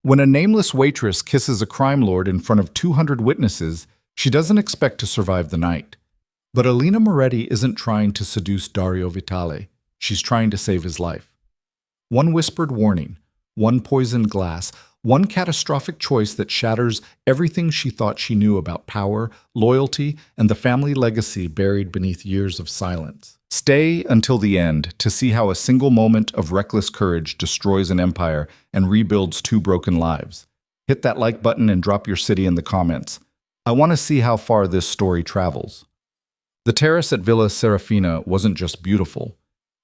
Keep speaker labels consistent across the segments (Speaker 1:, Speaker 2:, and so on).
Speaker 1: When a nameless waitress kisses a crime lord in front of 200 witnesses, she doesn't expect to survive the night. But Alina Moretti isn't trying to seduce Dario Vitale. She's trying to save his life. One whispered warning, one poisoned glass, one catastrophic choice that shatters everything she thought she knew about power, loyalty, and the family legacy buried beneath years of silence. Stay until the end to see how a single moment of reckless courage destroys an empire and rebuilds two broken lives. Hit that like button and drop your city in the comments. I want to see how far this story travels. The terrace at Villa Serafina wasn't just beautiful.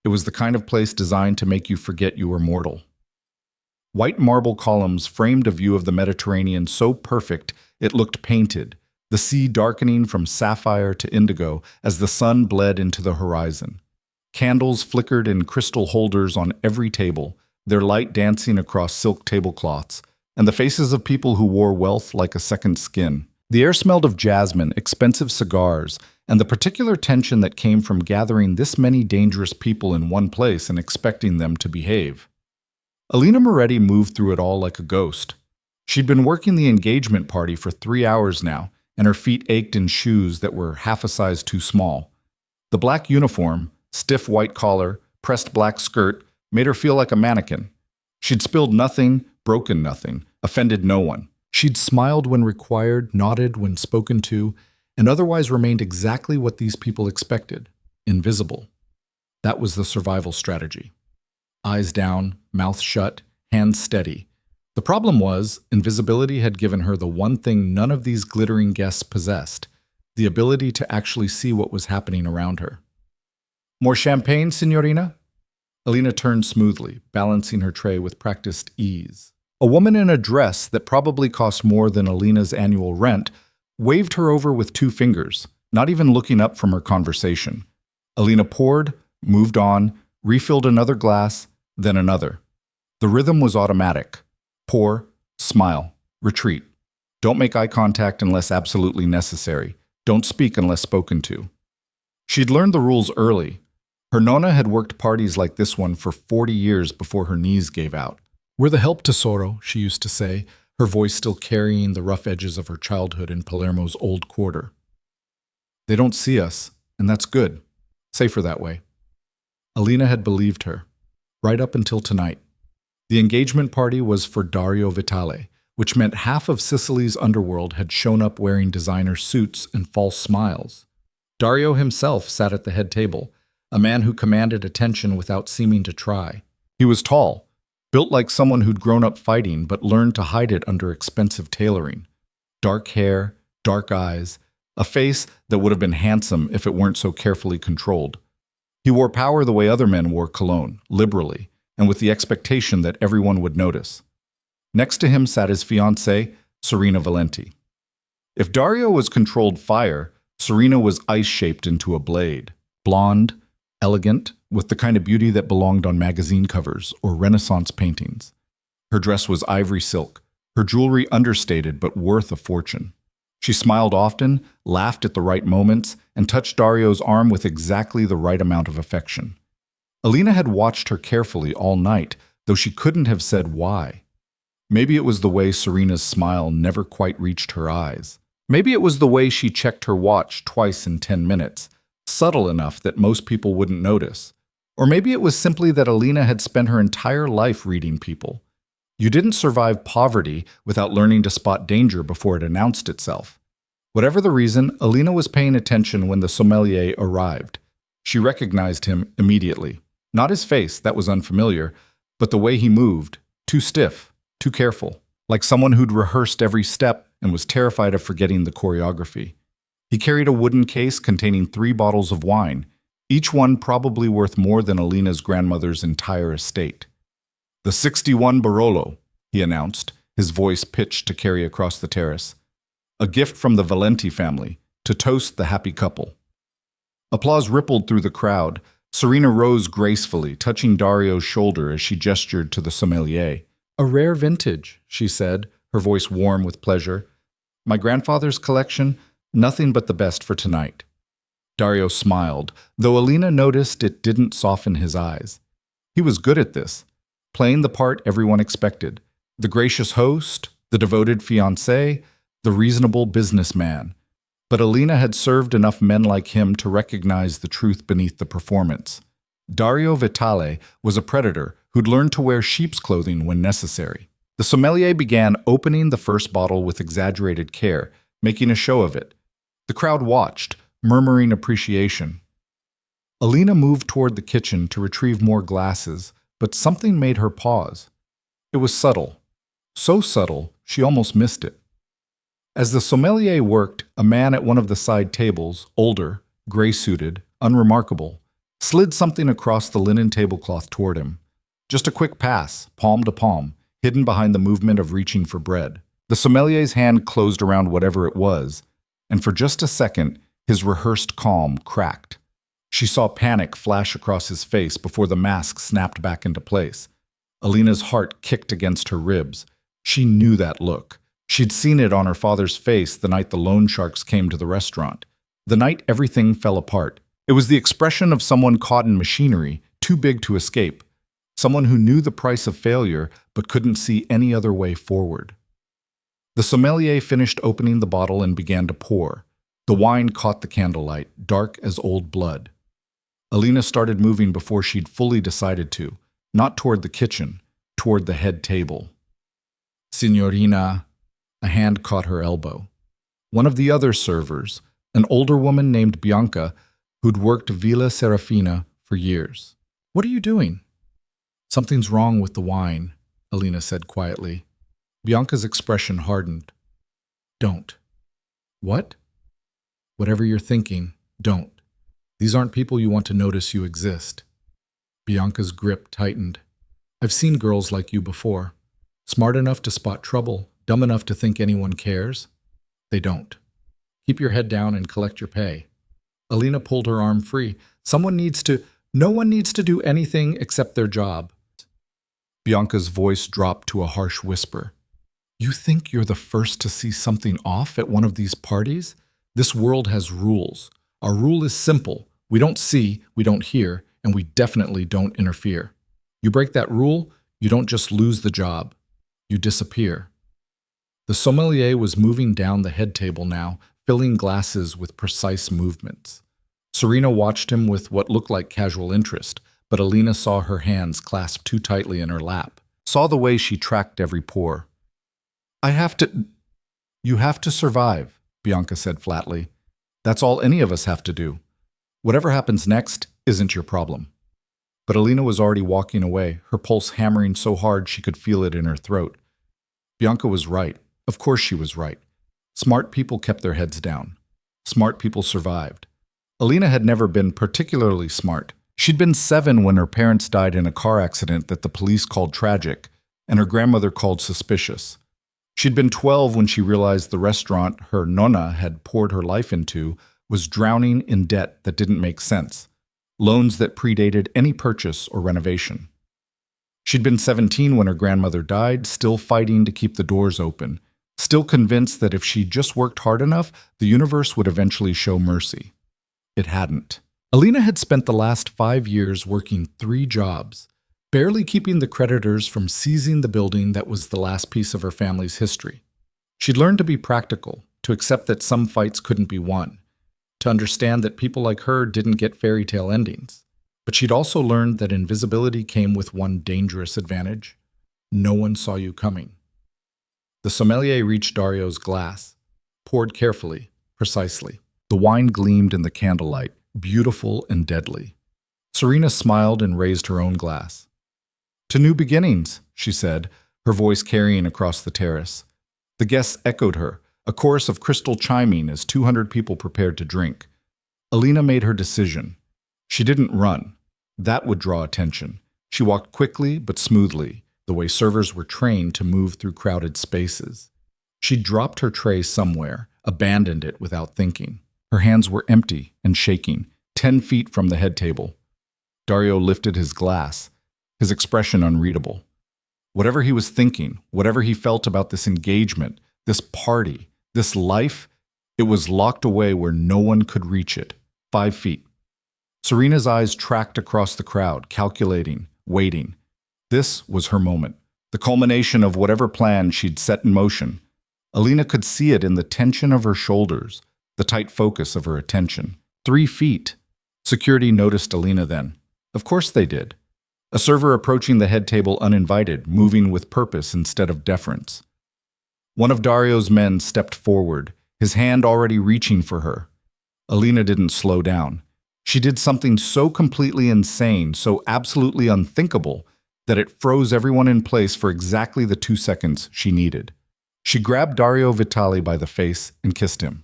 Speaker 1: It was the kind of place designed to make you forget you were mortal. White marble columns framed a view of the Mediterranean so perfect it looked painted, the sea darkening from sapphire to indigo as the sun bled into the horizon. Candles flickered in crystal holders on every table, their light dancing across silk tablecloths, and the faces of people who wore wealth like a second skin. The air smelled of jasmine, expensive cigars, and the particular tension that came from gathering this many dangerous people in one place and expecting them to behave. Alina Moretti moved through it all like a ghost. She'd been working the engagement party for 3 hours now, and her feet ached in shoes that were half a size too small. The black uniform, stiff white collar, pressed black skirt, made her feel like a mannequin. She'd spilled nothing, broken nothing, offended no one. She'd smiled when required, nodded when spoken to, and otherwise remained exactly what these people expected, invisible. That was the survival strategy. Eyes down, mouth shut, hands steady. The problem was, invisibility had given her the one thing none of these glittering guests possessed, the ability to actually see what was happening around her. More champagne, signorina? Alina turned smoothly, balancing her tray with practiced ease. A woman in a dress that probably cost more than Alina's annual rent waved her over with 2 fingers, not even looking up from her conversation. Alina poured, moved on, refilled another glass, then another. The rhythm was automatic. Pour, smile, retreat. Don't make eye contact unless absolutely necessary. Don't speak unless spoken to. She'd learned the rules early. Her nonna had worked parties like this one for 40 years before her knees gave out. "We're the help, tesoro," she used to say, her voice still carrying the rough edges of her childhood in Palermo's old quarter. "They don't see us, and that's good. Safer that way." Alina had believed her, right up until tonight. The engagement party was for Dario Vitale, which meant half of Sicily's underworld had shown up wearing designer suits and false smiles. Dario himself sat at the head table, a man who commanded attention without seeming to try. He was tall, built like someone who'd grown up fighting but learned to hide it under expensive tailoring. Dark hair, dark eyes, a face that would have been handsome if it weren't so carefully controlled. He wore power the way other men wore cologne, liberally, and with the expectation that everyone would notice. Next to him sat his fiancée, Serena Valenti. If Dario was controlled fire, Serena was ice-shaped into a blade. Blonde, elegant, with the kind of beauty that belonged on magazine covers or Renaissance paintings. Her dress was ivory silk, her jewelry understated but worth a fortune. She smiled often, laughed at the right moments, and touched Dario's arm with exactly the right amount of affection. Alina had watched her carefully all night, though she couldn't have said why. Maybe it was the way Serena's smile never quite reached her eyes. Maybe it was the way she checked her watch twice in 10 minutes, subtle enough that most people wouldn't notice. Or maybe it was simply that Alina had spent her entire life reading people. You didn't survive poverty without learning to spot danger before it announced itself. Whatever the reason, Alina was paying attention when the sommelier arrived. She recognized him immediately. Not his face, that was unfamiliar, but the way he moved, too stiff, too careful, like someone who'd rehearsed every step and was terrified of forgetting the choreography. He carried a wooden case containing 3 bottles of wine, each one probably worth more than Alina's grandmother's entire estate. "The 61 Barolo," he announced, his voice pitched to carry across the terrace. "A gift from the Valenti family, to toast the happy couple." Applause rippled through the crowd. Serena rose gracefully, touching Dario's shoulder as she gestured to the sommelier. "A rare vintage," she said, her voice warm with pleasure. "My grandfather's collection, nothing but the best for tonight." Dario smiled, though Alina noticed it didn't soften his eyes. He was good at this, playing the part everyone expected, The gracious host, the devoted fiancé, the reasonable businessman. But Alina had served enough men like him to recognize the truth beneath the performance. Dario Vitale was a predator who'd learned to wear sheep's clothing when necessary. The sommelier began opening the first bottle with exaggerated care, making a show of it. The crowd watched, murmuring appreciation. Alina moved toward the kitchen to retrieve more glasses, but something made her pause. It was subtle. So subtle, she almost missed it. As the sommelier worked, a man at one of the side tables, older, gray-suited, unremarkable, slid something across the linen tablecloth toward him. Just a quick pass, palm to palm, hidden behind the movement of reaching for bread. The sommelier's hand closed around whatever it was, and for just a second, his rehearsed calm cracked. She saw panic flash across his face before the mask snapped back into place. Alina's heart kicked against her ribs. She knew that look. She'd seen it on her father's face the night the loan sharks came to the restaurant. The night everything fell apart. It was the expression of someone caught in machinery, too big to escape. Someone who knew the price of failure but couldn't see any other way forward. The sommelier finished opening the bottle and began to pour. The wine caught the candlelight, dark as old blood. Alina started moving before she'd fully decided to, not toward the kitchen, toward the head table. Signorina, a hand caught her elbow. One of the other servers, an older woman named Bianca, who'd worked Villa Serafina for years. "What are you doing?" "Something's wrong with the wine," Alina said quietly. Bianca's expression hardened. "Don't." "What?" "Whatever you're thinking, don't. These aren't people you want to notice you exist." Bianca's grip tightened. "I've seen girls like you before. Smart enough to spot trouble, dumb enough to think anyone cares. They don't. Keep your head down and collect your pay." Alina pulled her arm free. No one needs to do anything except their job." Bianca's voice dropped to a harsh whisper. "You think you're the first to see something off at one of these parties? This world has rules. Our rule is simple. We don't see, we don't hear, and we definitely don't interfere. You break that rule, you don't just lose the job. You disappear." The sommelier was moving down the head table now, filling glasses with precise movements. Serena watched him with what looked like casual interest, but Alina saw her hands clasped too tightly in her lap, saw the way she tracked every pour. You have to survive," Bianca said flatly. "That's all any of us have to do. Whatever happens next isn't your problem." But Alina was already walking away, her pulse hammering so hard she could feel it in her throat. Bianca was right. Of course she was right. Smart people kept their heads down. Smart people survived. Alina had never been particularly smart. She'd been 7 when her parents died in a car accident that the police called tragic, and her grandmother called suspicious. She'd been 12 when she realized the restaurant her nonna had poured her life into was drowning in debt that didn't make sense, loans that predated any purchase or renovation. She'd been 17 when her grandmother died, still fighting to keep the doors open, still convinced that if she just worked hard enough, the universe would eventually show mercy. It hadn't. Alina had spent the last 5 years working 3 jobs, barely keeping the creditors from seizing the building that was the last piece of her family's history. She'd learned to be practical, to accept that some fights couldn't be won, to understand that people like her didn't get fairy tale endings. But she'd also learned that invisibility came with one dangerous advantage. No one saw you coming. The sommelier reached Dario's glass, poured carefully, precisely. The wine gleamed in the candlelight, beautiful and deadly. Serena smiled and raised her own glass. "To new beginnings," she said, her voice carrying across the terrace. The guests echoed her, a chorus of crystal chiming as 200 people prepared to drink. Alina made her decision. She didn't run. That would draw attention. She walked quickly but smoothly, the way servers were trained to move through crowded spaces. She dropped her tray somewhere, abandoned it without thinking. Her hands were empty and shaking, 10 feet from the head table. Dario lifted his glass, his expression unreadable. Whatever he was thinking, whatever he felt about this engagement, this party, this life, it was locked away where no one could reach it, 5 feet. Serena's eyes tracked across the crowd, calculating, waiting. This was her moment. the culmination of whatever plan she'd set in motion. Alina could see it in the tension of her shoulders, the tight focus of her attention. 3 feet. Security noticed Alina then. Of course they did. A server approaching the head table uninvited, moving with purpose instead of deference. One of Dario's men stepped forward, his hand already reaching for her. Alina didn't slow down. She did something so completely insane, so absolutely unthinkable, that it froze everyone in place for exactly the 2 seconds she needed. She grabbed Dario Vitali by the face and kissed him.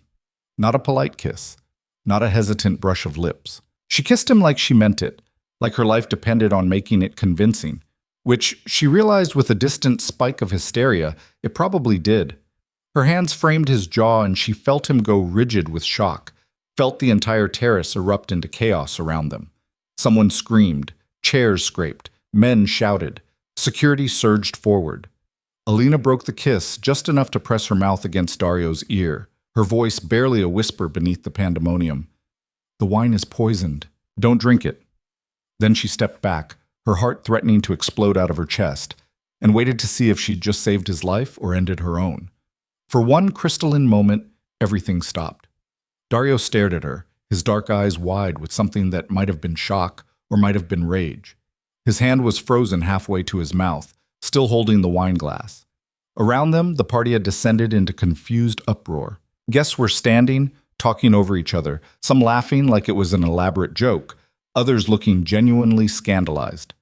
Speaker 1: Not a polite kiss, not a hesitant brush of lips. She kissed him like she meant it, like her life depended on making it convincing, which she realized with a distant spike of hysteria it probably did. Her hands framed his jaw and she felt him go rigid with shock, felt the entire terrace erupt into chaos around them. Someone screamed, chairs scraped, men shouted, security surged forward. Alina broke the kiss just enough to press her mouth against Dario's ear, her voice barely a whisper beneath the pandemonium. "The wine is poisoned. Don't drink it." Then she stepped back, her heart threatening to explode out of her chest, and waited to see if she'd just saved his life or ended her own. For one crystalline moment, everything stopped. Dario stared at her, his dark eyes wide with something that might have been shock or might have been rage. His hand was frozen halfway to his mouth, still holding the wine glass. Around them, the party had descended into confused uproar. Guests were standing, talking over each other, some laughing like it was an elaborate joke, others looking genuinely scandalized.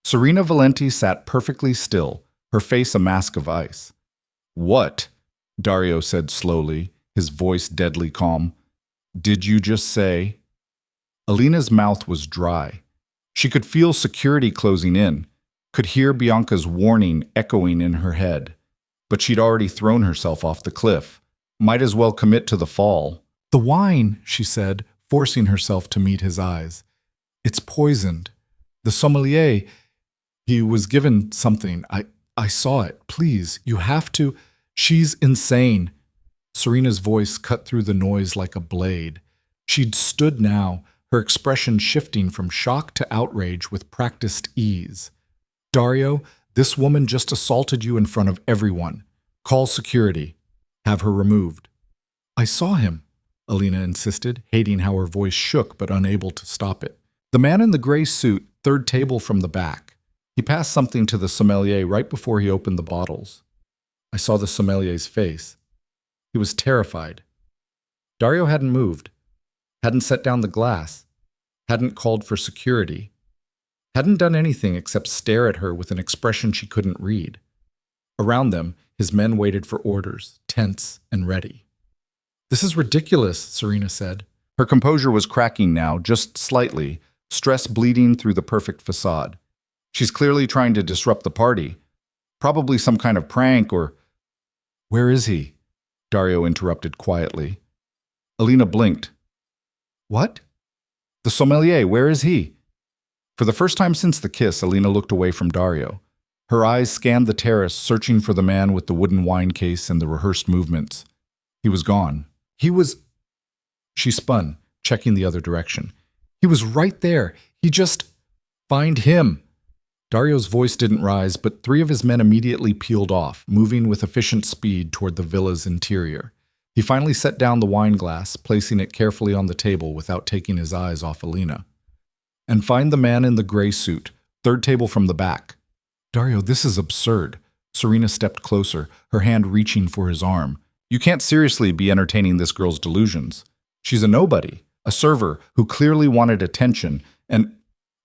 Speaker 1: Serena Valenti sat perfectly still, her face a mask of ice. "What?" Dario said slowly, his voice deadly calm. "Did you just say?" Alina's mouth was dry. She could feel security closing in, could hear Bianca's warning echoing in her head. But she'd already thrown herself off the cliff. Might as well commit to the fall. "The wine," she said, forcing herself to meet his eyes. "It's poisoned. The sommelier, he was given something. I saw it. Please, you have to. She's insane." Serena's voice cut through the noise like a blade. She'd stood now, her expression shifting from shock to outrage with practiced ease. "Dario, this woman just assaulted you in front of everyone. Call security. Have her removed." "I saw him," Alina insisted, hating how her voice shook but unable to stop it. "The man in the gray suit, third table from the back. He passed something to the sommelier right before he opened the bottles." I saw the sommelier's face. He was terrified. Dario hadn't moved, hadn't set down the glass, hadn't called for security, hadn't done anything except stare at her with an expression she couldn't read. Around them, his men waited for orders, tense and ready. "This is ridiculous," Serena said. Her composure was cracking now, just slightly, stress bleeding through the perfect facade. "She's clearly trying to disrupt the party. Probably some kind of prank or—" "Where is he?" Dario interrupted quietly. Alina blinked. "What?" "The sommelier, where is he?" For the first time since the kiss, Alina looked away from Dario. Her eyes scanned the terrace, searching for the man with the wooden wine case and the rehearsed movements. He was gone. He was... She spun, checking the other direction. "He was right there. He just... Find him." Dario's voice didn't rise, but 3 of his men immediately peeled off, moving with efficient speed toward the villa's interior. He finally set down the wine glass, placing it carefully on the table without taking his eyes off Alina. "And find the man in the gray suit, third table from the back." "Dario, this is absurd." Serena stepped closer, her hand reaching for his arm. "You can't seriously be entertaining this girl's delusions. She's a nobody, a server who clearly wanted attention, and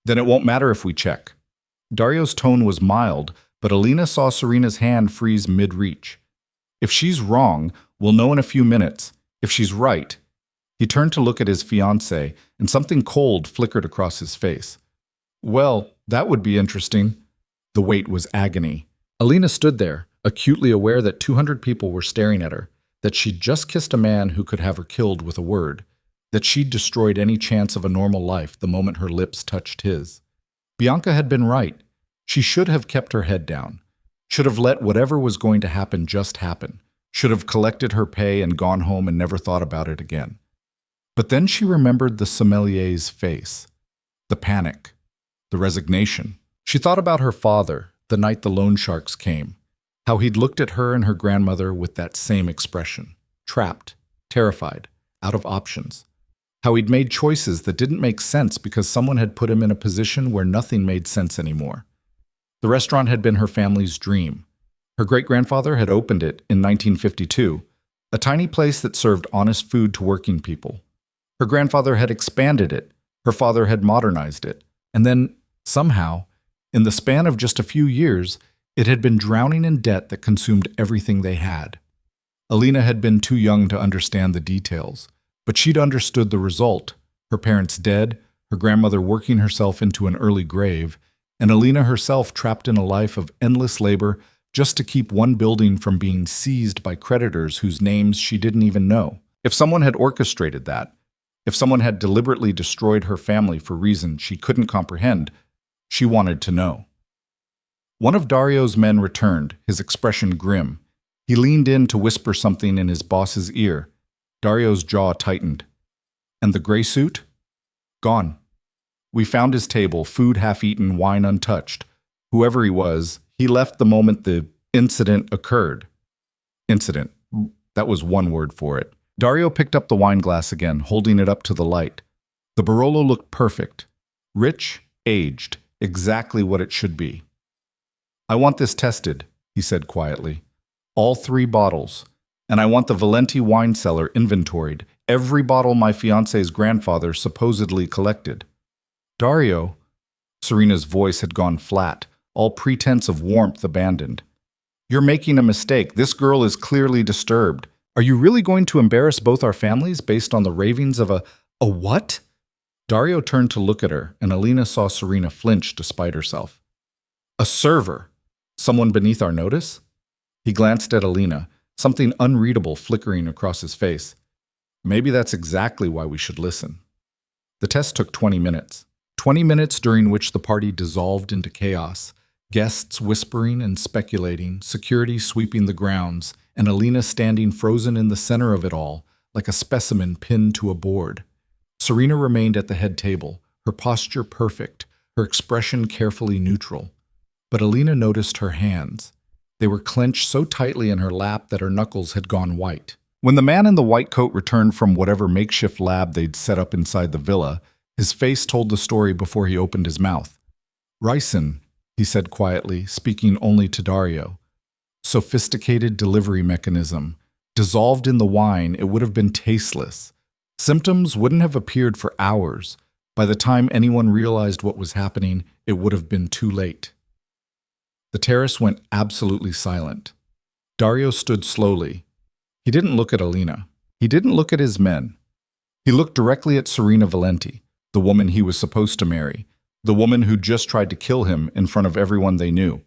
Speaker 1: then it won't matter if we check." Dario's tone was mild, but Alina saw Serena's hand freeze mid-reach. "If she's wrong, we'll know in a few minutes. If she's right..." He turned to look at his fiancée, and something cold flickered across his face. "Well, that would be interesting." The weight was agony. Alina stood there, acutely aware that 200 people were staring at her, that she'd just kissed a man who could have her killed with a word, that she'd destroyed any chance of a normal life the moment her lips touched his. Bianca had been right. She should have kept her head down, should have let whatever was going to happen just happen, should have collected her pay and gone home and never thought about it again. But then she remembered the sommelier's face, the panic, the resignation. She thought about her father, the night the loan sharks came. How he'd looked at her and her grandmother with that same expression. Trapped, terrified, out of options. How he'd made choices that didn't make sense because someone had put him in a position where nothing made sense anymore. The restaurant had been her family's dream. Her great-grandfather had opened it in 1952, a tiny place that served honest food to working people. Her grandfather had expanded it, her father had modernized it, and then, somehow, in the span of just a few years, it had been drowning in debt that consumed everything they had. Alina had been too young to understand the details, but she'd understood the result: her parents dead, her grandmother working herself into an early grave, and Alina herself trapped in a life of endless labor just to keep one building from being seized by creditors whose names she didn't even know. If someone had orchestrated that, if someone had deliberately destroyed her family for reasons she couldn't comprehend, she wanted to know. One of Dario's men returned, his expression grim. He leaned in to whisper something in his boss's ear. Dario's jaw tightened. And the gray suit? Gone. We found his table, food half-eaten, wine untouched. Whoever he was, he left the moment the incident occurred. Incident. That was one word for it. Dario picked up the wine glass again, holding it up to the light. The Barolo looked perfect. Rich, aged, exactly what it should be. I want this tested, he said quietly. All 3 bottles. And I want the Valenti wine cellar inventoried. Every bottle my fiancé's grandfather supposedly collected. Dario, Serena's voice had gone flat, all pretense of warmth abandoned. You're making a mistake. This girl is clearly disturbed. Are you really going to embarrass both our families based on the ravings of a what? Dario turned to look at her, and Alina saw Serena flinch despite herself. A server. Someone beneath our notice? He glanced at Alina, something unreadable flickering across his face. Maybe that's exactly why we should listen. The test took 20 minutes. 20 minutes during which the party dissolved into chaos, guests whispering and speculating, security sweeping the grounds, and Alina standing frozen in the center of it all, like a specimen pinned to a board. Serena remained at the head table, her posture perfect, her expression carefully neutral. But Alina noticed her hands. They were clenched so tightly in her lap that her knuckles had gone white. When the man in the white coat returned from whatever makeshift lab they'd set up inside the villa, his face told the story before he opened his mouth. Ricin, he said quietly, speaking only to Dario. Sophisticated delivery mechanism. Dissolved in the wine, it would have been tasteless. Symptoms wouldn't have appeared for hours. By the time anyone realized what was happening, it would have been too late. The terrace went absolutely silent. Dario stood slowly. He didn't look at Alina. He didn't look at his men. He looked directly at Serena Valenti, the woman he was supposed to marry, the woman who just tried to kill him in front of everyone they knew.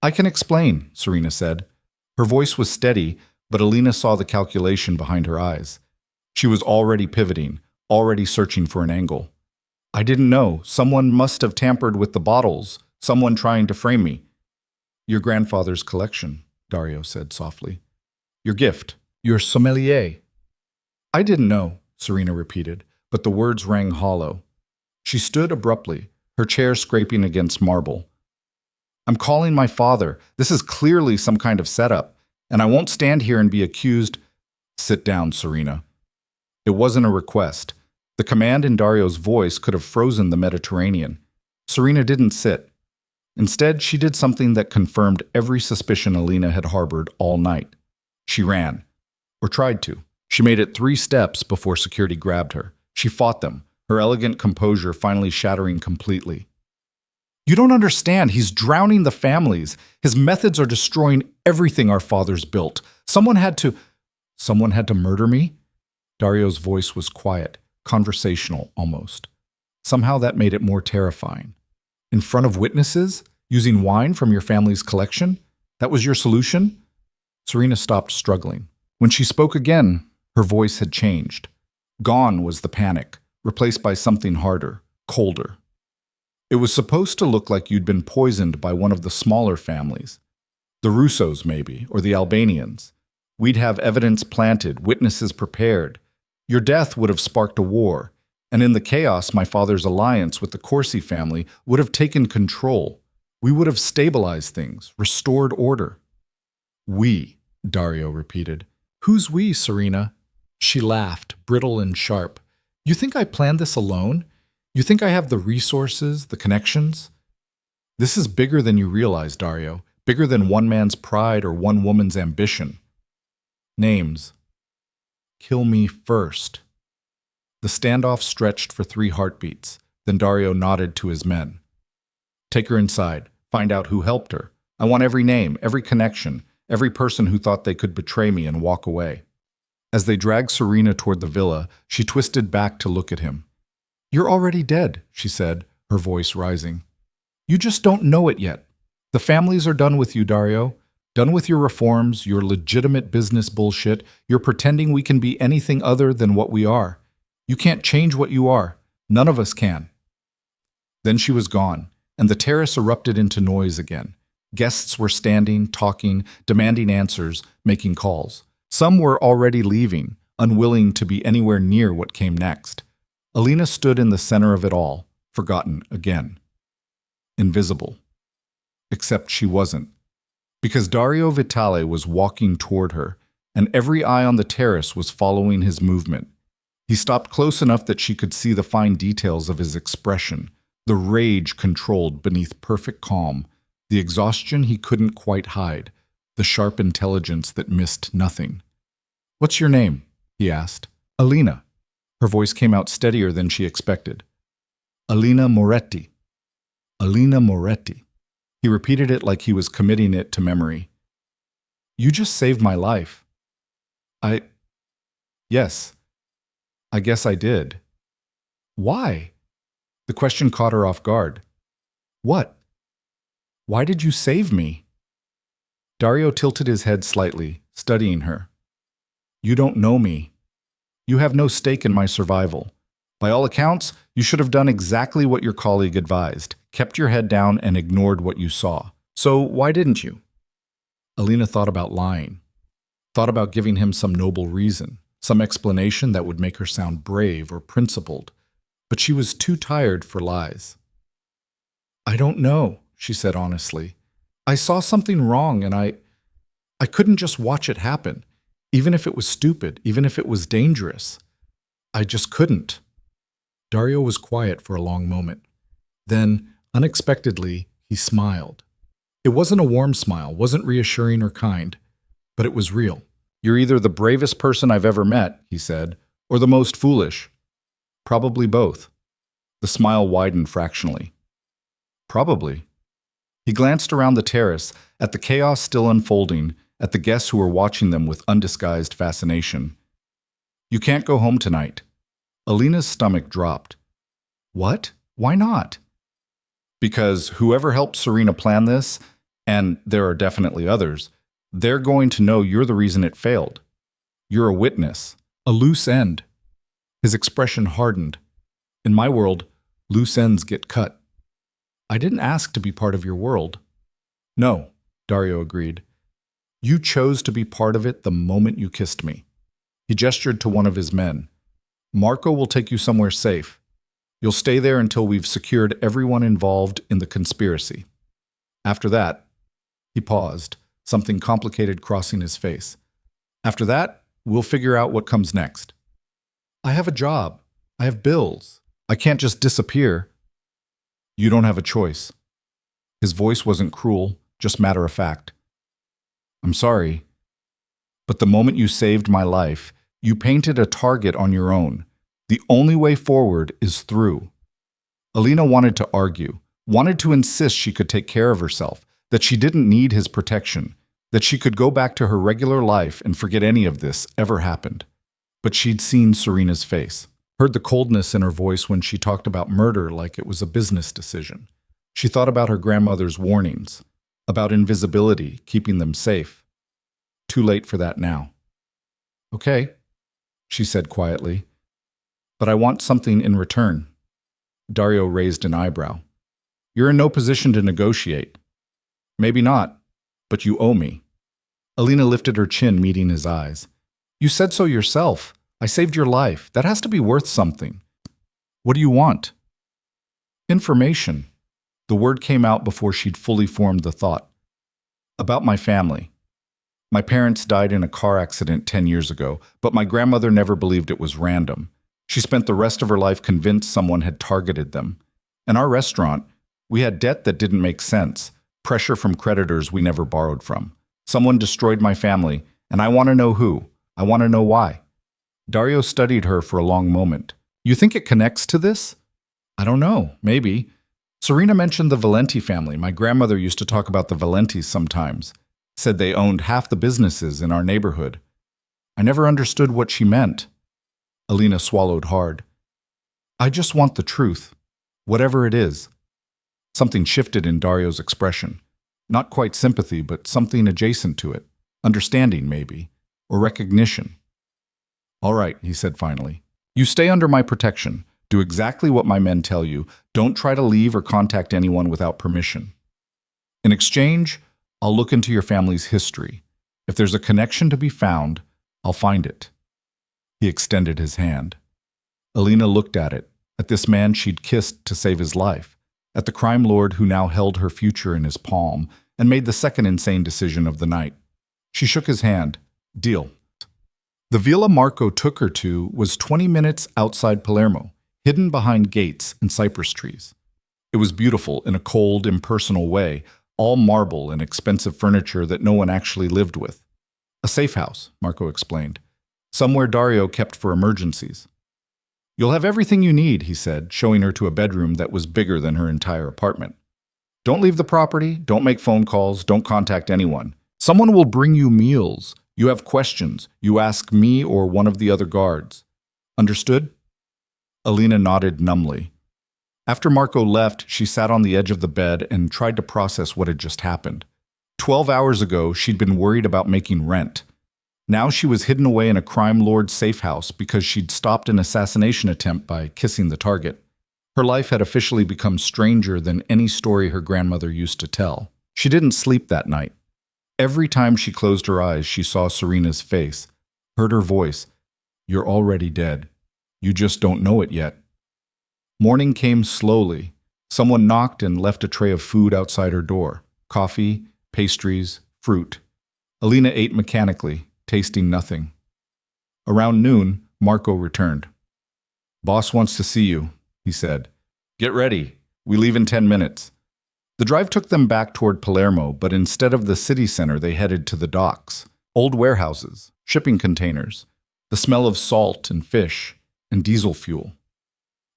Speaker 1: I can explain, Serena said. Her voice was steady, but Alina saw the calculation behind her eyes. She was already pivoting, already searching for an angle. I didn't know. Someone must have tampered with the bottles, someone trying to frame me. Your grandfather's collection, Dario said softly. Your gift, your sommelier. I didn't know, Serena repeated, but the words rang hollow. She stood abruptly, her chair scraping against marble. I'm calling my father. This is clearly some kind of setup, and I won't stand here and be accused. Sit down, Serena. It wasn't a request. The command in Dario's voice could have frozen the Mediterranean. Serena didn't sit. Instead, she did something that confirmed every suspicion Alina had harbored all night. She ran. Or tried to. She made it 3 steps before security grabbed her. She fought them, her elegant composure finally shattering completely. You don't understand. He's drowning the families. His methods are destroying everything our fathers built. Someone had to murder me? Dario's voice was quiet, conversational almost. Somehow that made it more terrifying. In front of witnesses? Using wine from your family's collection? That was your solution? Serena stopped struggling. When she spoke again, her voice had changed. Gone was the panic, replaced by something harder, colder. It was supposed to look like you'd been poisoned by one of the smaller families. The Russos, maybe, or the Albanians. We'd have evidence planted, witnesses prepared. Your death would have sparked a war, and in the chaos, my father's alliance with the Corsi family would have taken control. We would have stabilized things, restored order. We, Dario repeated. Who's we, Serena? She laughed, brittle and sharp. You think I planned this alone? You think I have the resources, the connections? This is bigger than you realize, Dario. Bigger than one man's pride or one woman's ambition. Names. Kill me first. The standoff stretched for 3 heartbeats. Then Dario nodded to his men. Take her inside. Find out who helped her. I want every name, every connection, every person who thought they could betray me and walk away. As they dragged Serena toward the villa, she twisted back to look at him. You're already dead, she said, her voice rising. You just don't know it yet. The families are done with you, Dario. Done with your reforms, your legitimate business bullshit. You're pretending we can be anything other than what we are. You can't change what you are. None of us can. Then she was gone, and the terrace erupted into noise again. Guests were standing, talking, demanding answers, making calls. Some were already leaving, unwilling to be anywhere near what came next. Alina stood in the center of it all, forgotten again. Invisible. Except she wasn't. Because Dario Vitale was walking toward her, and every eye on the terrace was following his movement. He stopped close enough that she could see the fine details of his expression, the rage controlled beneath perfect calm, the exhaustion he couldn't quite hide, the sharp intelligence that missed nothing. What's your name? He asked. Alina. Her voice came out steadier than she expected. Alina Moretti. Alina Moretti. He repeated it like he was committing it to memory. You just saved my life. Yes, I guess I did. Why? The question caught her off guard. What? Why did you save me? Dario tilted his head slightly, studying her. You don't know me. You have no stake in my survival. By all accounts, you should have done exactly what your colleague advised, kept your head down and ignored what you saw. So why didn't you? Alina thought about lying, thought about giving him some noble reason, some explanation that would make her sound brave or principled, but she was too tired for lies. I don't know, she said honestly. I saw something wrong and I couldn't just watch it happen, even if it was stupid, even if it was dangerous. I just couldn't. Dario was quiet for a long moment. Then, unexpectedly, he smiled. It wasn't a warm smile, wasn't reassuring or kind, but it was real. You're either the bravest person I've ever met, he said, or the most foolish. Probably both. The smile widened fractionally. Probably. He glanced around the terrace, at the chaos still unfolding, at the guests who were watching them with undisguised fascination. You can't go home tonight. Alina's stomach dropped. What? Why not? Because whoever helped Serena plan this, and there are definitely others, they're going to know you're the reason it failed. You're a witness, a loose end. His expression hardened. In my world, loose ends get cut. I didn't ask to be part of your world. No, Dario agreed. You chose to be part of it the moment you kissed me. He gestured to one of his men. Marco will take you somewhere safe. You'll stay there until we've secured everyone involved in the conspiracy. After that, he paused, something complicated crossing his face. After that, we'll figure out what comes next. I have a job. I have bills. I can't just disappear. You don't have a choice. His voice wasn't cruel, just matter of fact. I'm sorry, but the moment you saved my life, you painted a target on your own. The only way forward is through. Alina wanted to argue, wanted to insist she could take care of herself, that she didn't need his protection, that she could go back to her regular life and forget any of this ever happened. But she'd seen Serena's face, heard the coldness in her voice when she talked about murder like it was a business decision. She thought about her grandmother's warnings, about invisibility, keeping them safe. Too late for that now. Okay, she said quietly, but I want something in return. Dario raised an eyebrow. You're in no position to negotiate. Maybe not, but you owe me. Alina lifted her chin, meeting his eyes. You said so yourself. I saved your life. That has to be worth something. What do you want? Information. The word came out before she'd fully formed the thought. About my family. My parents died in a car accident 10 years ago, but my grandmother never believed it was random. She spent the rest of her life convinced someone had targeted them. In our restaurant, we had debt that didn't make sense, pressure from creditors we never borrowed from. Someone destroyed my family, and I want to know who. I want to know why. Dario studied her for a long moment. You think it connects to this? I don't know, maybe. Serena mentioned the Valenti family. My grandmother used to talk about the Valentis sometimes. Said they owned half the businesses in our neighborhood. I never understood what she meant. Alina swallowed hard. I just want the truth, whatever it is. Something shifted in Dario's expression. Not quite sympathy, but something adjacent to it. Understanding, maybe. Or recognition. All right, he said finally. You stay under my protection. Do exactly what my men tell you. Don't try to leave or contact anyone without permission. In exchange, I'll look into your family's history. If there's a connection to be found, I'll find it. He extended his hand. Alina looked at it, at this man she'd kissed to save his life, at the crime lord who now held her future in his palm, and made the second insane decision of the night. She shook his hand. Deal. The villa Marco took her to was 20 minutes outside Palermo, hidden behind gates and cypress trees. It was beautiful in a cold, impersonal way, all marble and expensive furniture that no one actually lived with. A safe house, Marco explained. Somewhere Dario kept for emergencies. You'll have everything you need, he said, showing her to a bedroom that was bigger than her entire apartment. Don't leave the property, don't make phone calls, don't contact anyone. Someone will bring you meals. You have questions. You ask me or one of the other guards. Understood? Alina nodded numbly. After Marco left, she sat on the edge of the bed and tried to process what had just happened. 12 hours ago, she'd been worried about making rent. Now she was hidden away in a crime lord's safe house because she'd stopped an assassination attempt by kissing the target. Her life had officially become stranger than any story her grandmother used to tell. She didn't sleep that night. Every time she closed her eyes, she saw Serena's face, heard her voice. You're already dead. You just don't know it yet. Morning came slowly. Someone knocked and left a tray of food outside her door. Coffee, pastries, fruit. Alina ate mechanically, tasting nothing. Around noon, Marco returned. Boss wants to see you, he said. Get ready. We leave in 10 minutes. The drive took them back toward Palermo, but instead of the city center, they headed to the docks. Old warehouses, shipping containers, the smell of salt and fish, and diesel fuel.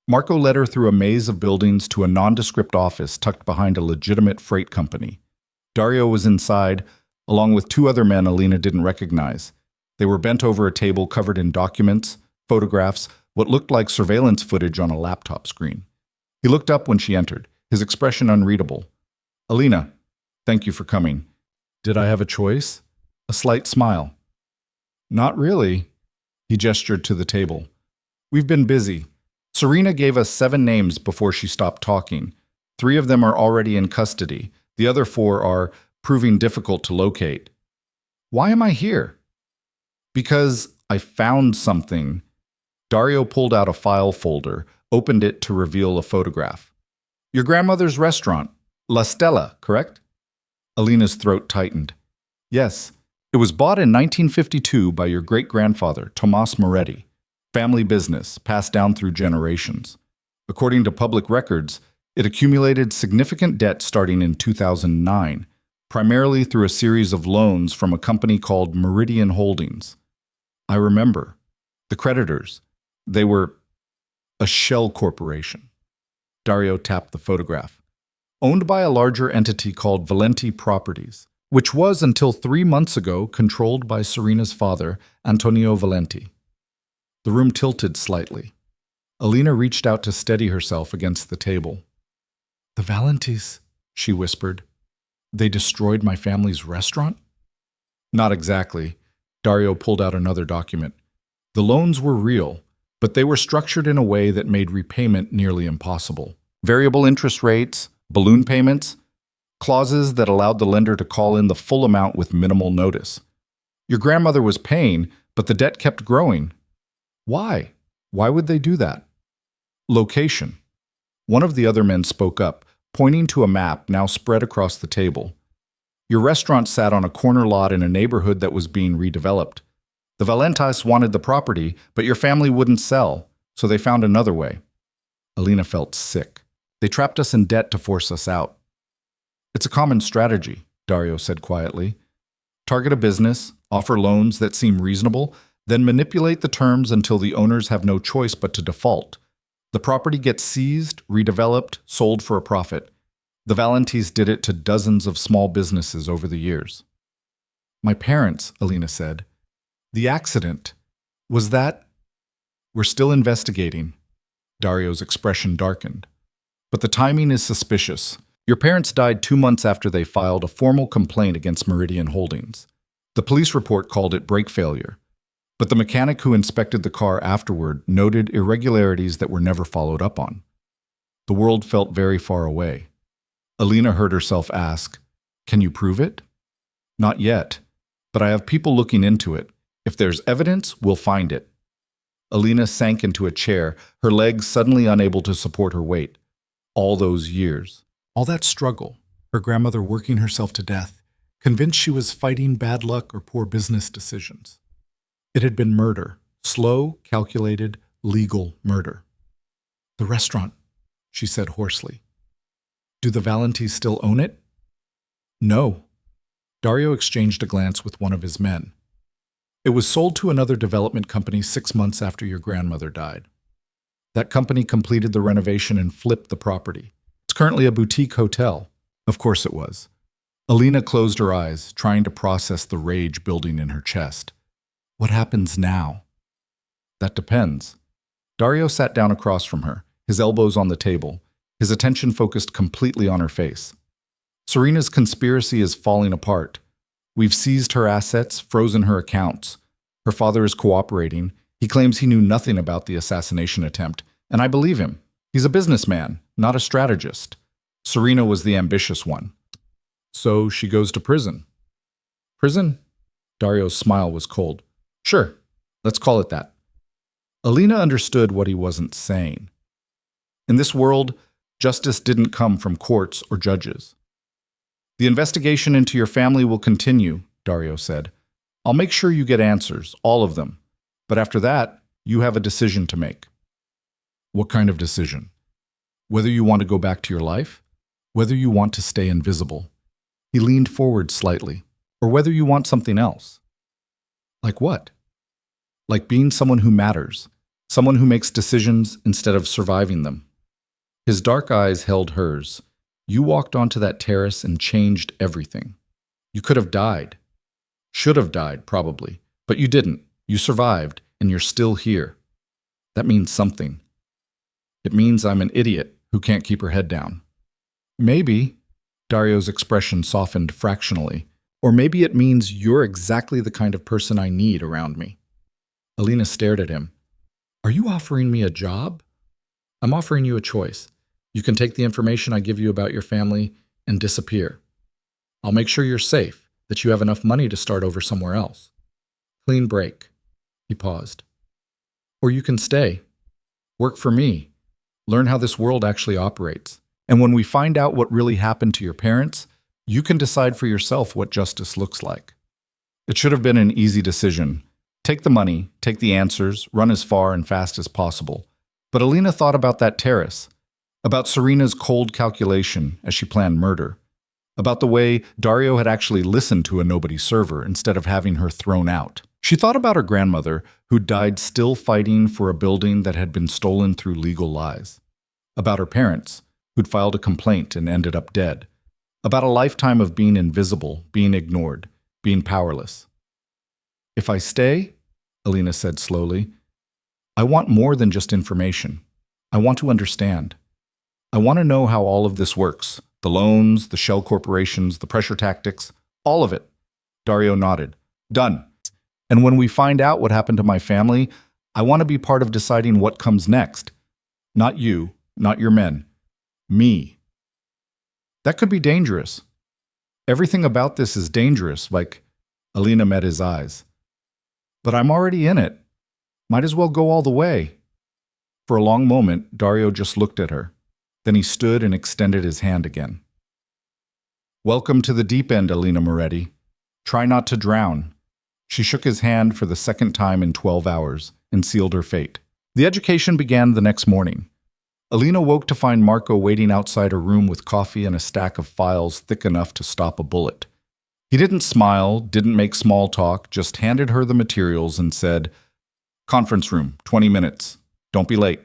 Speaker 1: Marco led her through a maze of buildings to a nondescript office tucked behind a legitimate freight company. Dario was inside, along with two other men Alina didn't recognize. They were bent over a table covered in documents, photographs, what looked like surveillance footage on a laptop screen. He looked up when she entered, his expression unreadable. Alina, thank you for coming. Did I have a choice? A slight smile. Not really. He gestured to the table. We've been busy. Serena gave us 7 names before she stopped talking. 3 of them are already in custody. The other 4 are proving difficult to locate. Why am I here? Because I found something. Dario pulled out a file folder, opened it to reveal a photograph. Your grandmother's restaurant, La Stella, correct? Alina's throat tightened. Yes, it was bought in 1952 by your great-grandfather, Tomas Moretti. Family business, passed down through generations. According to public records, it accumulated significant debt starting in 2009, primarily through a series of loans from a company called Meridian Holdings. I remember. The creditors. They were a shell corporation. Dario tapped the photograph. Owned by a larger entity called Valenti Properties, which was until 3 months ago controlled by Serena's father, Antonio Valenti. The room tilted slightly. Alina reached out to steady herself against the table. The Valentis, she whispered. They destroyed my family's restaurant? Not exactly. Dario pulled out another document. The loans were real, but they were structured in a way that made repayment nearly impossible. Variable interest rates, balloon payments, clauses that allowed the lender to call in the full amount with minimal notice. Your grandmother was paying, but the debt kept growing. Why? Why would they do that? Location. One of the other men spoke up. pointing to a map now spread across the table. Your restaurant sat on a corner lot in a neighborhood that was being redeveloped. The Valentis wanted the property, but your family wouldn't sell, so they found another way. Alina felt sick. They trapped us in debt to force us out. It's a common strategy, Dario said quietly. Target a business, offer loans that seem reasonable, then manipulate the terms until the owners have no choice but to default. The property gets seized, redeveloped, sold for a profit. The Valentis did it to dozens of small businesses over the years. My parents, Alina said. The accident. Was that? We're still investigating. Dario's expression darkened. But the timing is suspicious. Your parents died 2 months after they filed a formal complaint against Meridian Holdings. The police report called it brake failure. But the mechanic who inspected the car afterward noted irregularities that were never followed up on. The world felt very far away. Alina heard herself ask, "Can you prove it?" "Not yet, but I have people looking into it. If there's evidence, we'll find it." Alina sank into a chair, her legs suddenly unable to support her weight. All those years, all that struggle, her grandmother working herself to death, convinced she was fighting bad luck or poor business decisions. It had been murder, slow, calculated, legal murder. "The restaurant," she said hoarsely. "Do the Valentis still own it?" "No." Dario exchanged a glance with one of his men. "It was sold to another development company 6 months after your grandmother died. That company completed the renovation and flipped the property. It's currently a boutique hotel." Of course it was. Alina closed her eyes, trying to process the rage building in her chest. What happens now? That depends. Dario sat down across from her, his elbows on the table, his attention focused completely on her face. Serena's conspiracy is falling apart. We've seized her assets, frozen her accounts. Her father is cooperating. He claims he knew nothing about the assassination attempt, and I believe him. He's a businessman, not a strategist. Serena was the ambitious one. So she goes to prison. Prison? Dario's smile was cold. Sure, let's call it that. Alina understood what he wasn't saying. In this world, justice didn't come from courts or judges. The investigation into your family will continue, Dario said. I'll make sure you get answers, all of them. But after that, you have a decision to make. What kind of decision? Whether you want to go back to your life, whether you want to stay invisible. He leaned forward slightly. Or whether you want something else. Like what? Like being someone who matters, someone who makes decisions instead of surviving them. His dark eyes held hers. You walked onto that terrace and changed everything. You could have died. Should have died, probably. But you didn't. You survived, and you're still here. That means something. It means I'm an idiot who can't keep her head down. Maybe, Dario's expression softened fractionally, or maybe it means you're exactly the kind of person I need around me. Alina stared at him. Are you offering me a job? I'm offering you a choice. You can take the information I give you about your family and disappear. I'll make sure you're safe, that you have enough money to start over somewhere else. Clean break. He paused. Or you can stay. Work for me. Learn how this world actually operates. And when we find out what really happened to your parents, you can decide for yourself what justice looks like. It should have been an easy decision. Take the money, take the answers, run as far and fast as possible. But Alina thought about that terrace, about Serena's cold calculation as she planned murder, about the way Dario had actually listened to a nobody server instead of having her thrown out. She thought about her grandmother, who died still fighting for a building that had been stolen through legal lies. About her parents, who'd filed a complaint and ended up dead. About a lifetime of being invisible, being ignored, being powerless. If I stay, Alina said slowly, I want more than just information. I want to understand. I want to know how all of this works. The loans, the shell corporations, the pressure tactics, all of it. Dario nodded. Done. And when we find out what happened to my family, I want to be part of deciding what comes next. Not you, not your men. Me. That could be dangerous. Everything about this is dangerous, like Alina met his eyes. But I'm already in it. Might as well go all the way. For a long moment, Dario just looked at her. Then he stood and extended his hand again. "Welcome to the deep end, Alina Moretti. Try not to drown." She shook his hand for the second time in 12 hours and sealed her fate. The education began the next morning. Alina woke to find Marco waiting outside her room with coffee and a stack of files thick enough to stop a bullet. He didn't smile, didn't make small talk, just handed her the materials and said, "Conference room, 20 minutes. Don't be late."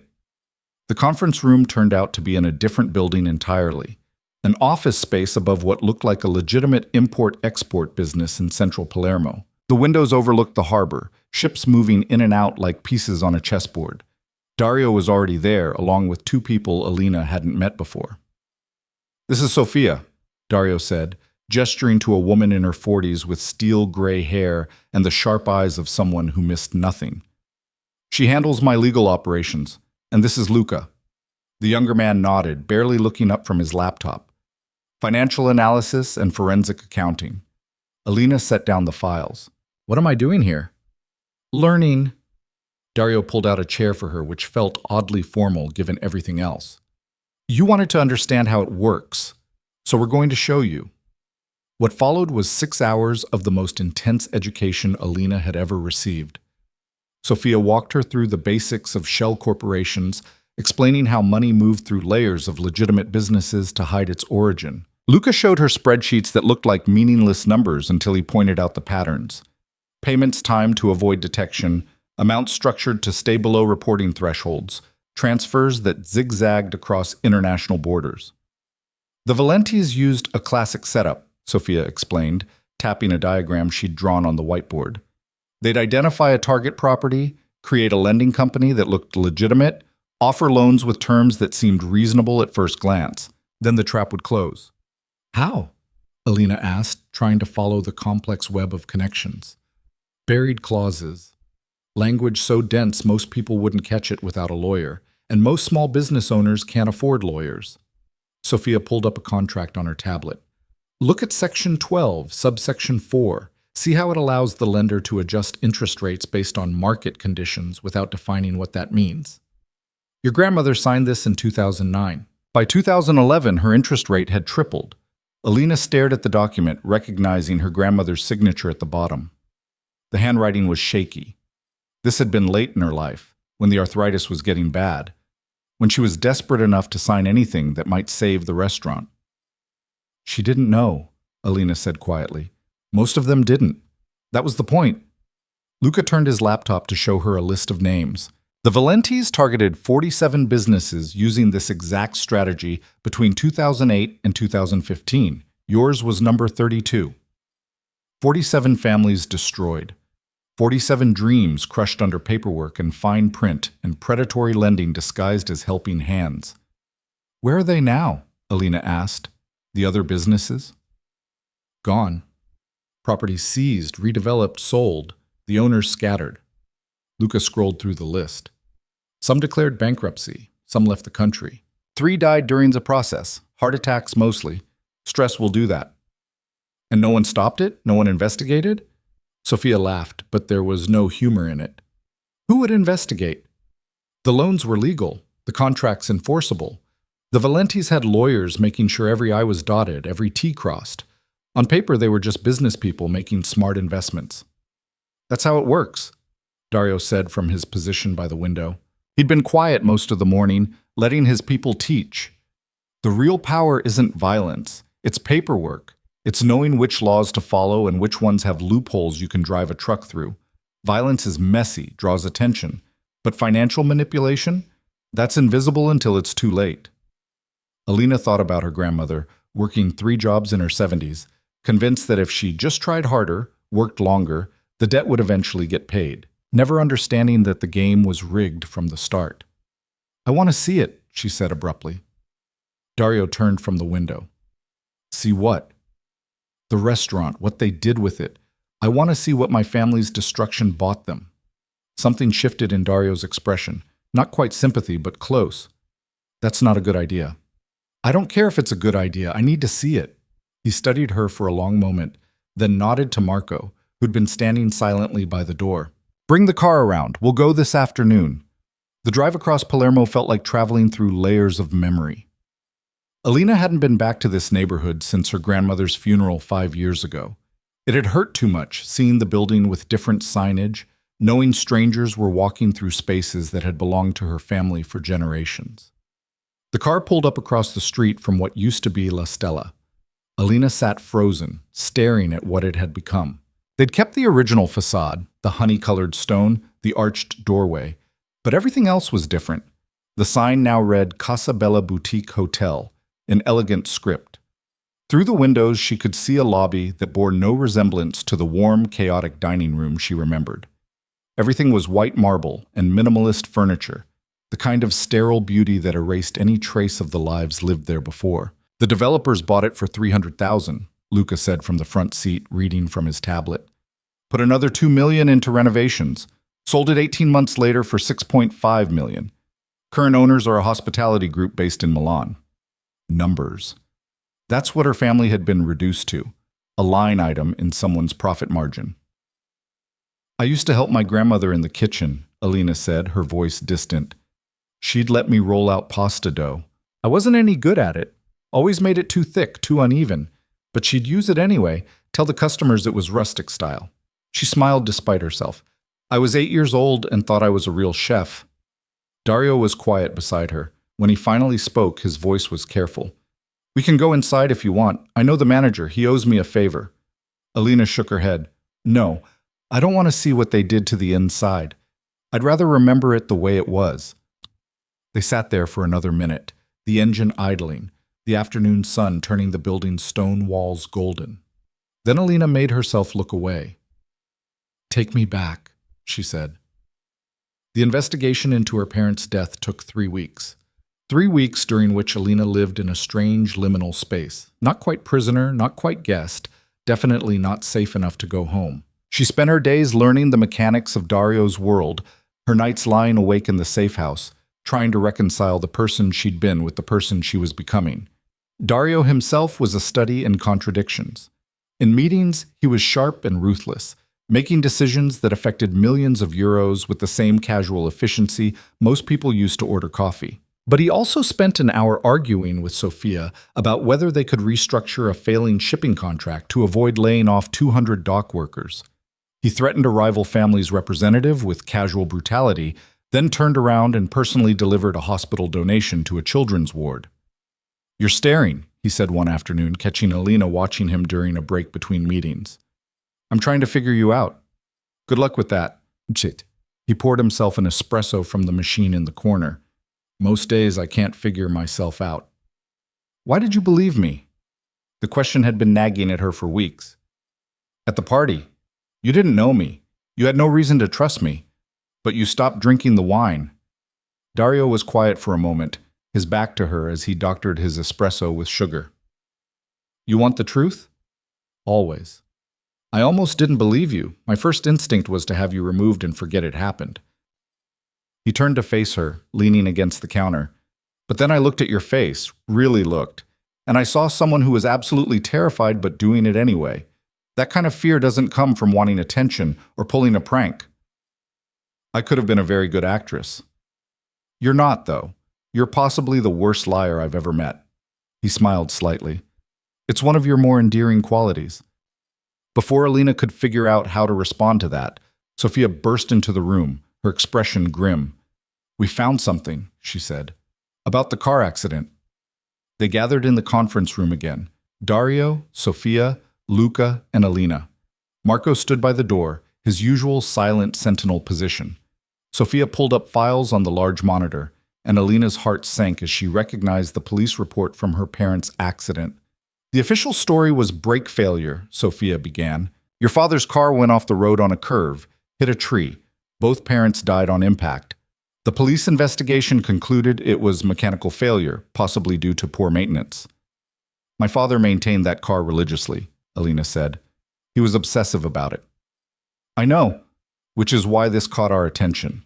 Speaker 1: The conference room turned out to be in a different building entirely, an office space above what looked like a legitimate import-export business in central Palermo. The windows overlooked the harbor, ships moving in and out like pieces on a chessboard. Dario was already there, along with two people Alina hadn't met before. "This is Sofia," Dario said, gesturing to a woman in her 40s with steel gray hair and the sharp eyes of someone who missed nothing. "She handles my legal operations, and this is Luca." The younger man nodded, barely looking up from his laptop. "Financial analysis and forensic accounting." Alina set down the files. "What am I doing here?" "Learning." Dario pulled out a chair for her, which felt oddly formal given everything else. "You wanted to understand how it works, so we're going to show you." What followed was 6 hours of the most intense education Alina had ever received. Sofia walked her through the basics of shell corporations, explaining how money moved through layers of legitimate businesses to hide its origin. Luca showed her spreadsheets that looked like meaningless numbers until he pointed out the patterns. Payments timed to avoid detection, amounts structured to stay below reporting thresholds, transfers that zigzagged across international borders. "The Valentis used a classic setup," Sofia explained, tapping a diagram she'd drawn on the whiteboard. "They'd identify a target property, create a lending company that looked legitimate, offer loans with terms that seemed reasonable at first glance. Then the trap would close." "How?" Alina asked, trying to follow the complex web of connections. "Buried clauses. Language so dense most people wouldn't catch it without a lawyer, and most small business owners can't afford lawyers." Sofia pulled up a contract on her tablet. "Look at Section 12, subsection 4. See how it allows the lender to adjust interest rates based on market conditions without defining what that means. Your grandmother signed this in 2009. By 2011, her interest rate had tripled." Alina stared at the document, recognizing her grandmother's signature at the bottom. The handwriting was shaky. This had been late in her life, when the arthritis was getting bad, when she was desperate enough to sign anything that might save the restaurant. "She didn't know," Alina said quietly. "Most of them didn't. That was the point." Luca turned his laptop to show her a list of names. The Valentis targeted 47 businesses using this exact strategy between 2008 and 2015. Yours was number 32. 47 families destroyed. 47 dreams crushed under paperwork and fine print and predatory lending disguised as helping hands. "Where are they now?" Alina asked. "The other businesses?" "Gone. Properties seized, redeveloped, sold. The owners scattered." Luca scrolled through the list. "Some declared bankruptcy. Some left the country. 3 died during the process. Heart attacks mostly. Stress will do that." "And no one stopped it? No one investigated?" Sofia laughed, but there was no humor in it. "Who would investigate? The loans were legal, the contracts enforceable. The Valentis had lawyers making sure every I was dotted, every T crossed. On paper, they were just business people making smart investments." "That's how it works," Dario said from his position by the window. He'd been quiet most of the morning, letting his people teach. "The real power isn't violence, it's paperwork. It's knowing which laws to follow and which ones have loopholes you can drive a truck through. Violence is messy, draws attention. But financial manipulation? That's invisible until it's too late." Alina thought about her grandmother, working 3 jobs in her 70s, convinced that if she just tried harder, worked longer, the debt would eventually get paid, never understanding that the game was rigged from the start. "I want to see it," she said abruptly. Dario turned from the window. "See what?" "The restaurant, what they did with it. I want to see what my family's destruction bought them." Something shifted in Dario's expression, not quite sympathy, but close. "That's not a good idea." "I don't care if it's a good idea, I need to see it." He studied her for a long moment, then nodded to Marco, who'd been standing silently by the door. "Bring the car around, we'll go this afternoon." The drive across Palermo felt like traveling through layers of memory. Alina hadn't been back to this neighborhood since her grandmother's funeral 5 years ago. It had hurt too much, seeing the building with different signage, knowing strangers were walking through spaces that had belonged to her family for generations. The car pulled up across the street from what used to be La Stella. Alina sat frozen, staring at what it had become. They'd kept the original facade, the honey-colored stone, the arched doorway, but everything else was different. The sign now read Casa Bella Boutique Hotel, in elegant script. Through the windows, she could see a lobby that bore no resemblance to the warm, chaotic dining room she remembered. Everything was white marble and minimalist furniture, the kind of sterile beauty that erased any trace of the lives lived there before. The developers bought it for $300,000, Luca said from the front seat, reading from his tablet. Put another $2 million into renovations. Sold it 18 months later for $6.5 million. Current owners are a hospitality group based in Milan. Numbers. That's what her family had been reduced to, a line item in someone's profit margin. I used to help my grandmother in the kitchen, Alina said, her voice distant. She'd let me roll out pasta dough. I wasn't any good at it. Always made it too thick, too uneven. But she'd use it anyway, tell the customers it was rustic style. She smiled despite herself. I was 8 years old and thought I was a real chef. Dario was quiet beside her. When he finally spoke, his voice was careful. We can go inside if you want. I know the manager. He owes me a favor. Alina shook her head. No, I don't want to see what they did to the inside. I'd rather remember it the way it was. They sat there for another minute, the engine idling, the afternoon sun turning the building's stone walls golden. Then Alina made herself look away. Take me back, she said. The investigation into her parents' death took 3 weeks. 3 weeks during which Alina lived in a strange liminal space. Not quite prisoner, not quite guest, definitely not safe enough to go home. She spent her days learning the mechanics of Dario's world, her nights lying awake in the safe house, trying to reconcile the person she'd been with the person she was becoming. Dario himself was a study in contradictions. In meetings, he was sharp and ruthless, making decisions that affected millions of euros with the same casual efficiency most people used to order coffee. But he also spent an hour arguing with Sofia about whether they could restructure a failing shipping contract to avoid laying off 200 dock workers. He threatened a rival family's representative with casual brutality, then turned around and personally delivered a hospital donation to a children's ward. You're staring, he said one afternoon, catching Alina watching him during a break between meetings. I'm trying to figure you out. Good luck with that. Chit. He poured himself an espresso from the machine in the corner. Most days I can't figure myself out. Why did you believe me? The question had been nagging at her for weeks. At the party. You didn't know me. You had no reason to trust me. But you stopped drinking the wine. Dario was quiet for a moment, his back to her as he doctored his espresso with sugar. You want the truth? Always. I almost didn't believe you. My first instinct was to have you removed and forget it happened. He turned to face her, leaning against the counter. But then I looked at your face, really looked, and I saw someone who was absolutely terrified but doing it anyway. That kind of fear doesn't come from wanting attention or pulling a prank. I could have been a very good actress. You're not, though. You're possibly the worst liar I've ever met. He smiled slightly. It's one of your more endearing qualities. Before Alina could figure out how to respond to that, Sofia burst into the room, her expression grim. We found something, she said. About the car accident. They gathered in the conference room again. Dario, Sofia, Luca, and Alina. Marco stood by the door, his usual silent sentinel position. Sofia pulled up files on the large monitor, and Alina's heart sank as she recognized the police report from her parents' accident. The official story was brake failure, Sofia began. Your father's car went off the road on a curve, hit a tree. Both parents died on impact. The police investigation concluded it was mechanical failure, possibly due to poor maintenance. My father maintained that car religiously, Alina said. He was obsessive about it. I know, which is why this caught our attention.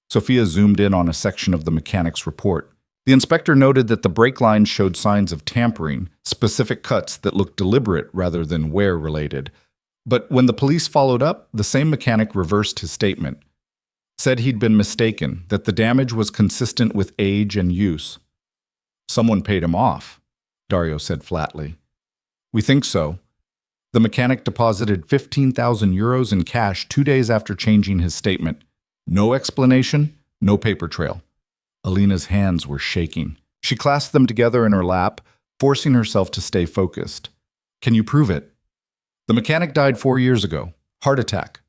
Speaker 1: Sofia zoomed in on a section of the mechanic's report. The inspector noted that the brake lines showed signs of tampering, specific cuts that looked deliberate rather than wear-related. But when the police followed up, the same mechanic reversed his statement. Said he'd been mistaken, that the damage was consistent with age and use. Someone paid him off. Dario said flatly. We think so. The mechanic deposited 15,000 euros in cash 2 days after changing his statement. No explanation, no paper trail. Alina's hands were shaking. She clasped them together in her lap, forcing herself to stay focused. Can you prove it? The mechanic died 4 years ago. Heart attack.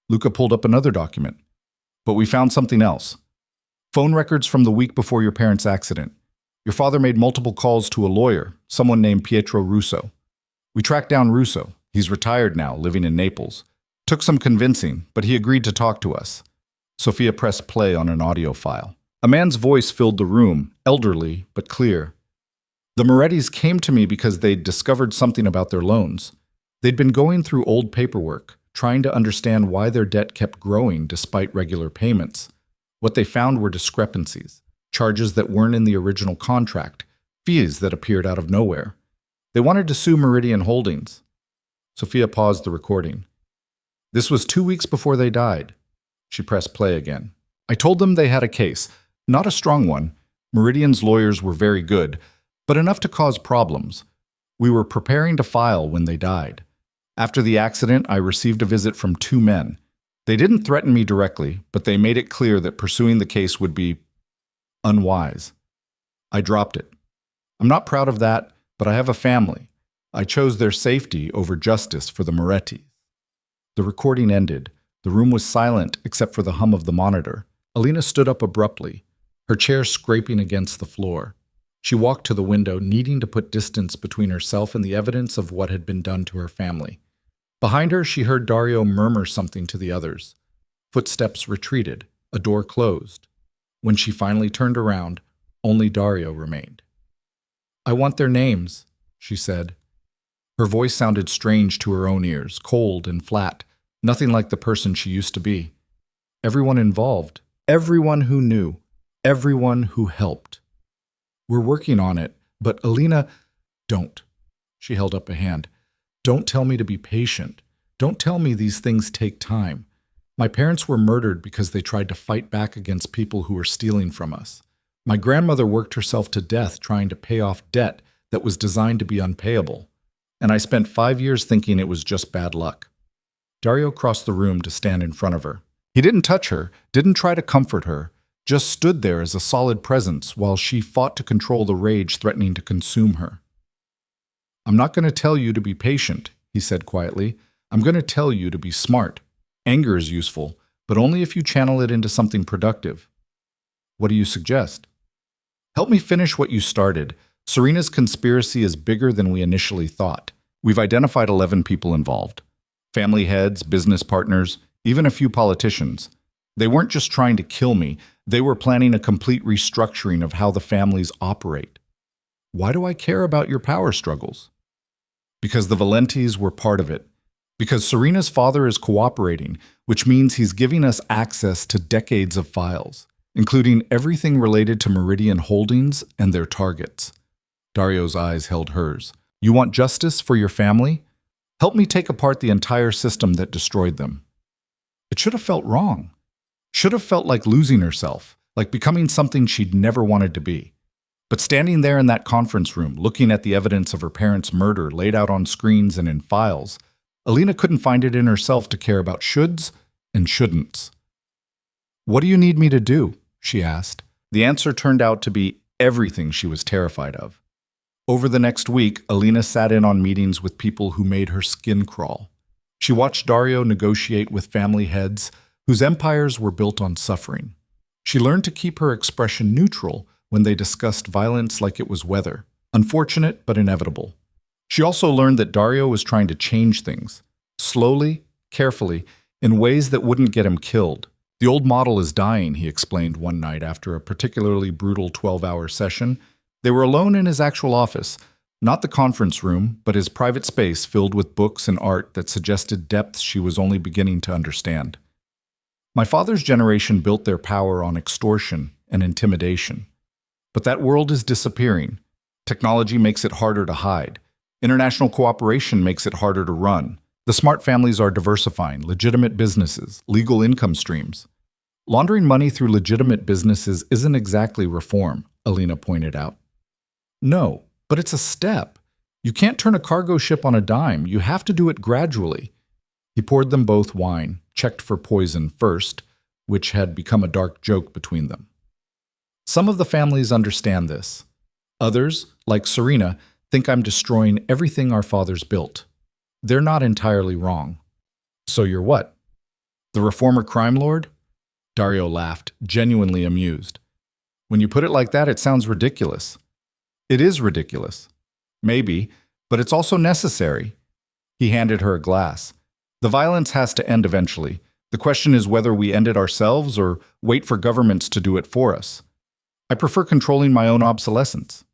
Speaker 1: Luca pulled up another document. But we found something else. Phone records from the week before your parents' accident. Your father made multiple calls to a lawyer, someone named Pietro Russo. We tracked down Russo. He's retired now, living in Naples. Took some convincing, but he agreed to talk to us. Sophia pressed play on an audio file. A man's voice filled the room, elderly but clear. The Morettis came to me because they'd discovered something about their loans. They'd been going through old paperwork, trying to understand why their debt kept growing despite regular payments. What they found were discrepancies, charges that weren't in the original contract, fees that appeared out of nowhere. They wanted to sue Meridian Holdings. Sophia paused the recording. This was 2 weeks before they died. She pressed play again. I told them they had a case, not a strong one. Meridian's lawyers were very good, but enough to cause problems. We were preparing to file when they died. After the accident, I received a visit from 2 men. They didn't threaten me directly, but they made it clear that pursuing the case would be unwise. I dropped it. I'm not proud of that, but I have a family. I chose their safety over justice for the Morettis. The recording ended. The room was silent except for the hum of the monitor. Alina stood up abruptly, her chair scraping against the floor. She walked to the window, needing to put distance between herself and the evidence of what had been done to her family. Behind her, she heard Dario murmur something to the others. Footsteps retreated. A door closed. When she finally turned around, only Dario remained. I want their names, she said. Her voice sounded strange to her own ears, cold and flat, nothing like the person she used to be. Everyone involved, everyone who knew, everyone who helped. We're working on it, but Alina, don't. She held up a hand. Don't tell me to be patient. Don't tell me these things take time. My parents were murdered because they tried to fight back against people who were stealing from us. My grandmother worked herself to death trying to pay off debt that was designed to be unpayable. And I spent 5 years thinking it was just bad luck. Dario crossed the room to stand in front of her. He didn't touch her, didn't try to comfort her, just stood there as a solid presence while she fought to control the rage threatening to consume her. I'm not going to tell you to be patient, he said quietly. I'm going to tell you to be smart. Anger is useful, but only if you channel it into something productive. What do you suggest? Help me finish what you started. Serena's conspiracy is bigger than we initially thought. We've identified 11 people involved. Family heads, business partners, even a few politicians. They weren't just trying to kill me, they were planning a complete restructuring of how the families operate. Why do I care about your power struggles? Because the Valentis were part of it. Because Serena's father is cooperating, which means he's giving us access to decades of files, including everything related to Meridian Holdings and their targets. Dario's eyes held hers. You want justice for your family? Help me take apart the entire system that destroyed them. It should have felt wrong. Should have felt like losing herself, like becoming something she'd never wanted to be. But standing there in that conference room, looking at the evidence of her parents' murder laid out on screens and in files, Alina couldn't find it in herself to care about shoulds and shouldn'ts. What do you need me to do? She asked. The answer turned out to be everything she was terrified of. Over the next week, Alina sat in on meetings with people who made her skin crawl. She watched Dario negotiate with family heads whose empires were built on suffering. She learned to keep her expression neutral when they discussed violence like it was weather, unfortunate but inevitable. She also learned that Dario was trying to change things, slowly, carefully, in ways that wouldn't get him killed. The old model is dying, he explained one night after a particularly brutal 12-hour session. They were alone in his actual office, not the conference room, but his private space filled with books and art that suggested depths she was only beginning to understand. My father's generation built their power on extortion and intimidation. But that world is disappearing. Technology makes it harder to hide. International cooperation makes it harder to run. The smart families are diversifying, legitimate businesses, legal income streams. Laundering money through legitimate businesses isn't exactly reform, Alina pointed out. No, But it's a step. You can't turn a cargo ship on a dime. You have to do it gradually. He poured them both wine, checked for poison first, which had become a dark joke between them. Some of the families understand this. Others, like Serena, think I'm destroying everything our fathers built. They're not entirely wrong. So you're what? The reformer crime lord? Dario laughed, genuinely amused. When you put it like that, it sounds ridiculous. It is ridiculous. Maybe, but it's also necessary. He handed her a glass. The violence has to end eventually. The question is whether we end it ourselves or wait for governments to do it for us. I prefer controlling my own obsolescence.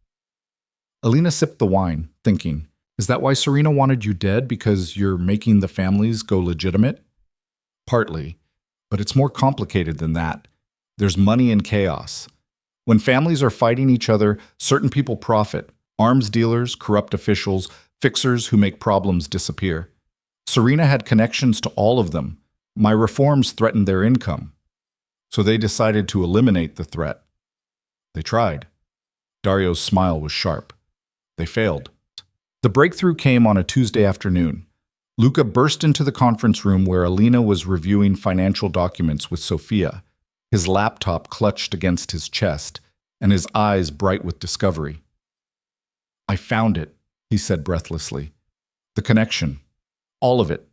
Speaker 1: Alina sipped the wine, thinking, is that why Serena wanted you dead, because you're making the families go legitimate? Partly, but it's more complicated than that. There's money in chaos. When families are fighting each other, certain people profit. Arms dealers, corrupt officials, fixers who make problems disappear. Serena had connections to all of them. My reforms threatened their income. So they decided to eliminate the threat. They tried. Dario's smile was sharp. They failed. The breakthrough came on a Tuesday afternoon. Luca burst into the conference room where Alina was reviewing financial documents with Sofia, his laptop clutched against his chest, and his eyes bright with discovery. I found it, he said breathlessly. The connection. All of it.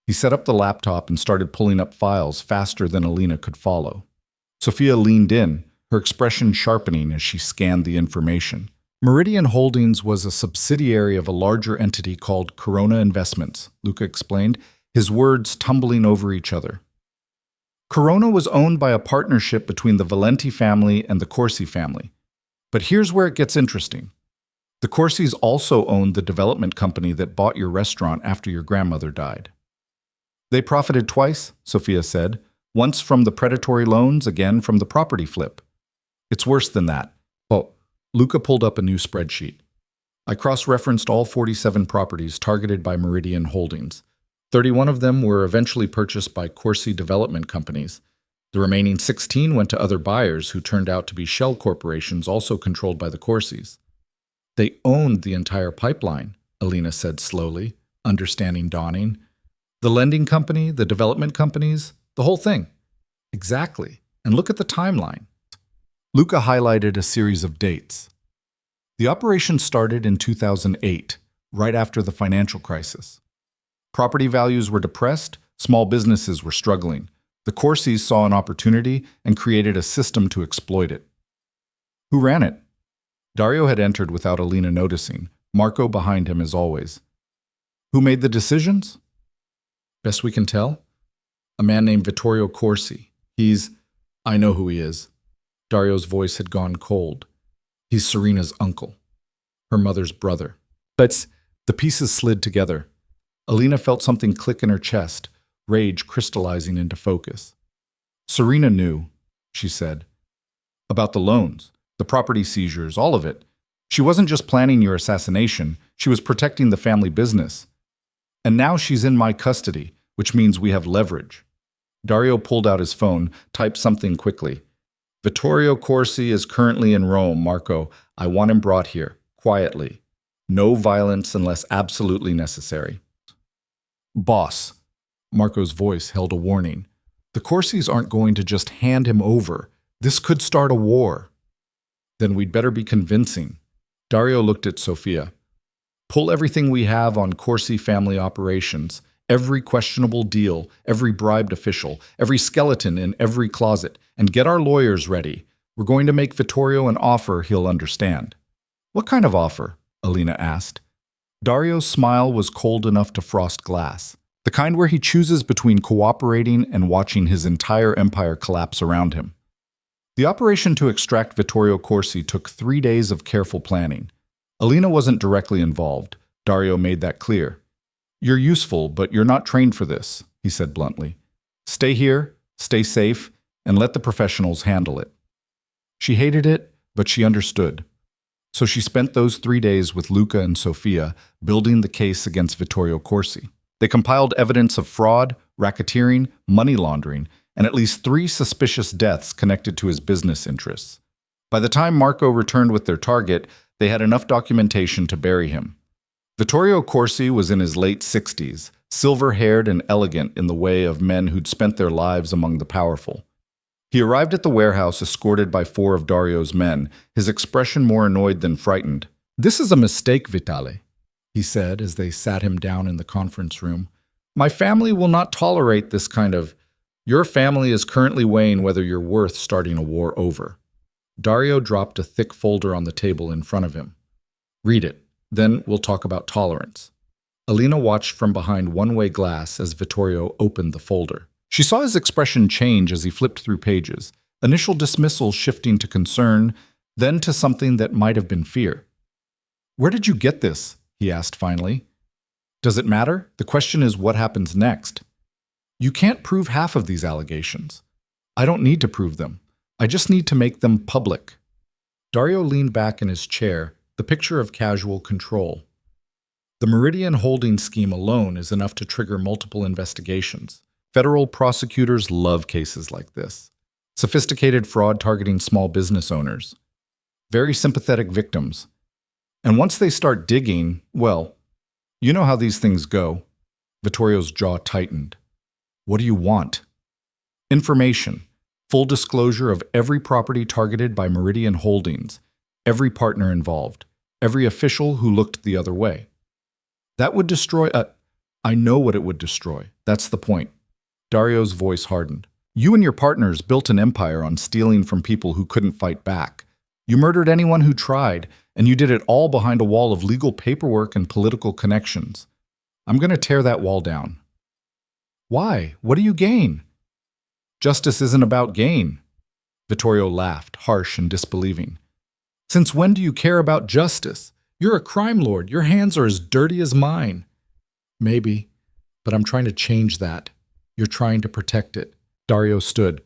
Speaker 1: He set up the laptop and started pulling up files faster than Alina could follow. Sofia leaned in, her expression sharpening as she scanned the information. Meridian Holdings was a subsidiary of a larger entity called Corona Investments, Luca explained, his words tumbling over each other. Corona was owned by a partnership between the Valenti family and the Corsi family. But here's where it gets interesting. The Corsis also owned the development company that bought your restaurant after your grandmother died. They profited twice, Sofia said, once from the predatory loans, again from the property flip. It's worse than that. Oh, Luca pulled up a new spreadsheet. I cross-referenced all 47 properties targeted by Meridian Holdings. 31 of them were eventually purchased by Corsi development companies. The remaining 16 went to other buyers who turned out to be shell corporations also controlled by the Corsis. They owned the entire pipeline, Alina said slowly, understanding dawning. The lending company, the development companies, the whole thing. Exactly. And look at the timeline. Luca highlighted a series of dates. The operation started in 2008, right after the financial crisis. Property values were depressed, small businesses were struggling. The Corsis saw an opportunity and created a system to exploit it. Who ran it? Dario had entered without Alina noticing, Marco behind him as always. Who made the decisions? Best we can tell? A man named Vittorio Corsi. I know who he is. Dario's voice had gone cold. He's Serena's uncle, her mother's brother. But the pieces slid together. Alina felt something click in her chest, rage crystallizing into focus. Serena knew, she said. About the loans, the property seizures, all of it. She wasn't just planning your assassination, she was protecting the family business. And now she's in my custody, which means we have leverage. Dario pulled out his phone, typed something quickly. Vittorio Corsi is currently in Rome, Marco. I want him brought here, quietly. No violence unless absolutely necessary. Boss. Marco's voice held a warning. The Corsis aren't going to just hand him over. This could start a war. Then we'd better be convincing. Dario looked at Sofia. Pull everything we have on Corsi family operations, every questionable deal, every bribed official, every skeleton in every closet, and get our lawyers ready. We're going to make Vittorio an offer he'll understand. What kind of offer? Alina asked. Dario's smile was cold enough to frost glass, the kind where he chooses between cooperating and watching his entire empire collapse around him. The operation to extract Vittorio Corsi took 3 days of careful planning. Alina wasn't directly involved. Dario made that clear. You're useful, but you're not trained for this, he said bluntly. Stay here, stay safe, and let the professionals handle it. She hated it, but she understood. So she spent those 3 days with Luca and Sofia building the case against Vittorio Corsi. They compiled evidence of fraud, racketeering, money laundering, and at least 3 suspicious deaths connected to his business interests. By the time Marco returned with their target, They had enough documentation to bury him. Vittorio Corsi was in his late 60s, silver-haired and elegant in the way of men who'd spent their lives among the powerful. He arrived at the warehouse escorted by 4 of Dario's men, his expression more annoyed than frightened. "This is a mistake, Vitale," he said as they sat him down in the conference room. "My family will not tolerate this kind of... Your family is currently weighing whether you're worth starting a war over." Dario dropped a thick folder on the table in front of him. "Read it. Then we'll talk about tolerance." Alina watched from behind one-way glass as Vittorio opened the folder. She saw his expression change as he flipped through pages, initial dismissal shifting to concern, then to something that might have been fear. "Where did you get this?" he asked finally. "Does it matter? The question is what happens next. You can't prove half of these allegations. I don't need to prove them. I just need to make them public." Dario leaned back in his chair, the picture of casual control. The Meridian holding scheme alone is enough to trigger multiple investigations. Federal prosecutors love cases like this. Sophisticated fraud targeting small business owners. Very sympathetic victims. And once they start digging, well, you know how these things go. Vittorio's jaw tightened. "What do you want?" "Information. Full disclosure of every property targeted by Meridian Holdings, every partner involved, every official who looked the other way." "That would destroy I know what it would destroy. That's the point." Dario's voice hardened. "You and your partners built an empire on stealing from people who couldn't fight back. You murdered anyone who tried, and you did it all behind a wall of legal paperwork and political connections. I'm going to tear that wall down." "Why? What do you gain?" "Justice isn't about gain." Vittorio laughed, harsh and disbelieving. "Since when do you care about justice? You're a crime lord. Your hands are as dirty as mine." "Maybe, but I'm trying to change that. You're trying to protect it." Dario stood.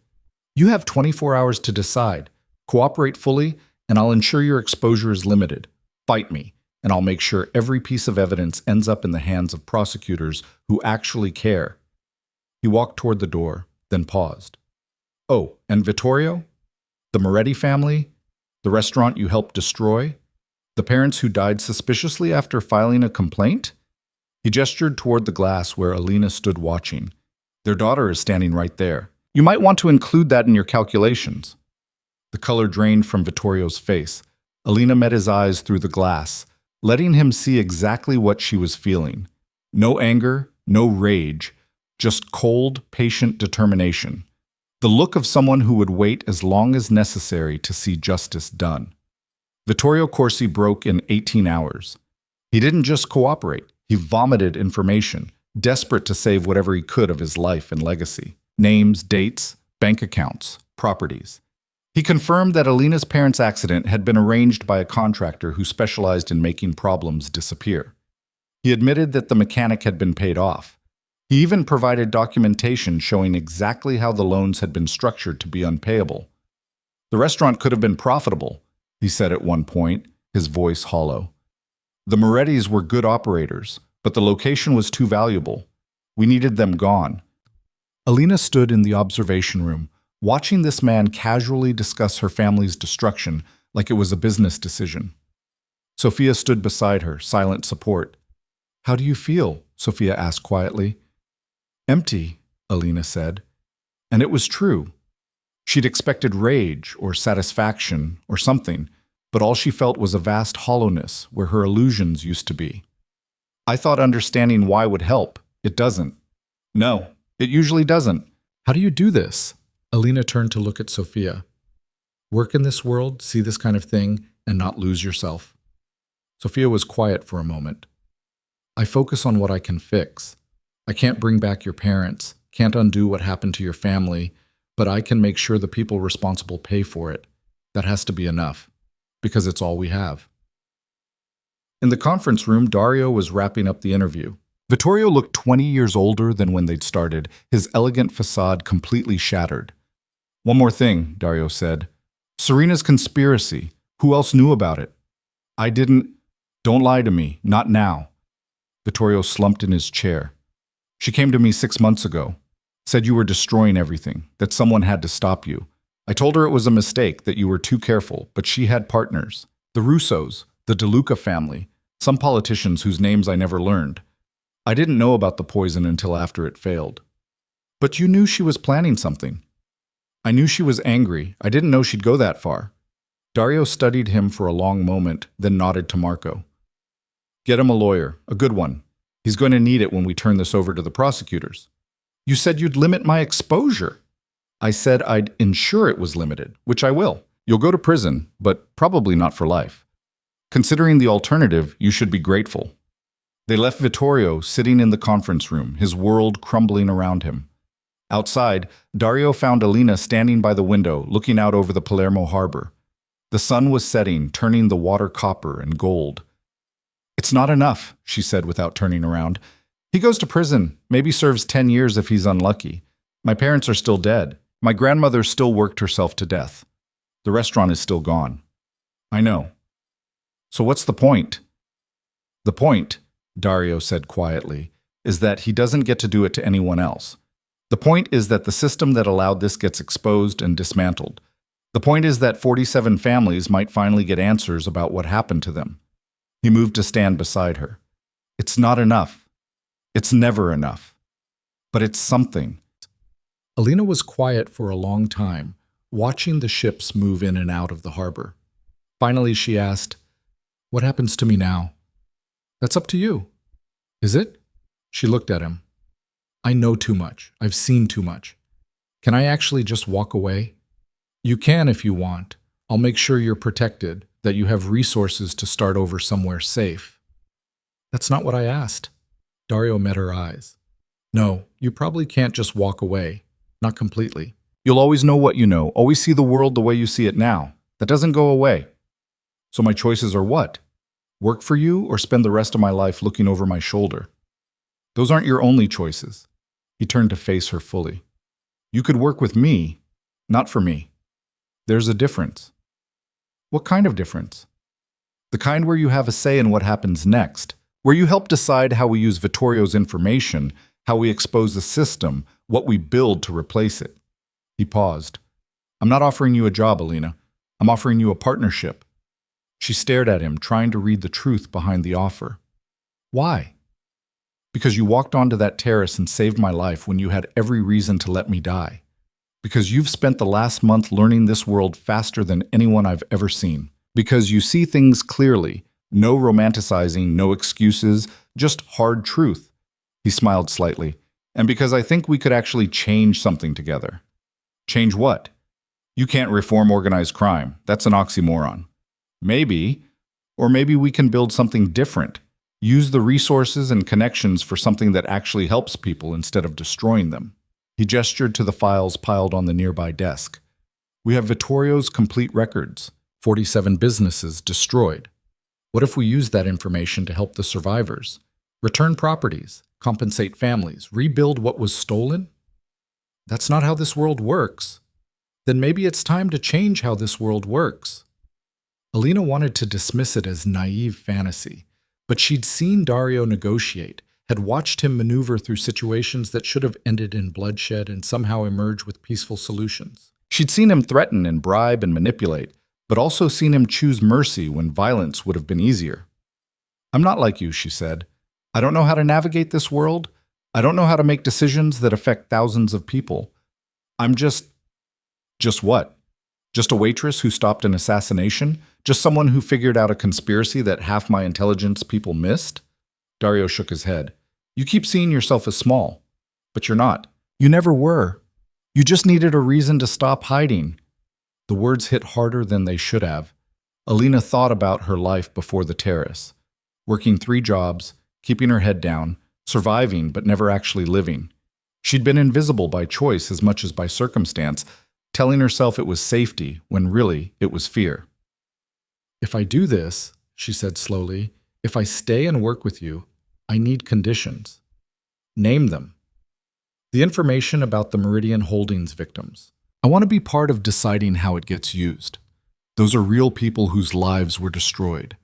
Speaker 1: "You have 24 hours to decide. Cooperate fully, and I'll ensure your exposure is limited. Fight me, and I'll make sure every piece of evidence ends up in the hands of prosecutors who actually care." He walked toward the door, then paused. "Oh, and Vittorio? The Moretti family? The restaurant you helped destroy? The parents who died suspiciously after filing a complaint?" He gestured toward the glass where Alina stood watching. "Their daughter is standing right there. You might want to include that in your calculations." The color drained from Vittorio's face. Alina met his eyes through the glass, letting him see exactly what she was feeling. No anger, no rage, just cold, patient determination. The look of someone who would wait as long as necessary to see justice done. Vittorio Corsi broke in 18 hours. He didn't just cooperate, he vomited information, desperate to save whatever he could of his life and legacy. Names, dates, bank accounts, properties. He confirmed that Alina's parents' accident had been arranged by a contractor who specialized in making problems disappear. He admitted that the mechanic had been paid off. He even provided documentation showing exactly how the loans had been structured to be unpayable. "The restaurant could have been profitable," he said at one point, his voice hollow. "The Morettis were good operators, but the location was too valuable. We needed them gone." Alina stood in the observation room, watching this man casually discuss her family's destruction like it was a business decision. Sophia stood beside her, silent support. "How do you feel?" Sophia asked quietly. "Empty," Alina said. And it was true. She'd expected rage or satisfaction or something, but all she felt was a vast hollowness where her illusions used to be. "I thought understanding why would help. It doesn't." "No, it usually doesn't." "How do you do this?" Alina turned to look at Sophia. "Work in this world, see this kind of thing, and not lose yourself." Sophia was quiet for a moment. "I focus on what I can fix. I can't bring back your parents, can't undo what happened to your family, but I can make sure the people responsible pay for it. That has to be enough, because it's all we have." In the conference room, Dario was wrapping up the interview. Vittorio looked 20 years older than when they'd started, his elegant facade completely shattered. "One more thing," Dario said. "Serena's conspiracy. Who else knew about it?" "I didn't." "Don't lie to me. Not now." Vittorio slumped in his chair. "She came to me 6 months ago. Said you were destroying everything, that someone had to stop you. I told her it was a mistake, that you were too careful, but she had partners. The Russos. The DeLuca family, some politicians whose names I never learned. I didn't know about the poison until after it failed. But you knew she was planning something. I knew she was angry. I didn't know she'd go that far. Dario studied him for a long moment, then nodded to Marco. Get him a lawyer, a good one. He's going to need it when we turn this over to the prosecutors. You said you'd limit my exposure. I said I'd ensure it was limited, which I will. You'll go to prison, but probably not for life. Considering the alternative, you should be grateful. They left Vittorio sitting in the conference room, his world crumbling around him. Outside, Dario found Alina standing by the window, looking out over the Palermo harbor. The sun was setting, turning the water copper and gold. It's not enough, she said without turning around. He goes to prison, maybe serves 10 years if he's unlucky. My parents are still dead. My grandmother still worked herself to death. The restaurant is still gone. I know. So what's the point? The point, Dario said quietly, is that he doesn't get to do it to anyone else. The point is that the system that allowed this gets exposed and dismantled. The point is that 47 families might finally get answers about what happened to them. He moved to stand beside her. It's not enough. It's never enough. But it's something. Alina was quiet for a long time, watching the ships move in and out of the harbor. Finally, she asked, "What happens to me now?" "That's up to you." "Is it?" She looked at him. "I know too much. I've seen too much. Can I actually just walk away?" "You can if you want. I'll make sure you're protected, that you have resources to start over somewhere safe." "That's not what I asked." Dario met her eyes. "No, you probably can't just walk away. Not completely. You'll always know what you know, always see the world the way you see it now. That doesn't go away. So my choices are what? Work for you or spend the rest of my life looking over my shoulder? Those aren't your only choices." He turned to face her fully. "You could work with me, not for me. There's a difference." "What kind of difference?" "The kind where you have a say in what happens next, where you help decide how we use Vittorio's information, how we expose the system, what we build to replace it." He paused. "I'm not offering you a job, Alina. I'm offering you a partnership." She stared at him, trying to read the truth behind the offer. "Why?" "Because you walked onto that terrace and saved my life when you had every reason to let me die. Because you've spent the last month learning this world faster than anyone I've ever seen. Because you see things clearly, no romanticizing, no excuses, just hard truth." He smiled slightly. "And because I think we could actually change something together." "Change what?" "You can't reform organized crime. That's an oxymoron." "Maybe. Or maybe we can build something different. Use the resources and connections for something that actually helps people instead of destroying them." He gestured to the files piled on the nearby desk. "We have Vittorio's complete records. 47 businesses destroyed. What if we use that information to help the survivors? Return properties, compensate families, rebuild what was stolen?" "That's not how this world works." "Then maybe it's time to change how this world works." Alina wanted to dismiss it as naive fantasy, but she'd seen Dario negotiate, had watched him maneuver through situations that should have ended in bloodshed and somehow emerge with peaceful solutions. She'd seen him threaten and bribe and manipulate, but also seen him choose mercy when violence would have been easier. "I'm not like you," she said. "I don't know how to navigate this world. I don't know how to make decisions that affect thousands of people. I'm just what? Just a waitress who stopped an assassination? Just someone who figured out a conspiracy that half my intelligence people missed?" Dario shook his head. "You keep seeing yourself as small, but you're not. You never were. You just needed a reason to stop hiding." The words hit harder than they should have. Alina thought about her life before the terrace, working 3 jobs, keeping her head down, surviving but never actually living. She'd been invisible by choice as much as by circumstance, telling herself it was safety when really it was fear. "If I do this," she said slowly, "if I stay and work with you, I need conditions." "Name them." "The information about the Meridian Holdings victims. I want to be part of deciding how it gets used. Those are real people whose lives were destroyed.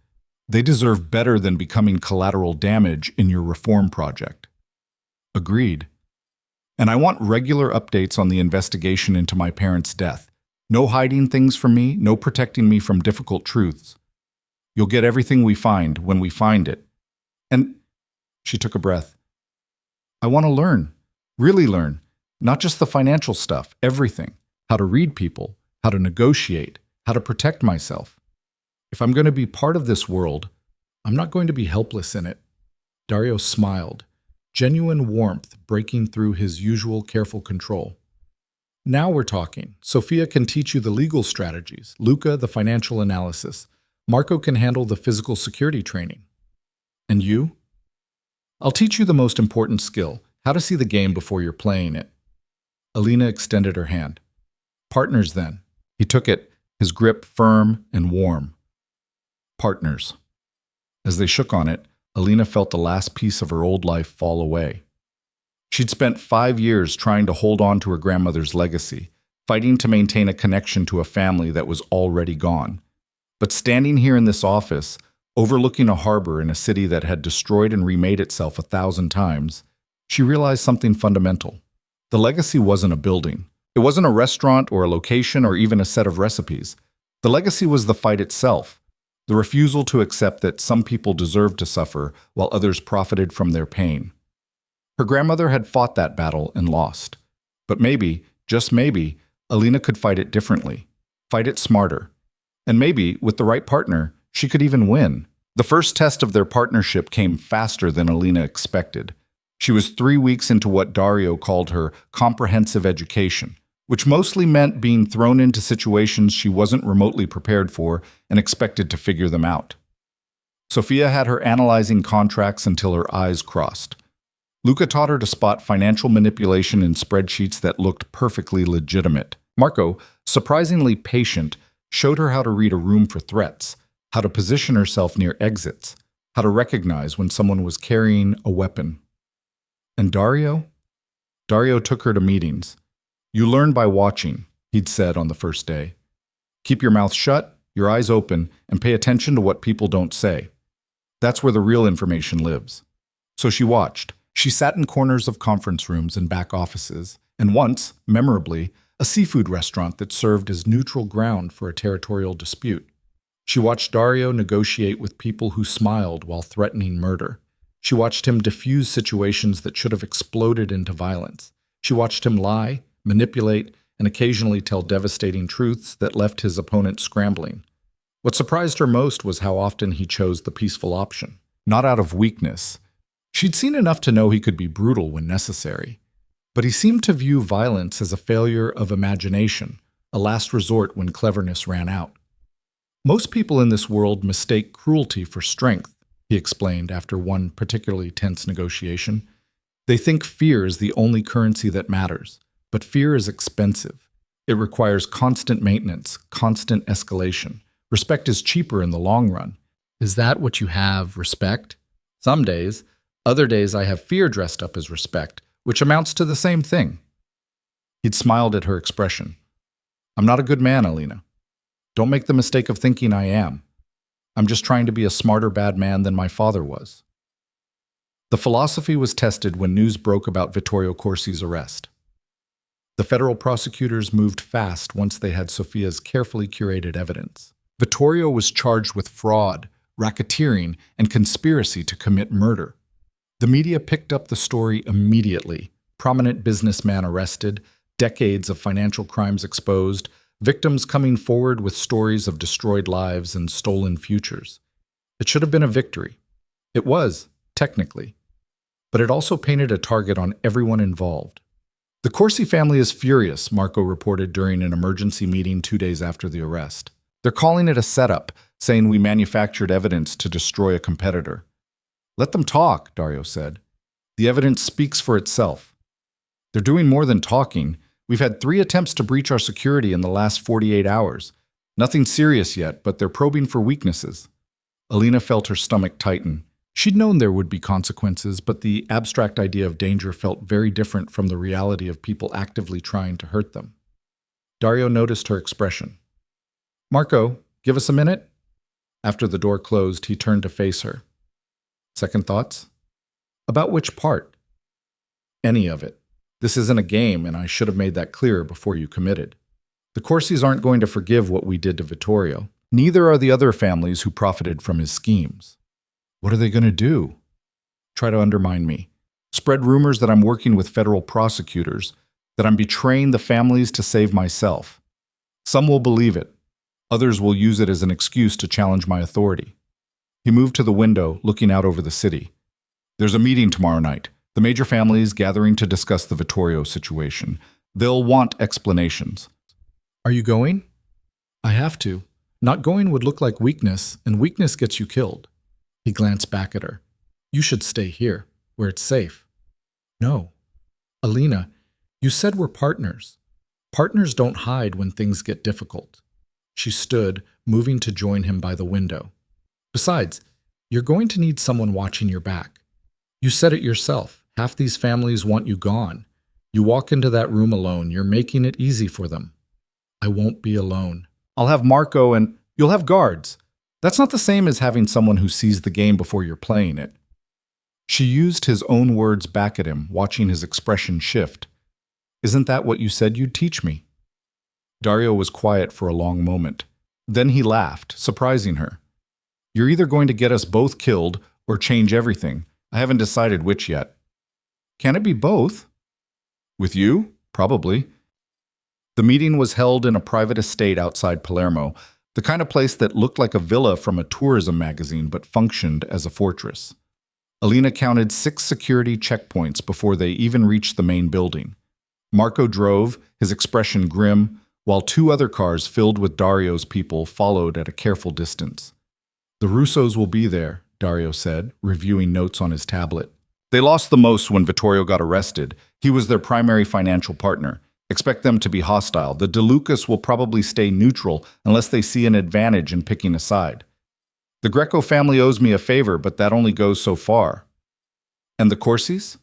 Speaker 1: They deserve better than becoming collateral damage in your reform project." "Agreed." "And I want regular updates on the investigation into my parents' death. No hiding things from me, no protecting me from difficult truths." You'll get everything we find when we find it. And she took a breath. I want to learn, really learn, not just the financial stuff, everything. How to read people, how to negotiate, how to protect myself. If I'm going to be part of this world, I'm not going to be helpless in it. Dario smiled, genuine warmth breaking through his usual careful control. Now we're talking. Sofia can teach you the legal strategies, Luca the financial analysis. Marco can handle the physical security training. And you? I'll teach you the most important skill, how to see the game before you're playing it. Alina extended her hand. Partners, then. He took it, his grip firm and warm. Partners. As they shook on it, Alina felt the last piece of her old life fall away. She'd spent 5 years trying to hold on to her grandmother's legacy, fighting to maintain a connection to a family that was already gone. But standing here in this office, overlooking a harbor in a city that had destroyed and remade itself 1,000 times, she realized something fundamental. The legacy wasn't a building. It wasn't a restaurant or a location or even a set of recipes. The legacy was the fight itself, the refusal to accept that some people deserved to suffer while others profited from their pain. Her grandmother had fought that battle and lost. But maybe, just maybe, Alina could fight it differently, fight it smarter. And maybe, with the right partner, she could even win. The first test of their partnership came faster than Alina expected. She was 3 weeks into what Dario called her comprehensive education, which mostly meant being thrown into situations she wasn't remotely prepared for and expected to figure them out. Sofia had her analyzing contracts until her eyes crossed. Luca taught her to spot financial manipulation in spreadsheets that looked perfectly legitimate. Marco, surprisingly patient, showed her how to read a room for threats, how to position herself near exits, how to recognize when someone was carrying a weapon. And Dario? Dario took her to meetings. You learn by watching, he'd said on the first day. Keep your mouth shut, your eyes open, and pay attention to what people don't say. That's where the real information lives. So she watched. She sat in corners of conference rooms and back offices, and once, memorably, a seafood restaurant that served as neutral ground for a territorial dispute. She watched Dario negotiate with people who smiled while threatening murder. She watched him diffuse situations that should have exploded into violence. She watched him lie, manipulate, and occasionally tell devastating truths that left his opponent scrambling. What surprised her most was how often he chose the peaceful option. Not out of weakness. She'd seen enough to know he could be brutal when necessary. But he seemed to view violence as a failure of imagination, a last resort when cleverness ran out. Most people in this world mistake cruelty for strength, he explained after one particularly tense negotiation. They think fear is the only currency that matters, but fear is expensive. It requires constant maintenance, constant escalation. Respect is cheaper in the long run. Is that what you have, respect? Some days. Other days I have fear dressed up as respect, which amounts to the same thing. He'd smiled at her expression. I'm not a good man, Alina. Don't make the mistake of thinking I am. I'm just trying to be a smarter bad man than my father was. The philosophy was tested when news broke about Vittorio Corsi's arrest. The federal prosecutors moved fast once they had Sofia's carefully curated evidence. Vittorio was charged with fraud, racketeering, and conspiracy to commit murder. The media picked up the story immediately. Prominent businessman arrested, decades of financial crimes exposed, victims coming forward with stories of destroyed lives and stolen futures. It should have been a victory. It was, technically. But it also painted a target on everyone involved. The Corsi family is furious, Marco reported during an emergency meeting 2 days after the arrest. They're calling it a setup, saying we manufactured evidence to destroy a competitor. Let them talk, Dario said. The evidence speaks for itself. They're doing more than talking. We've had 3 attempts to breach our security in the last 48 hours. Nothing serious yet, but they're probing for weaknesses. Alina felt her stomach tighten. She'd known there would be consequences, but the abstract idea of danger felt very different from the reality of people actively trying to hurt them. Dario noticed her expression. Marco, give us a minute? After the door closed, he turned to face her. Second thoughts? About which part? Any of it. This isn't a game, and I should have made that clearer before you committed. The Corsis aren't going to forgive what we did to Vittorio. Neither are the other families who profited from his schemes. What are they going to do? Try to undermine me. Spread rumors that I'm working with federal prosecutors, that I'm betraying the families to save myself. Some will believe it. Others will use it as an excuse to challenge my authority. He moved to the window, looking out over the city. There's a meeting tomorrow night. The major families gathering to discuss the Vittorio situation. They'll want explanations. Are you going? I have to. Not going would look like weakness, and weakness gets you killed. He glanced back at her. You should stay here, where it's safe. No. Alina, you said we're partners. Partners don't hide when things get difficult. She stood, moving to join him by the window. Besides, you're going to need someone watching your back. You said it yourself. Half these families want you gone. You walk into that room alone, you're making it easy for them. I won't be alone. I'll have Marco and you'll have guards. That's not the same as having someone who sees the game before you're playing it. She used his own words back at him, watching his expression shift. Isn't that what you said you'd teach me? Dario was quiet for a long moment. Then he laughed, surprising her. You're either going to get us both killed or change everything. I haven't decided which yet. Can it be both? With you? Probably. The meeting was held in a private estate outside Palermo, the kind of place that looked like a villa from a tourism magazine but functioned as a fortress. Alina counted 6 security checkpoints before they even reached the main building. Marco drove, his expression grim, while 2 other cars filled with Dario's people followed at a careful distance. The Russos will be there, Dario said, reviewing notes on his tablet. They lost the most when Vittorio got arrested. He was their primary financial partner. Expect them to be hostile. The De Lucas will probably stay neutral unless they see an advantage in picking a side. The Greco family owes me a favor, but that only goes so far. And the Corsis?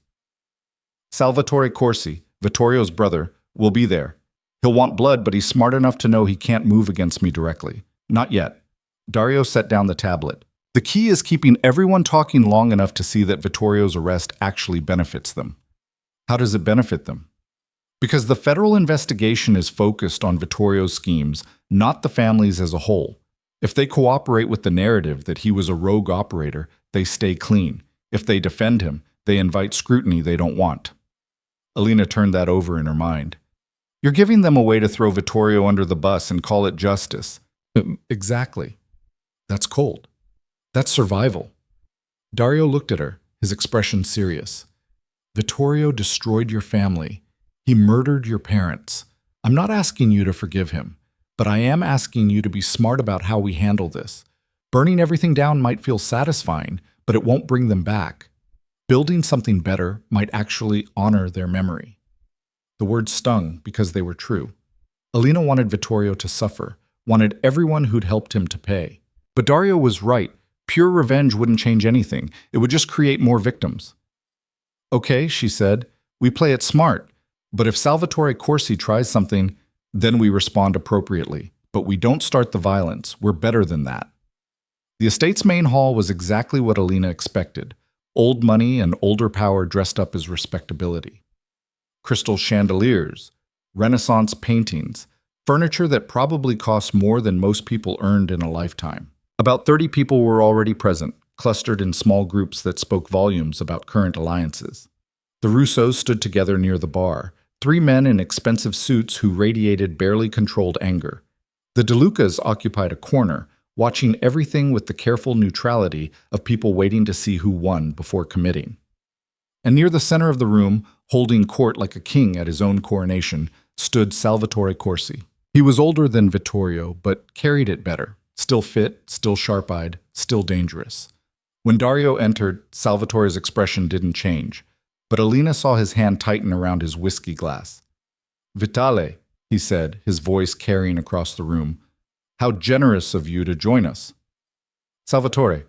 Speaker 1: Salvatore Corsi, Vittorio's brother, will be there. He'll want blood, but he's smart enough to know he can't move against me directly. Not yet. Dario set down the tablet. The key is keeping everyone talking long enough to see that Vittorio's arrest actually benefits them. How does it benefit them? Because the federal investigation is focused on Vittorio's schemes, not the families as a whole. If they cooperate with the narrative that he was a rogue operator, they stay clean. If they defend him, they invite scrutiny they don't want. Alina turned that over in her mind. You're giving them a way to throw Vittorio under the bus and call it justice. Exactly. That's cold. That's survival. Dario looked at her, his expression serious. Vittorio destroyed your family. He murdered your parents. I'm not asking you to forgive him, but I am asking you to be smart about how we handle this. Burning everything down might feel satisfying, but it won't bring them back. Building something better might actually honor their memory. The words stung because they were true. Alina wanted Vittorio to suffer, wanted everyone who'd helped him to pay. But Dario was right. Pure revenge wouldn't change anything. It would just create more victims. Okay, she said, we play it smart. But if Salvatore Corsi tries something, then we respond appropriately. But we don't start the violence. We're better than that. The estate's main hall was exactly what Alina expected. Old money and older power dressed up as respectability. Crystal chandeliers, Renaissance paintings, furniture that probably cost more than most people earned in a lifetime. About 30 people were already present, clustered in small groups that spoke volumes about current alliances. The Russos stood together near the bar, 3 men in expensive suits who radiated barely controlled anger. The De Lucas occupied a corner, watching everything with the careful neutrality of people waiting to see who won before committing. And near the center of the room, holding court like a king at his own coronation, stood Salvatore Corsi. He was older than Vittorio, but carried it better. Still fit, still sharp-eyed, still dangerous. When Dario entered, Salvatore's expression didn't change, but Alina saw his hand tighten around his whiskey glass. Vitale, he said, his voice carrying across the room, how generous of you to join us. Salvatore,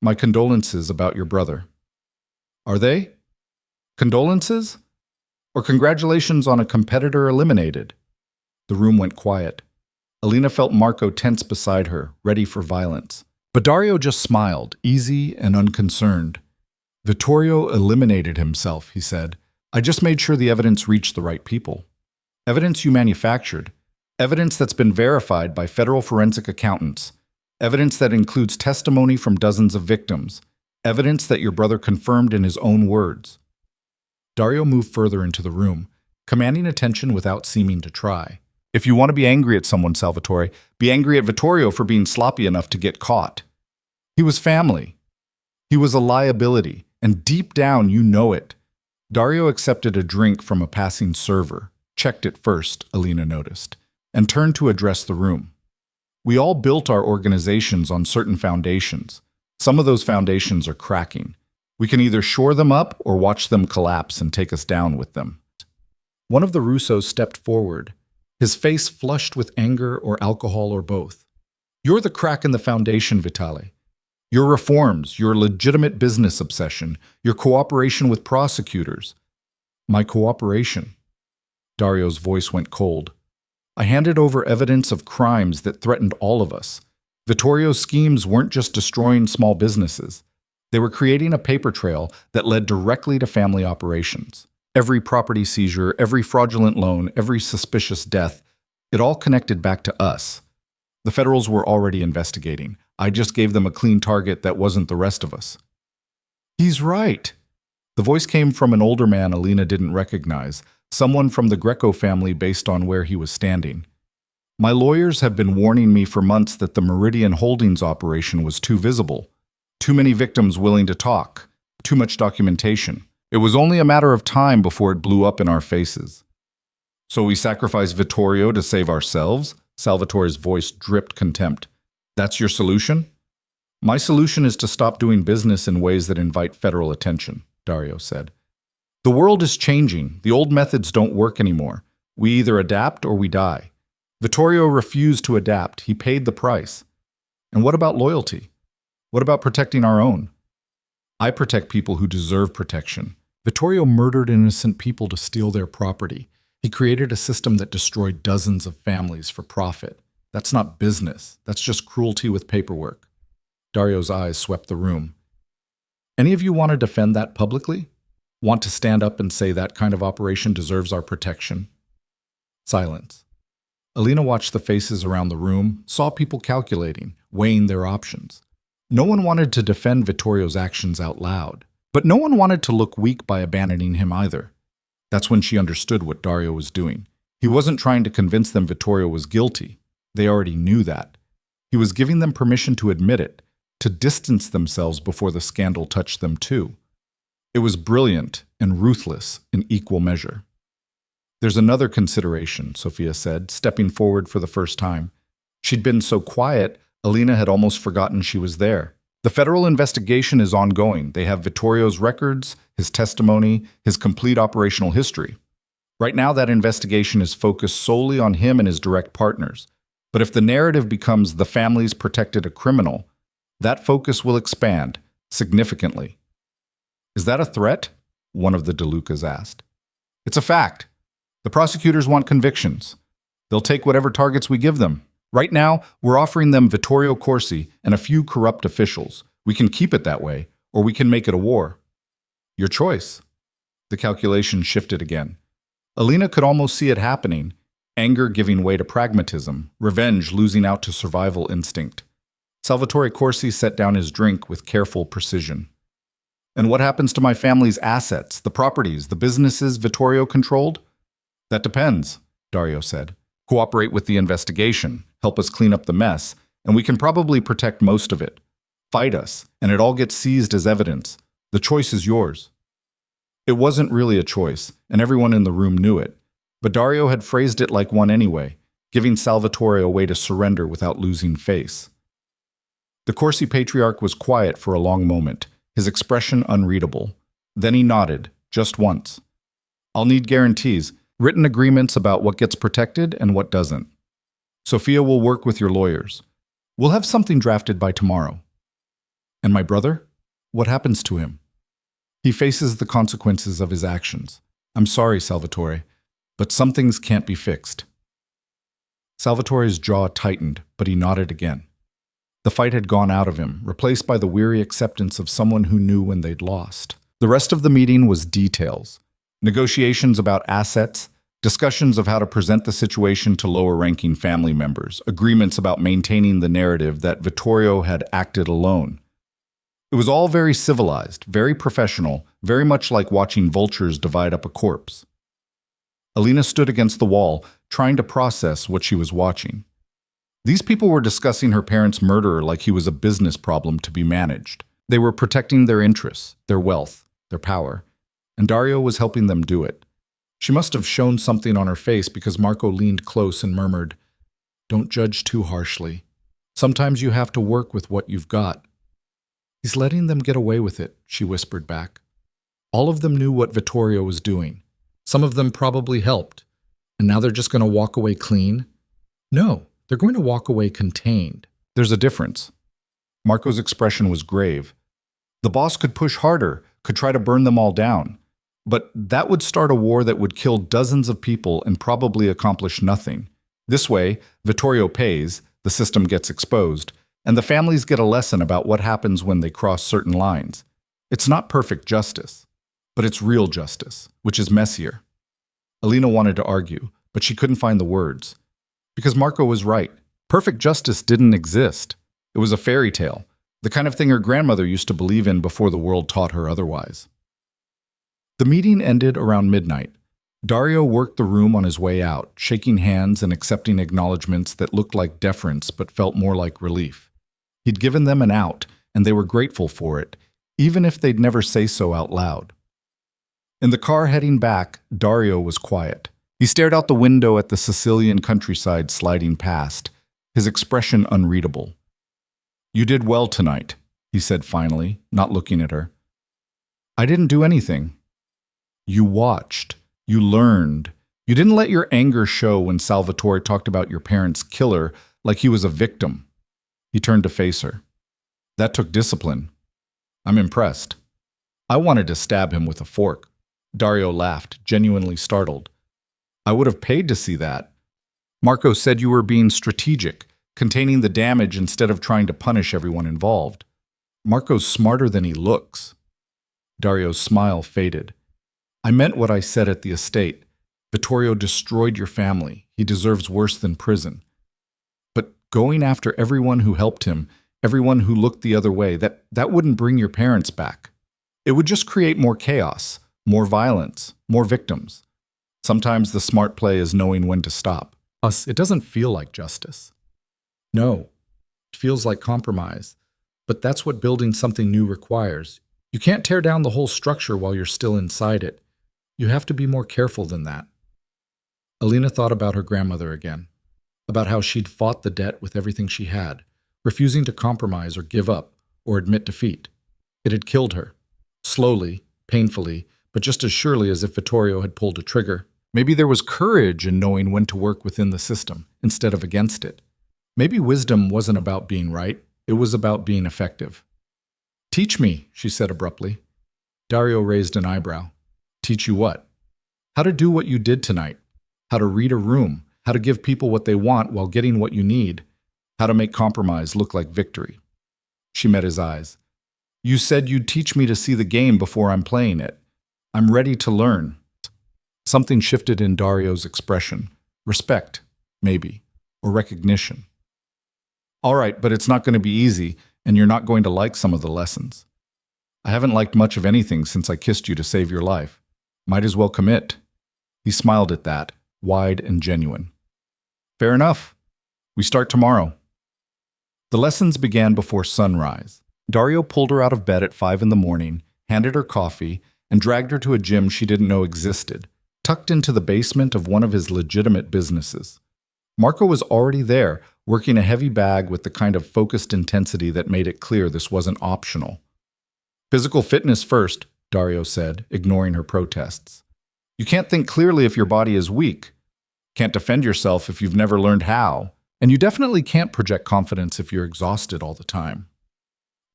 Speaker 1: my condolences about your brother. Are they? Condolences? Or congratulations on a competitor eliminated? The room went quiet. Alina felt Marco tense beside her, ready for violence. But Dario just smiled, easy and unconcerned. Vittorio eliminated himself, he said. I just made sure the evidence reached the right people. Evidence you manufactured. Evidence that's been verified by federal forensic accountants. Evidence that includes testimony from dozens of victims. Evidence that your brother confirmed in his own words. Dario moved further into the room, commanding attention without seeming to try. If you want to be angry at someone, Salvatore, be angry at Vittorio for being sloppy enough to get caught. He was family. He was a liability, and deep down you know it. Dario accepted a drink from a passing server, checked it first, Alina noticed, and turned to address the room. We all built our organizations on certain foundations. Some of those foundations are cracking. We can either shore them up or watch them collapse and take us down with them. One of the Russos stepped forward, his face flushed with anger or alcohol or both. You're the crack in the foundation, Vitale. Your reforms, your legitimate business obsession, your cooperation with prosecutors. My cooperation. Dario's voice went cold. I handed over evidence of crimes that threatened all of us. Vittorio's schemes weren't just destroying small businesses. They were creating a paper trail that led directly to family operations. Every property seizure, every fraudulent loan, every suspicious death, it all connected back to us. The federals were already investigating. I just gave them a clean target that wasn't the rest of us. He's right. The voice came from an older man Alina didn't recognize, someone from the Greco family based on where he was standing. My lawyers have been warning me for months that the Meridian Holdings operation was too visible. Too many victims willing to talk. Too much documentation. It was only a matter of time before it blew up in our faces. So we sacrificed Vittorio to save ourselves? Salvatore's voice dripped contempt. That's your solution? My solution is to stop doing business in ways that invite federal attention, Dario said. The world is changing. The old methods don't work anymore. We either adapt or we die. Vittorio refused to adapt. He paid the price. And what about loyalty? What about protecting our own? I protect people who deserve protection. Vittorio murdered innocent people to steal their property. He created a system that destroyed dozens of families for profit. That's not business. That's just cruelty with paperwork. Dario's eyes swept the room. Any of you want to defend that publicly? Want to stand up and say that kind of operation deserves our protection? Silence. Alina watched the faces around the room, saw people calculating, weighing their options. No one wanted to defend Vittorio's actions out loud, but no one wanted to look weak by abandoning him either. That's when she understood what Dario was doing. He wasn't trying to convince them Vittorio was guilty. They already knew that. He was giving them permission to admit it, to distance themselves before the scandal touched them too. It was brilliant and ruthless in equal measure. There's another consideration, Sophia said, stepping forward for the first time. She'd been so quiet, Alina had almost forgotten she was there. The federal investigation is ongoing. They have Vittorio's records, his testimony, his complete operational history. Right now, that investigation is focused solely on him and his direct partners. But if the narrative becomes the family's protected a criminal, that focus will expand significantly. Is that a threat? One of the DeLucas asked. It's a fact. The prosecutors want convictions. They'll take whatever targets we give them. Right now, we're offering them Vittorio Corsi and a few corrupt officials. We can keep it that way, or we can make it a war. Your choice. The calculation shifted again. Alina could almost see it happening, anger giving way to pragmatism, revenge losing out to survival instinct. Salvatore Corsi set down his drink with careful precision. And what happens to my family's assets, the properties, the businesses Vittorio controlled? That depends, Dario said. Cooperate with the investigation, help us clean up the mess, and we can probably protect most of it. Fight us, and it all gets seized as evidence. The choice is yours. It wasn't really a choice, and everyone in the room knew it. But Dario had phrased it like one anyway, giving Salvatore a way to surrender without losing face. The Corsi patriarch was quiet for a long moment, his expression unreadable. Then he nodded, just once. I'll need guarantees, written agreements about what gets protected and what doesn't. Sophia will work with your lawyers. We'll have something drafted by tomorrow. And my brother? What happens to him? He faces the consequences of his actions. I'm sorry, Salvatore, but some things can't be fixed. Salvatore's jaw tightened, but he nodded again. The fight had gone out of him, replaced by the weary acceptance of someone who knew when they'd lost. The rest of the meeting was details. Negotiations about assets, Discussions of how to present the situation to lower-ranking family members, agreements about maintaining the narrative that Vittorio had acted alone. It was all very civilized, very professional, very much like watching vultures divide up a corpse. Alina stood against the wall, trying to process what she was watching. These people were discussing her parents' murderer like he was a business problem to be managed. They were protecting their interests, their wealth, their power, and Dario was helping them do it. She must have shown something on her face because Marco leaned close and murmured, "Don't judge too harshly. Sometimes you have to work with what you've got." "He's letting them get away with it," she whispered back. All of them knew what Vittorio was doing. Some of them probably helped. And now they're just going to walk away clean? No, they're going to walk away contained. There's a difference. Marco's expression was grave. The boss could push harder, could try to burn them all down. But that would start a war that would kill dozens of people and probably accomplish nothing. This way, Vittorio pays, the system gets exposed, and the families get a lesson about what happens when they cross certain lines. It's not perfect justice, but it's real justice, which is messier. Alina wanted to argue, but she couldn't find the words. Because Marco was right. Perfect justice didn't exist. It was a fairy tale, the kind of thing her grandmother used to believe in before the world taught her otherwise. The meeting ended around midnight. Dario worked the room on his way out, shaking hands and accepting acknowledgments that looked like deference but felt more like relief. He'd given them an out, and they were grateful for it, even if they'd never say so out loud. In the car heading back, Dario was quiet. He stared out the window at the Sicilian countryside sliding past, his expression unreadable. "You did well tonight," he said finally, not looking at her. "I didn't do anything." "You watched. You learned. You didn't let your anger show when Salvatore talked about your parents' killer like he was a victim." He turned to face her. "That took discipline. I'm impressed." "I wanted to stab him with a fork." Dario laughed, genuinely startled. "I would have paid to see that." "Marco said you were being strategic, containing the damage instead of trying to punish everyone involved." "Marco's smarter than he looks." Dario's smile faded. "I meant what I said at the estate. Vittorio destroyed your family. He deserves worse than prison. But going after everyone who helped him, everyone who looked the other way, that wouldn't bring your parents back. It would just create more chaos, more violence, more victims. Sometimes the smart play is knowing when to stop." It doesn't feel like justice." "No, it feels like compromise. But that's what building something new requires. You can't tear down the whole structure while you're still inside it. You have to be more careful than that." Alina thought about her grandmother again, about how she'd fought the debt with everything she had, refusing to compromise or give up or admit defeat. It had killed her, slowly, painfully, but just as surely as if Vittorio had pulled a trigger. Maybe there was courage in knowing when to work within the system instead of against it. Maybe wisdom wasn't about being right, it was about being effective. "Teach me," she said abruptly. Dario raised an eyebrow. "Teach you what?" "How to do what you did tonight. How to read a room. How to give people what they want while getting what you need. How to make compromise look like victory." She met his eyes. "You said you'd teach me to see the game before I'm playing it. I'm ready to learn." Something shifted in Dario's expression. Respect, maybe, or recognition. "All right, but it's not going to be easy, and you're not going to like some of the lessons. I haven't liked much of anything since I kissed you to save your life. Might as well commit." He smiled at that, wide and genuine. "Fair enough. We start tomorrow." The lessons began before sunrise. Dario pulled her out of bed at 5 in the morning, handed her coffee, and dragged her to a gym she didn't know existed, tucked into the basement of one of his legitimate businesses. Marco was already there, working a heavy bag with the kind of focused intensity that made it clear this wasn't optional. "Physical fitness first," Dario said, ignoring her protests. "You can't think clearly if your body is weak. Can't defend yourself if you've never learned how. And you definitely can't project confidence if you're exhausted all the time."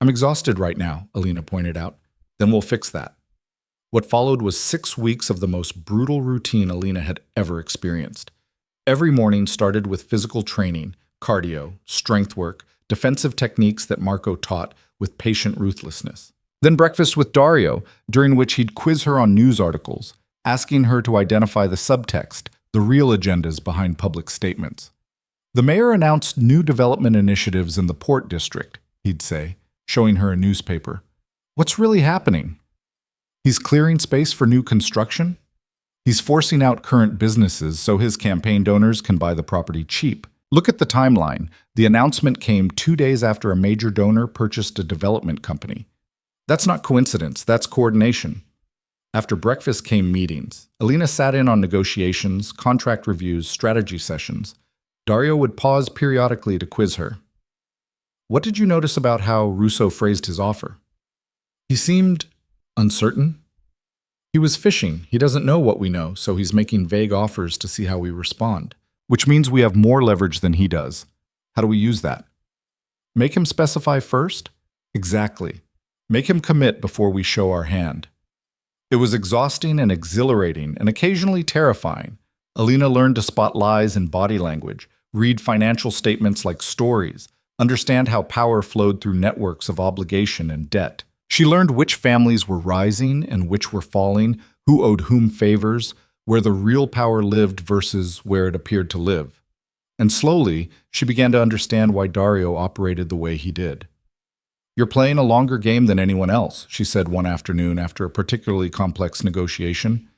Speaker 1: "I'm exhausted right now," Alina pointed out. "Then we'll fix that." What followed was 6 weeks of the most brutal routine Alina had ever experienced. Every morning started with physical training, cardio, strength work, defensive techniques that Marco taught with patient ruthlessness. Then breakfast with Dario, during which he'd quiz her on news articles, asking her to identify the subtext, the real agendas behind public statements. The mayor announced new development initiatives in the Port District, he'd say, showing her a newspaper. What's really happening? He's clearing space for new construction? He's forcing out current businesses so his campaign donors can buy the property cheap. Look at the timeline. The announcement came 2 days after a major donor purchased a development company. That's not coincidence, that's coordination. After breakfast came meetings. Alina sat in on negotiations, contract reviews, strategy sessions. Dario would pause periodically to quiz her. What did you notice about how Russo phrased his offer? He seemed uncertain. He was fishing. He doesn't know what we know, so he's making vague offers to see how we respond. Which means we have more leverage than he does. How do we use that? Make him specify first? Exactly. Make him commit before we show our hand. It was exhausting and exhilarating and occasionally terrifying. Alina learned to spot lies in body language, read financial statements like stories, understand how power flowed through networks of obligation and debt. She learned which families were rising and which were falling, who owed whom favors, where the real power lived versus where it appeared to live. And slowly, she began to understand why Dario operated the way he did. You're playing a longer game than anyone else, she said one afternoon after a particularly complex negotiation.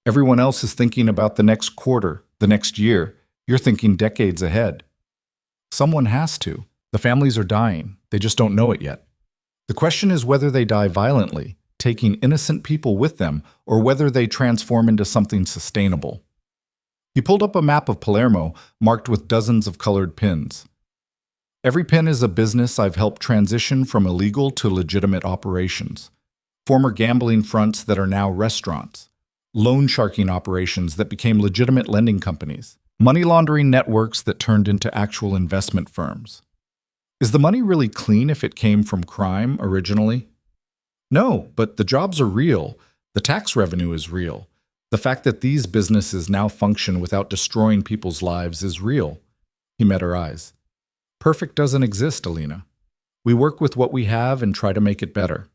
Speaker 1: Everyone else is thinking about the next quarter, the next year. You're thinking decades ahead. Someone has to. The families are dying. They just don't know it yet. The question is whether they die violently, taking innocent people with them, or whether they transform into something sustainable. He pulled up a map of Palermo, marked with dozens of colored pins. Every pin is a business I've helped transition from illegal to legitimate operations. Former gambling fronts that are now restaurants. Loan sharking operations that became legitimate lending companies. Money laundering networks that turned into actual investment firms. Is the money really clean if it came from crime originally? No, but the jobs are real. The tax revenue is real. The fact that these businesses now function without destroying people's lives is real. He met her eyes. Perfect doesn't exist, Alina. We work with what we have and try to make it better.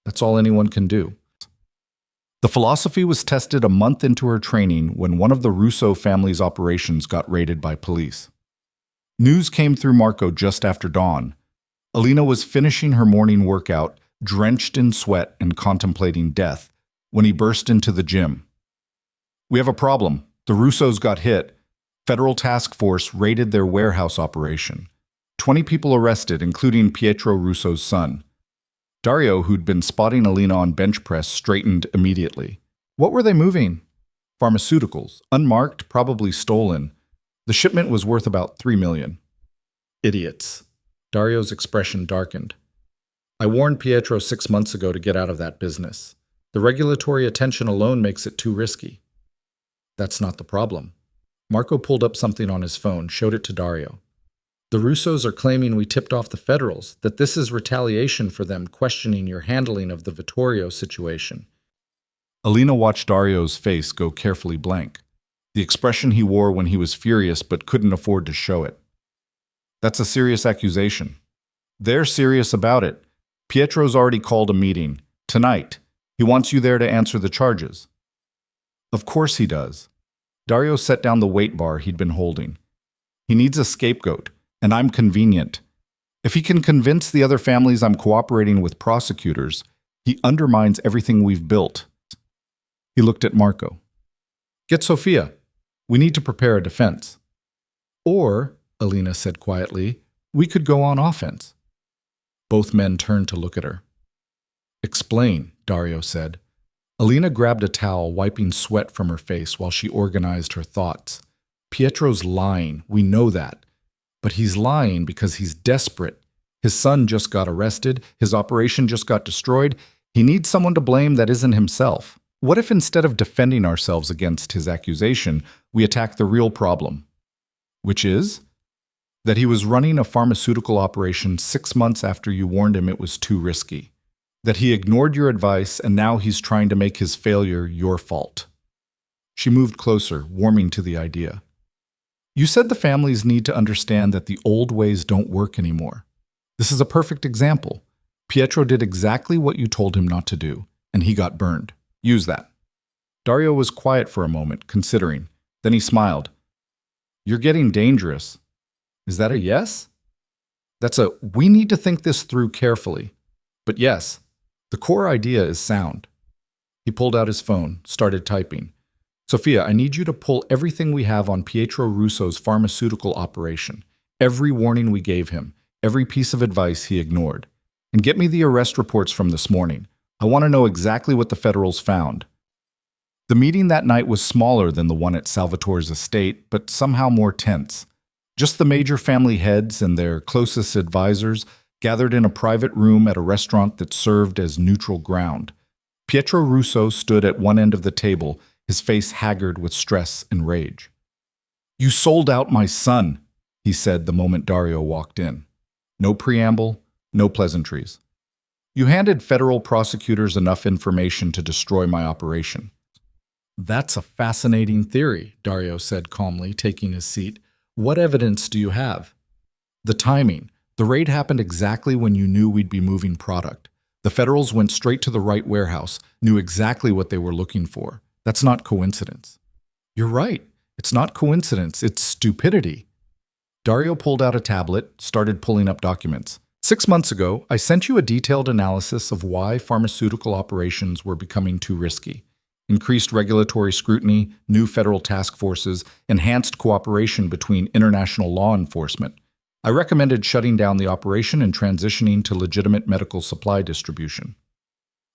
Speaker 1: That's all anyone can do. The philosophy was tested a month into her training when one of the Russo family's operations got raided by police. News came through Marco just after dawn. Alina was finishing her morning workout, drenched in sweat and contemplating death, when he burst into the gym. We have a problem. The Russos got hit. Federal task force raided their warehouse operation. 20 people arrested, including Pietro Russo's son. Dario, who'd been spotting Alina on bench press, straightened immediately. What were they moving? Pharmaceuticals, unmarked, probably stolen. The shipment was worth about $3 million. Idiots. Dario's expression darkened. I warned Pietro 6 months ago to get out of that business. The regulatory attention alone makes it too risky. That's not the problem. Marco pulled up something on his phone, showed it to Dario. The Russos are claiming we tipped off the Federals, that this is retaliation for them questioning your handling of the Vittorio situation. Alina watched Dario's face go carefully blank, the expression he wore when he was furious but couldn't afford to show it. That's a serious accusation. They're serious about it. Pietro's already called a meeting. Tonight. He wants you there to answer the charges. Of course he does. Dario set down the weight bar he'd been holding. He needs a scapegoat. And I'm convenient. If he can convince the other families I'm cooperating with prosecutors, he undermines everything we've built. He looked at Marco. Get Sofia. We need to prepare a defense. Or, Alina said quietly, we could go on offense. Both men turned to look at her. Explain, Dario said. Alina grabbed a towel, wiping sweat from her face while she organized her thoughts. Pietro's lying, we know that. But he's lying because he's desperate. His son just got arrested. His operation just got destroyed. He needs someone to blame that isn't himself. What if instead of defending ourselves against his accusation, we attack the real problem? Which is? That he was running a pharmaceutical operation 6 months after you warned him it was too risky. That he ignored your advice and now he's trying to make his failure your fault. She moved closer, warming to the idea. You said the families need to understand that the old ways don't work anymore. This is a perfect example. Pietro did exactly what you told him not to do, and he got burned. Use that. Dario was quiet for a moment, considering. Then he smiled. You're getting dangerous. Is that a yes? That's a we need to think this through carefully. But yes, the core idea is sound. He pulled out his phone, started typing. Sophia, I need you to pull everything we have on Pietro Russo's pharmaceutical operation. Every warning we gave him, every piece of advice he ignored. And get me the arrest reports from this morning. I want to know exactly what the federals found. The meeting that night was smaller than the one at Salvatore's estate, but somehow more tense. Just the major family heads and their closest advisors gathered in a private room at a restaurant that served as neutral ground. Pietro Russo stood at one end of the table, his face haggard with stress and rage. You sold out my son, he said the moment Dario walked in. No preamble, no pleasantries. You handed federal prosecutors enough information to destroy my operation. That's a fascinating theory, Dario said calmly, taking his seat. What evidence do you have? The timing. The raid happened exactly when you knew we'd be moving product. The federals went straight to the right warehouse, knew exactly what they were looking for. That's not coincidence. You're right. It's not coincidence. It's stupidity. Dario pulled out a tablet, started pulling up documents. 6 months ago, I sent you a detailed analysis of why pharmaceutical operations were becoming too risky. Increased regulatory scrutiny, new federal task forces, enhanced cooperation between international law enforcement. I recommended shutting down the operation and transitioning to legitimate medical supply distribution.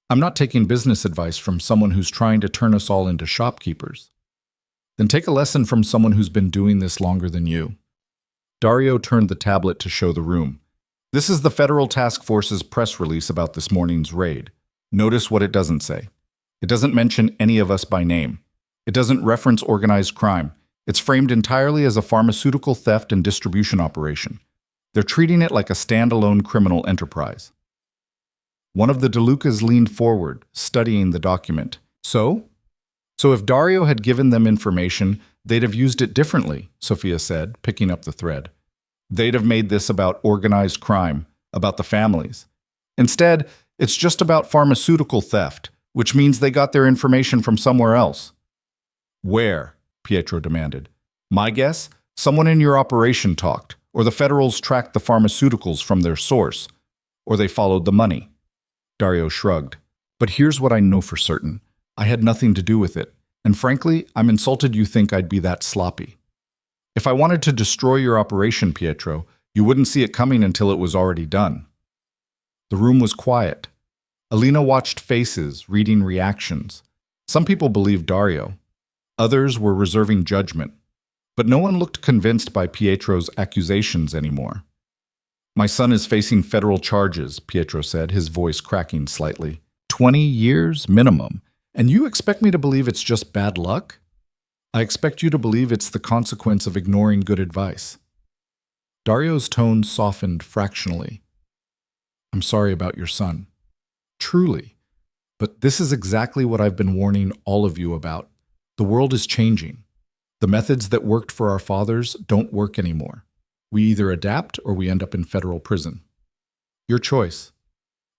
Speaker 1: I'm not taking business advice from someone who's trying to turn us all into shopkeepers. Then take a lesson from someone who's been doing this longer than you. Dario turned the tablet to show the room. This is the Federal Task Force's press release about this morning's raid. Notice what it doesn't say. It doesn't mention any of us by name. It doesn't reference organized crime. It's framed entirely as a pharmaceutical theft and distribution operation. They're treating it like a standalone criminal enterprise. One of the DeLucas leaned forward, studying the document. So if Dario had given them information, they'd have used it differently, Sophia said, picking up the thread. They'd have made this about organized crime, about the families. Instead, it's just about pharmaceutical theft, which means they got their information from somewhere else. Where? Pietro demanded. My guess? Someone in your operation talked, or the federals tracked the pharmaceuticals from their source, or they followed the money. Dario shrugged. But here's what I know for certain. I had nothing to do with it, and frankly, I'm insulted you think I'd be that sloppy. If I wanted to destroy your operation, Pietro, you wouldn't see it coming until it was already done. The room was quiet. Alina watched faces, reading reactions. Some people believed Dario. Others were reserving judgment. But no one looked convinced by Pietro's accusations anymore. My son is facing federal charges, Pietro said, his voice cracking slightly. 20 years minimum. And you expect me to believe it's just bad luck? I expect you to believe it's the consequence of ignoring good advice. Dario's tone softened fractionally. I'm sorry about your son. Truly. But this is exactly what I've been warning all of you about. The world is changing. The methods that worked for our fathers don't work anymore. We either adapt or we end up in federal prison. Your choice.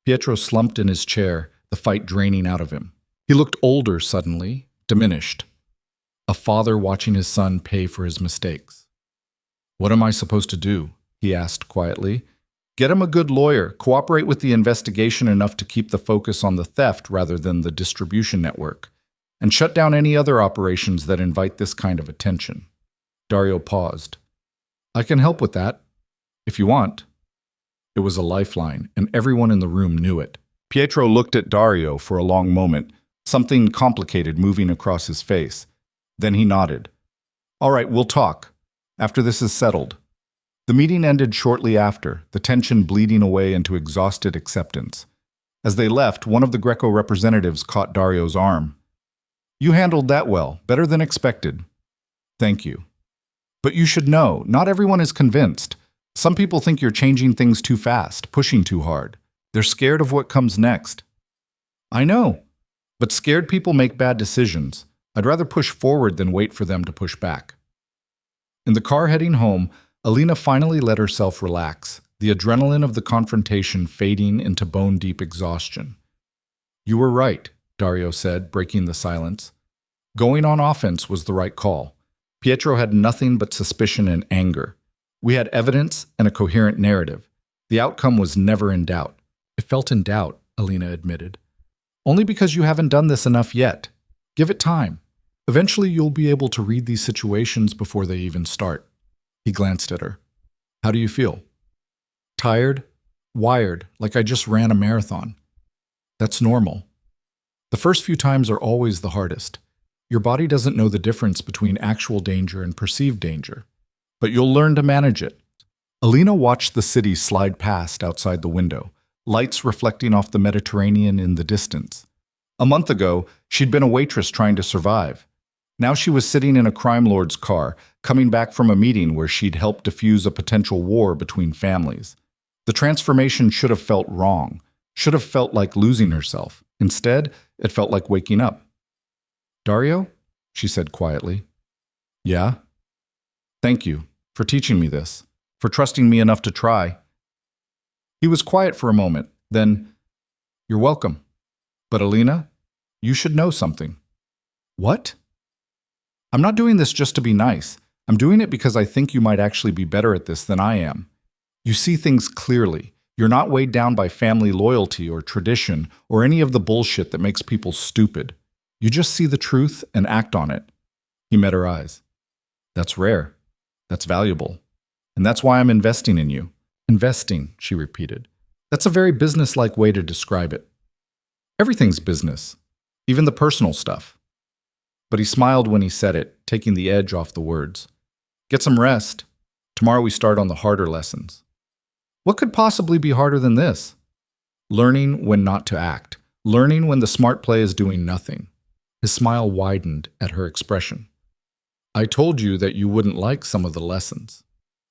Speaker 1: Pietro slumped in his chair, the fight draining out of him. He looked older suddenly, diminished. A father watching his son pay for his mistakes. What am I supposed to do? He asked quietly. Get him a good lawyer, cooperate with the investigation enough to keep the focus on the theft rather than the distribution network, and shut down any other operations that invite this kind of attention. Dario paused. I can help with that, if you want. It was a lifeline, and everyone in the room knew it. Pietro looked at Dario for a long moment, something complicated moving across his face. Then he nodded. All right, we'll talk, after this is settled. The meeting ended shortly after, the tension bleeding away into exhausted acceptance. As they left, one of the Greco representatives caught Dario's arm. You handled that well, better than expected. Thank you. But you should know, not everyone is convinced. Some people think you're changing things too fast, pushing too hard. They're scared of what comes next. I know, but scared people make bad decisions. I'd rather push forward than wait for them to push back. In the car heading home, Alina finally let herself relax, the adrenaline of the confrontation fading into bone-deep exhaustion. You were right, Dario said, breaking the silence. Going on offense was the right call. Pietro had nothing but suspicion and anger. We had evidence and a coherent narrative. The outcome was never in doubt. It felt in doubt, Alina admitted. Only because you haven't done this enough yet. Give it time. Eventually you'll be able to read these situations before they even start. He glanced at her. How do you feel? Tired? Wired, like I just ran a marathon. That's normal. The first few times are always the hardest. Your body doesn't know the difference between actual danger and perceived danger. But you'll learn to manage it. Alina watched the city slide past outside the window, lights reflecting off the Mediterranean in the distance. A month ago, she'd been a waitress trying to survive. Now she was sitting in a crime lord's car, coming back from a meeting where she'd helped defuse a potential war between families. The transformation should have felt wrong, should have felt like losing herself. Instead, it felt like waking up. Dario? She said quietly. Yeah? Thank you for teaching me this, for trusting me enough to try. He was quiet for a moment, then, You're welcome. But Alina, you should know something. What? I'm not doing this just to be nice. I'm doing it because I think you might actually be better at this than I am. You see things clearly. You're not weighed down by family loyalty or tradition or any of the bullshit that makes people stupid. You just see the truth and act on it. He met her eyes. That's rare. That's valuable. And that's why I'm investing in you. Investing, she repeated. That's a very business-like way to describe it. Everything's business, even the personal stuff. But he smiled when he said it, taking the edge off the words. Get some rest. Tomorrow we start on the harder lessons. What could possibly be harder than this? Learning when not to act. Learning when the smart play is doing nothing. His smile widened at her expression. I told you that you wouldn't like some of the lessons.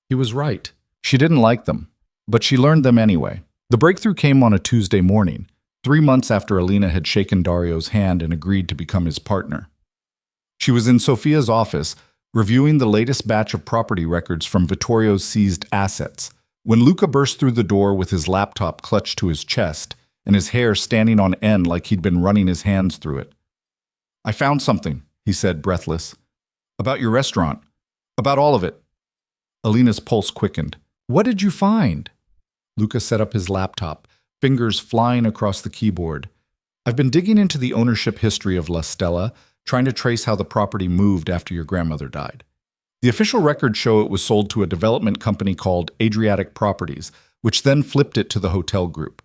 Speaker 1: He was right. She didn't like them, but she learned them anyway. The breakthrough came on a Tuesday morning, 3 months after Alina had shaken Dario's hand and agreed to become his partner. She was in Sofia's office, reviewing the latest batch of property records from Vittorio's seized assets, when Luca burst through the door with his laptop clutched to his chest and his hair standing on end like he'd been running his hands through it. I found something, he said, breathless. About your restaurant. About all of it. Alina's pulse quickened. What did you find? Luca set up his laptop, fingers flying across the keyboard. I've been digging into the ownership history of La Stella, trying to trace how the property moved after your grandmother died. The official records show it was sold to a development company called Adriatic Properties, which then flipped it to the hotel group.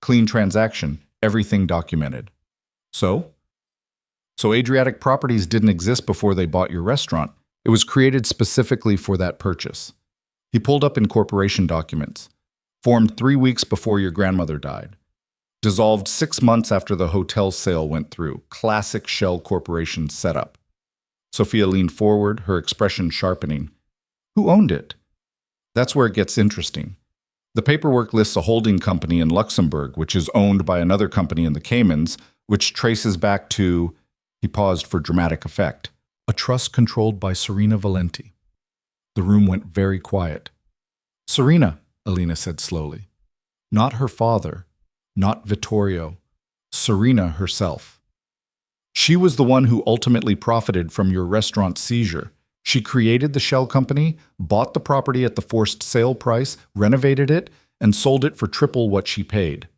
Speaker 1: Clean transaction, everything documented. So Adriatic Properties didn't exist before they bought your restaurant. It was created specifically for that purchase. He pulled up incorporation documents. Formed 3 weeks before your grandmother died. Dissolved 6 months after the hotel sale went through. Classic shell corporation setup. Sofia leaned forward, her expression sharpening. Who owned it? That's where it gets interesting. The paperwork lists a holding company in Luxembourg, which is owned by another company in the Caymans, which traces back to... He paused for dramatic effect. A trust controlled by Serena Valenti. The room went very quiet. Serena, Alina said slowly. Not her father, not Vittorio. Serena herself. She was the one who ultimately profited from your restaurant seizure. She created the shell company, bought the property at the forced sale price, renovated it, and sold it for triple what she paid.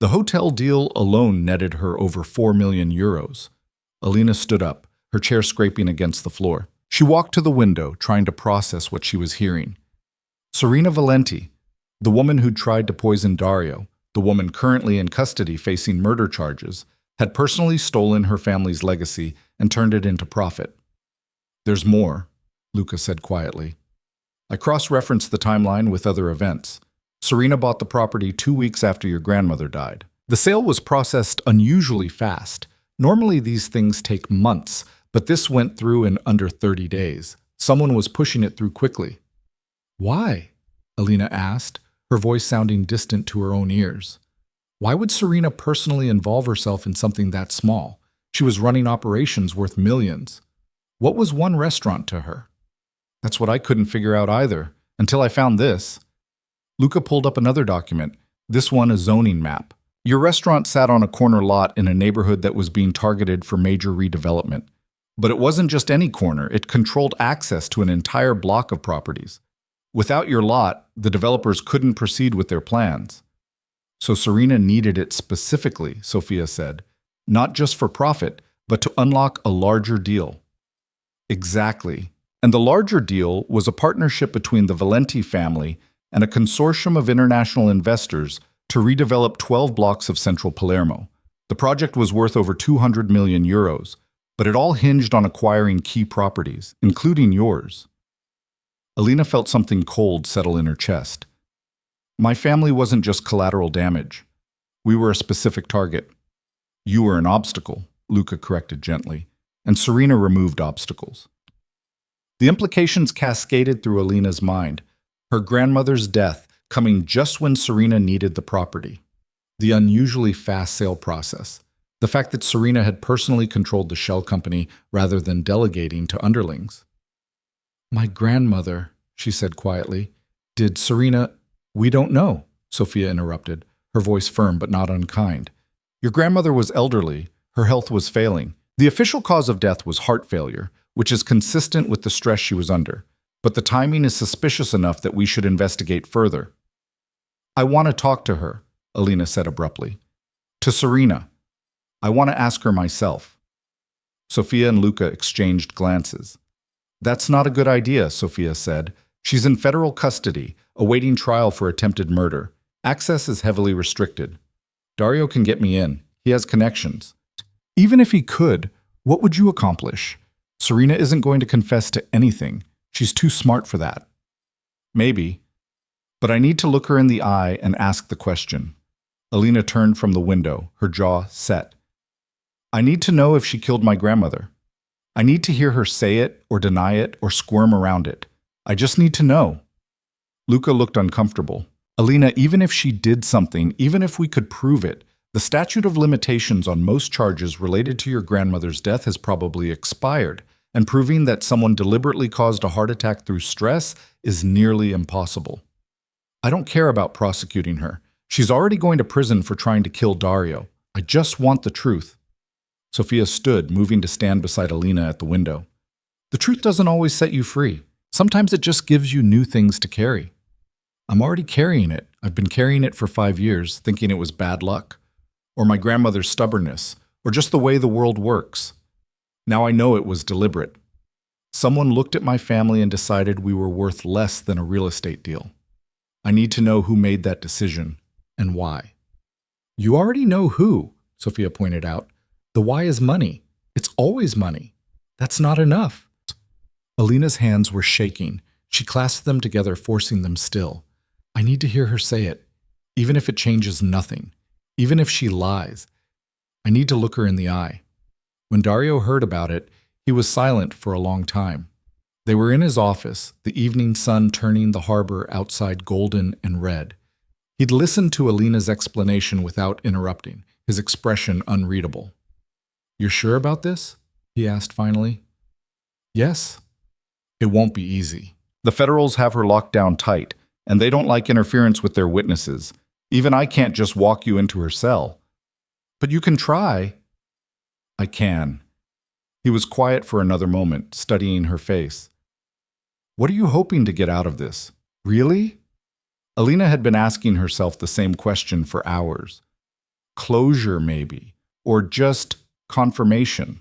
Speaker 1: The hotel deal alone netted her over 4 million euros. Alina stood up, her chair scraping against the floor. She walked to the window, trying to process what she was hearing. Serena Valenti, the woman who'd tried to poison Dario, the woman currently in custody facing murder charges, had personally stolen her family's legacy and turned it into profit. There's more, Luca said quietly. I cross-referenced the timeline with other events. Serena bought the property 2 weeks after your grandmother died. The sale was processed unusually fast. Normally these things take months, but this went through in under 30 days. Someone was pushing it through quickly. Why? Alina asked, her voice sounding distant to her own ears. Why would Serena personally involve herself in something that small? She was running operations worth millions. What was one restaurant to her? That's what I couldn't figure out either, until I found this. Luca pulled up another document, this one a zoning map. Your restaurant sat on a corner lot in a neighborhood that was being targeted for major redevelopment. But it wasn't just any corner, it controlled access to an entire block of properties. Without your lot, the developers couldn't proceed with their plans. So Serena needed it specifically, Sophia said, not just for profit, but to unlock a larger deal. Exactly. And the larger deal was a partnership between the Valenti family and a consortium of international investors to redevelop 12 blocks of central Palermo. The project was worth over 200 million euros, but it all hinged on acquiring key properties, including yours. Alina felt something cold settle in her chest. My family wasn't just collateral damage. We were a specific target. You were an obstacle, Luca corrected gently, and Serena removed obstacles. The implications cascaded through Alina's mind, her grandmother's death coming just when Serena needed the property, the unusually fast sale process, the fact that Serena had personally controlled the shell company rather than delegating to underlings. My grandmother, she said quietly. Did Serena— We don't know, Sophia interrupted, her voice firm but not unkind. Your grandmother was elderly, her health was failing. The official cause of death was heart failure, which is consistent with the stress she was under. But the timing is suspicious enough that we should investigate further. I want to talk to her, Alina said abruptly. To Serena. I want to ask her myself. Sophia and Luca exchanged glances. That's not a good idea, Sophia said. She's in federal custody, awaiting trial for attempted murder. Access is heavily restricted. Dario can get me in. He has connections. Even if he could, what would you accomplish? Serena isn't going to confess to anything. She's too smart for that. Maybe. But I need to look her in the eye and ask the question. Alina turned from the window, her jaw set. I need to know if she killed my grandmother. I need to hear her say it, or deny it, or squirm around it. I just need to know. Luca looked uncomfortable. Alina, even if she did something, even if we could prove it, the statute of limitations on most charges related to your grandmother's death has probably expired, and proving that someone deliberately caused a heart attack through stress is nearly impossible. I don't care about prosecuting her. She's already going to prison for trying to kill Dario. I just want the truth. Sophia stood, moving to stand beside Alina at the window. The truth doesn't always set you free. Sometimes it just gives you new things to carry. I'm already carrying it. I've been carrying it for 5 years, thinking it was bad luck, or my grandmother's stubbornness, or just the way the world works. Now I know it was deliberate. Someone looked at my family and decided we were worth less than a real estate deal. I need to know who made that decision, and why. You already know who, Sophia pointed out. The why is money. It's always money. That's not enough. Alina's hands were shaking. She clasped them together, forcing them still. I need to hear her say it, even if it changes nothing, even if she lies. I need to look her in the eye. When Dario heard about it, he was silent for a long time. They were in his office, the evening sun turning the harbor outside golden and red. He'd listened to Alina's explanation without interrupting, his expression unreadable. You're sure about this? He asked finally. Yes. It won't be easy. The federals have her locked down tight, and they don't like interference with their witnesses. Even I can't just walk you into her cell. But you can try. I can. He was quiet for another moment, studying her face. What are you hoping to get out of this? Really? Alina had been asking herself the same question for hours. Closure, maybe, or just confirmation.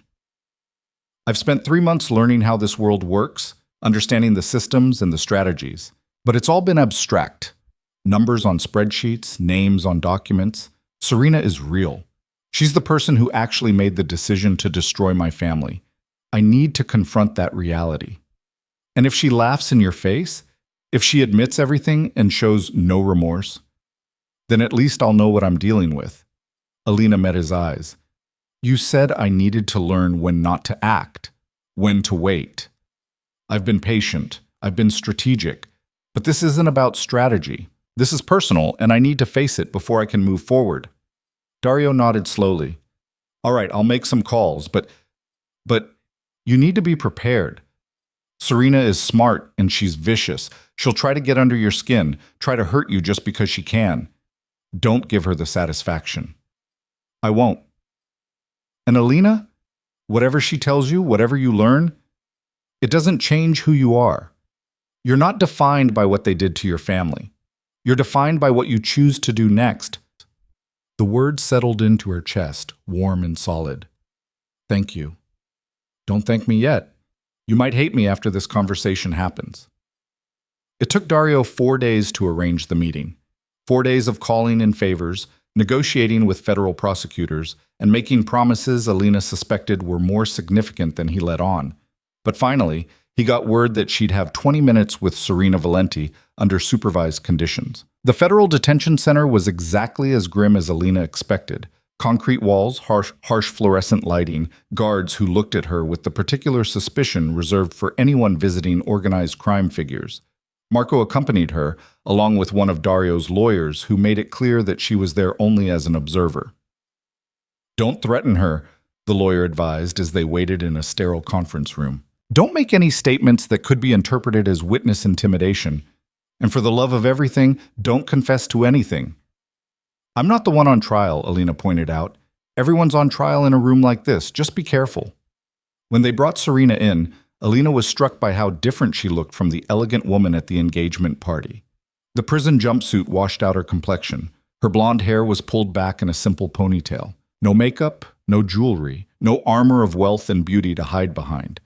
Speaker 1: I've spent 3 months learning how this world works, understanding the systems and the strategies, but it's all been abstract. Numbers on spreadsheets, names on documents. Serena is real. She's the person who actually made the decision to destroy my family. I need to confront that reality. And if she laughs in your face, if she admits everything and shows no remorse, then at least I'll know what I'm dealing with. Alina met his eyes. You said I needed to learn when not to act, when to wait. I've been patient, I've been strategic, but this isn't about strategy. This is personal, and I need to face it before I can move forward. Dario nodded slowly. All right, I'll make some calls, but you need to be prepared. Serena is smart and she's vicious. She'll try to get under your skin, try to hurt you just because she can. Don't give her the satisfaction. I won't. And Alina, Whatever she tells you, whatever you learn, it doesn't change who you are. You're not defined by what they did to your family. You're defined by what you choose to do next. The words settled into her chest, warm and solid. Thank you. Don't thank me yet. You might hate me after this conversation happens. It took Dario 4 days to arrange the meeting. 4 days of calling in favors, negotiating with federal prosecutors, and making promises Alina suspected were more significant than he let on. But finally, he got word that she'd have 20 minutes with Serena Valenti under supervised conditions. The federal detention center was exactly as grim as Alina expected. Concrete walls, harsh fluorescent lighting, guards who looked at her with the particular suspicion reserved for anyone visiting organized crime figures. Marco accompanied her, along with one of Dario's lawyers, who made it clear that she was there only as an observer. Don't threaten her, the lawyer advised as they waited in a sterile conference room. Don't make any statements that could be interpreted as witness intimidation. And for the love of everything, don't confess to anything. I'm not the one on trial, Alina pointed out. Everyone's on trial in a room like this. Just be careful. When they brought Serena in, Alina was struck by how different she looked from the elegant woman at the engagement party. The prison jumpsuit washed out her complexion. Her blonde hair was pulled back in a simple ponytail. No makeup, no jewelry, no armor of wealth and beauty to hide behind.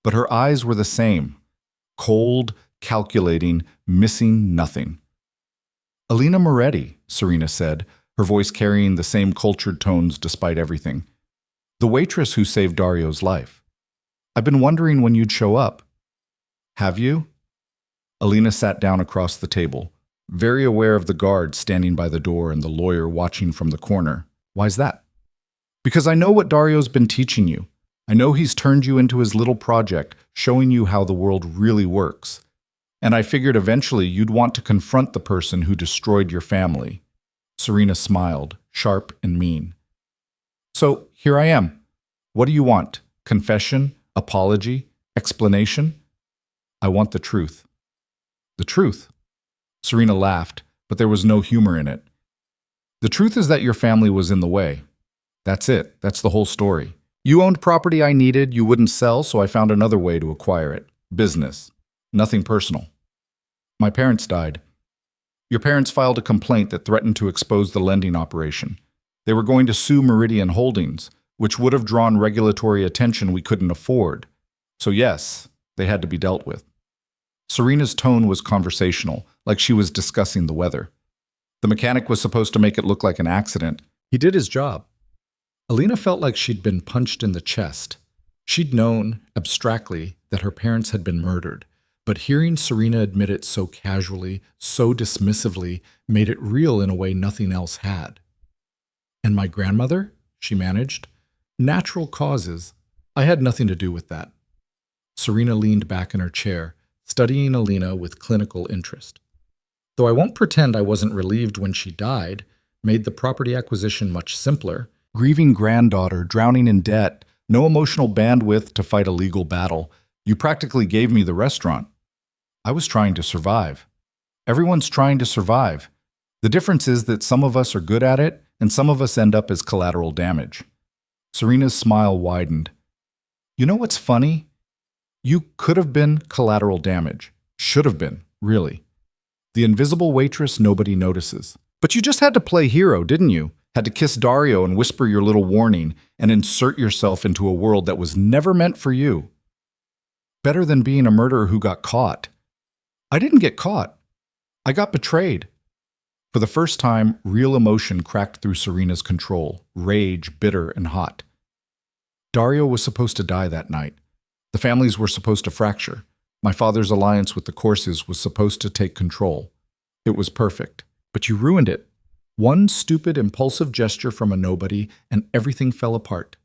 Speaker 1: But her eyes were the same. Cold, calculating, missing nothing. Alina Moretti, Serena said, her voice carrying the same cultured tones despite everything. The waitress who saved Dario's life. I've been wondering when you'd show up. Have you? Alina sat down across the table, very aware of the guard standing by the door and the lawyer watching from the corner. Why's that? Because I know what Dario's been teaching you. I know he's turned you into his little project, showing you how the world really works. And I figured eventually you'd want to confront the person who destroyed your family. Serena smiled, sharp and mean. So, here I am. What do you want? Confession? Apology? Explanation? I want the truth. The truth? Serena laughed, but there was no humor in it. The truth is that your family was in the way. That's it. That's the whole story. You owned property I needed, you wouldn't sell, so I found another way to acquire it. Business. Nothing personal. My parents died. Your parents filed a complaint that threatened to expose the lending operation. They were going to sue Meridian Holdings, which would have drawn regulatory attention we couldn't afford. So yes, they had to be dealt with. Serena's tone was conversational, like she was discussing the weather. The mechanic was supposed to make it look like an accident. He did his job. Alina felt like she'd been punched in the chest. She'd known, abstractly, that her parents had been murdered, but hearing Serena admit it so casually, so dismissively, made it real in a way nothing else had. And my grandmother? She managed. Natural causes. I had nothing to do with that. Serena leaned back in her chair, studying Alina with clinical interest. Though I won't pretend I wasn't relieved when she died, made the property acquisition much simpler. Grieving granddaughter, drowning in debt, no emotional bandwidth to fight a legal battle. You practically gave me the restaurant. I was trying to survive. Everyone's trying to survive. The difference is that some of us are good at it, and some of us end up as collateral damage. Serena's smile widened. You know what's funny? You could have been collateral damage. Should have been, really. The invisible waitress nobody notices. But you just had to play hero, didn't you? Had to kiss Dario and whisper your little warning and insert yourself into a world that was never meant for you. Better than being a murderer who got caught. I didn't get caught. I got betrayed. For the first time, real emotion cracked through Serena's control, rage, bitter and hot. Dario was supposed to die that night. The families were supposed to fracture. My father's alliance with the Corses was supposed to take control. It was perfect. But you ruined it. One stupid, impulsive gesture from a nobody, and everything fell apart.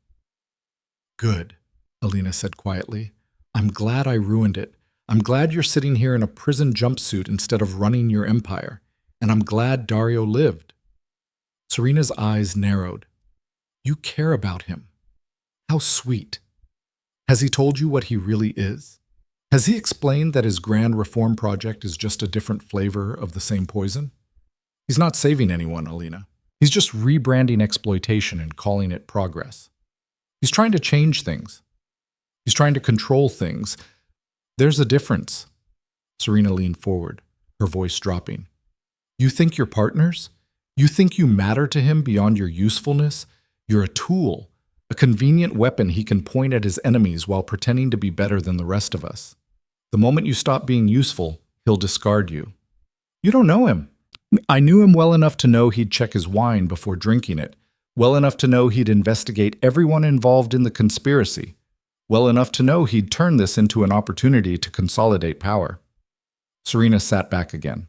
Speaker 1: Good, Alina said quietly. I'm glad I ruined it. I'm glad you're sitting here in a prison jumpsuit instead of running your empire. And I'm glad Dario lived. Serena's eyes narrowed. You care about him. How sweet. Has he told you what he really is? Has he explained that his grand reform project is just a different flavor of the same poison? He's not saving anyone, Alina. He's just rebranding exploitation and calling it progress. He's trying to change things. He's trying to control things. There's a difference. Serena leaned forward, her voice dropping. You think you're partners? You think you matter to him beyond your usefulness? You're a tool, a convenient weapon he can point at his enemies while pretending to be better than the rest of us. The moment you stop being useful, he'll discard you. You don't know him. I knew him well enough to know he'd check his wine before drinking it, well enough to know he'd investigate everyone involved in the conspiracy, well enough to know he'd turn this into an opportunity to consolidate power. Serena sat back again.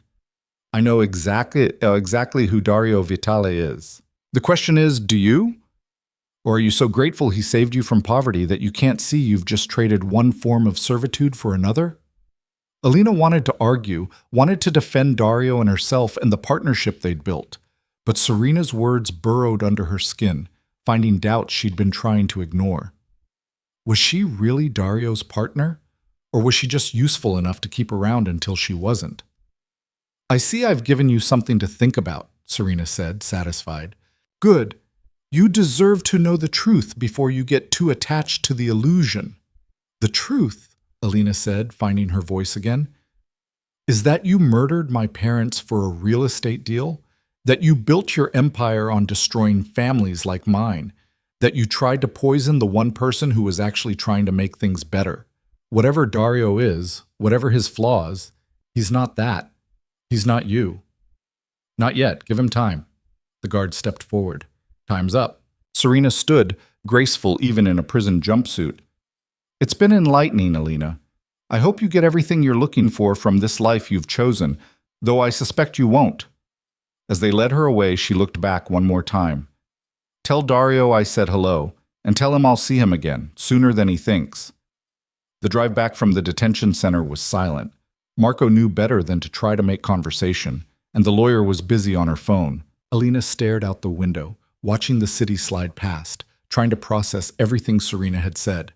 Speaker 1: I know exactly who Dario Vitale is. The question is, do you? Or are you so grateful he saved you from poverty that you can't see you've just traded one form of servitude for another? Alina wanted to argue, wanted to defend Dario and herself and the partnership they'd built. But Serena's words burrowed under her skin, finding doubts she'd been trying to ignore. Was she really Dario's partner? Or was she just useful enough to keep around until she wasn't? I see I've given you something to think about, Serena said, satisfied. Good. You deserve to know the truth before you get too attached to the illusion. The truth, Alina said, finding her voice again, is that you murdered my parents for a real estate deal, that you built your empire on destroying families like mine, that you tried to poison the one person who was actually trying to make things better. Whatever Dario is, whatever his flaws, he's not that. He's not you. Not yet. Give him time. The guard stepped forward. Time's up. Serena stood, graceful even in a prison jumpsuit. It's been enlightening, Alina. I hope you get everything you're looking for from this life you've chosen, though I suspect you won't. As they led her away, she looked back one more time. Tell Dario I said hello, and tell him I'll see him again, sooner than he thinks. The drive back from the detention center was silent. Marco knew better than to try to make conversation, and the lawyer was busy on her phone. Alina stared out the window, watching the city slide past, trying to process everything Serena had said.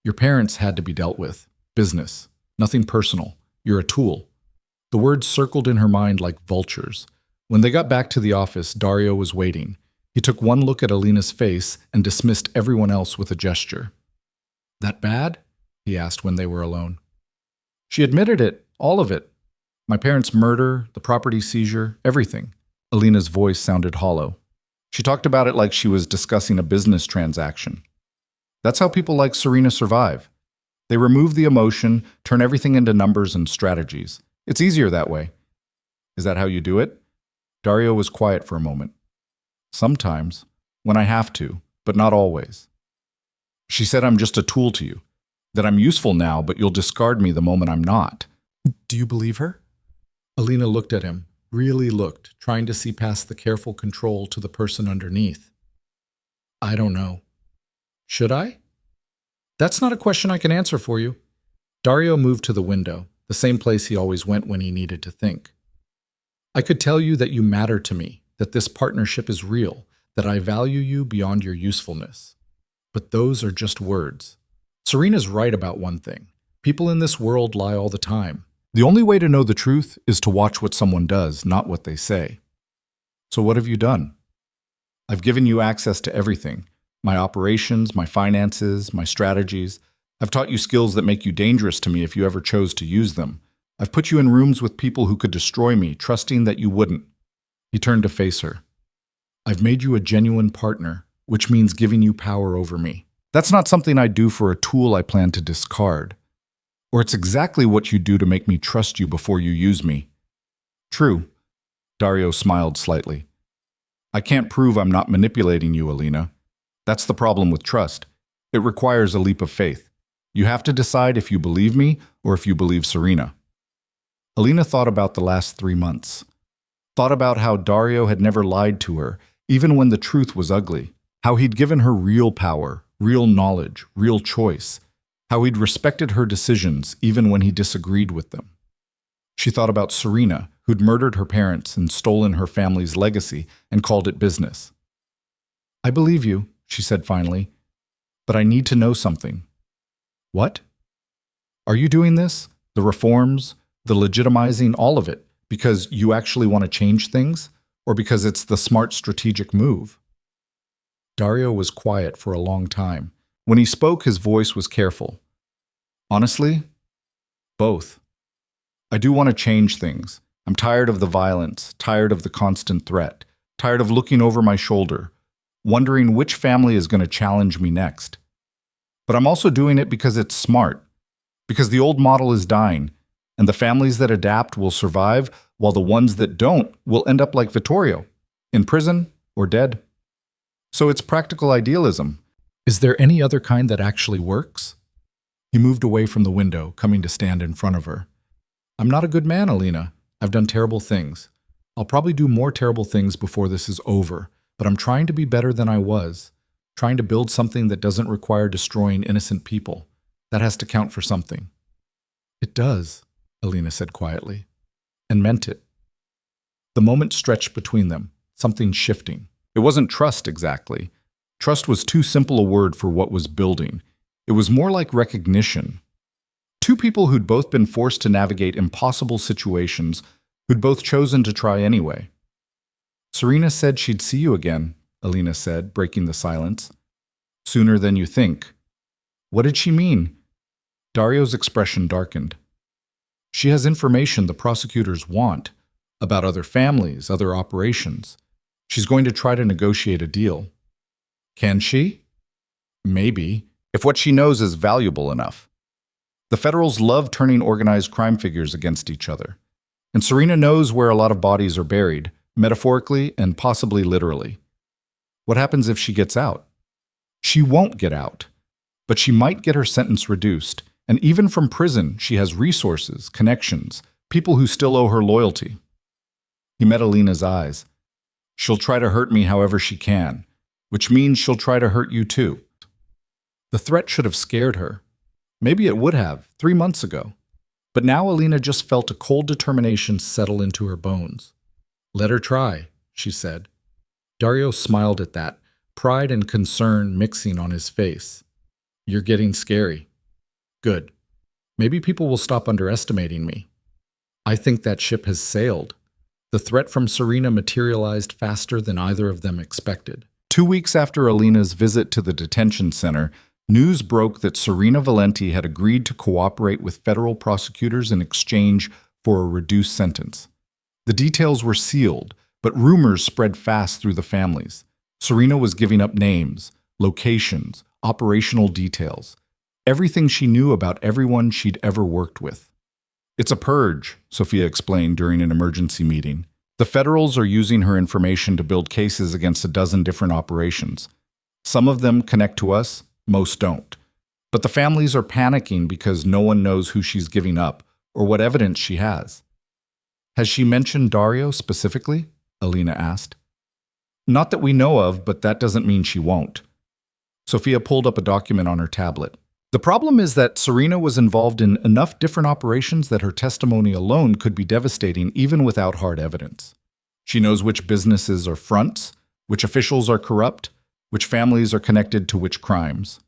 Speaker 1: Your parents had to be dealt with. Business. Nothing personal. You're a tool. The words circled in her mind like vultures. When they got back to the office, Dario was waiting. He took one look at Alina's face and dismissed everyone else with a gesture. That bad? He asked when they were alone. She admitted it, all of it. My parents' murder, the property seizure, everything. Alina's voice sounded hollow. She talked about it like she was discussing a business transaction. That's how people like Serena survive. They remove the emotion, turn everything into numbers and strategies. It's easier that way. Is that how you do it? Dario was quiet for a moment. Sometimes, when I have to, but not always. She said I'm just a tool to you, that I'm useful now, but you'll discard me the moment I'm not. Do you believe her? Alina looked at him, really looked, trying to see past the careful control to the person underneath. I don't know. Should I? That's not a question I can answer for you. Dario moved to the window, the same place he always went when he needed to think. I could tell you that you matter to me, that this partnership is real, that I value you beyond your usefulness. But those are just words. Serena's right about one thing. People in this world lie all the time. The only way to know the truth is to watch what someone does, not what they say. So what have you done? I've given you access to everything. My operations, my finances, my strategies. I've taught you skills that make you dangerous to me if you ever chose to use them. I've put you in rooms with people who could destroy me, trusting that you wouldn't. He turned to face her. I've made you a genuine partner, which means giving you power over me. That's not something I do for a tool I plan to discard. Or it's exactly what you do to make me trust you before you use me. True. Dario smiled slightly. I can't prove I'm not manipulating you, Alina. That's the problem with trust. It requires a leap of faith. You have to decide if you believe me or if you believe Serena. Alina thought about the last 3 months. Thought about how Dario had never lied to her, even when the truth was ugly. How he'd given her real power, real knowledge, real choice. How he'd respected her decisions even when he disagreed with them. She thought about Serena, who'd murdered her parents and stolen her family's legacy and called it business. I believe you, she said finally, but I need to know something. What? Are you doing this? The reforms, the legitimizing, all of it, because you actually want to change things, or because it's the smart strategic move? Dario was quiet for a long time. When he spoke, his voice was careful. Honestly, both. I do want to change things. I'm tired of the violence, tired of the constant threat, tired of looking over my shoulder, wondering which family is going to challenge me next. But I'm also doing it because it's smart, because the old model is dying, and the families that adapt will survive, while the ones that don't will end up like Vittorio, in prison or dead. So it's practical idealism. Is there any other kind that actually works? He moved away from the window, coming to stand in front of her. I'm not a good man, Alina. I've done terrible things. I'll probably do more terrible things before this is over, but I'm trying to be better than I was, trying to build something that doesn't require destroying innocent people. That has to count for something. It does, Alina said quietly, and meant it. The moment stretched between them, something shifting. It wasn't trust exactly. Trust was too simple a word for what was building. It was more like recognition. Two people who'd both been forced to navigate impossible situations, who'd both chosen to try anyway. Serena said she'd see you again, Alina said, breaking the silence. Sooner than you think. What did she mean? Dario's expression darkened. She has information the prosecutors want about other families, other operations. She's going to try to negotiate a deal. Can she? Maybe, if what she knows is valuable enough. The federals love turning organized crime figures against each other. And Serena knows where a lot of bodies are buried, metaphorically and possibly literally. What happens if she gets out? She won't get out, but she might get her sentence reduced. And even from prison, she has resources, connections, people who still owe her loyalty. He met Alina's eyes. She'll try to hurt me however she can, which means she'll try to hurt you too. The threat should have scared her. Maybe it would have, 3 months ago. But now Alina just felt a cold determination settle into her bones. Let her try, she said. Dario smiled at that, pride and concern mixing on his face. You're getting scary. Good. Maybe people will stop underestimating me. I think that ship has sailed. The threat from Serena materialized faster than either of them expected. 2 weeks after Alina's visit to the detention center, news broke that Serena Valenti had agreed to cooperate with federal prosecutors in exchange for a reduced sentence. The details were sealed, but rumors spread fast through the families. Serena was giving up names, locations, operational details, everything she knew about everyone she'd ever worked with. It's a purge, Sophia explained during an emergency meeting. The federals are using her information to build cases against a dozen different operations. Some of them connect to us, most don't. But the families are panicking because no one knows who she's giving up or what evidence she has. Has she mentioned Dario specifically? Alina asked. Not that we know of, but that doesn't mean she won't. Sophia pulled up a document on her tablet. The problem is that Serena was involved in enough different operations that her testimony alone could be devastating even without hard evidence. She knows which businesses are fronts, which officials are corrupt, which families are connected to which crimes.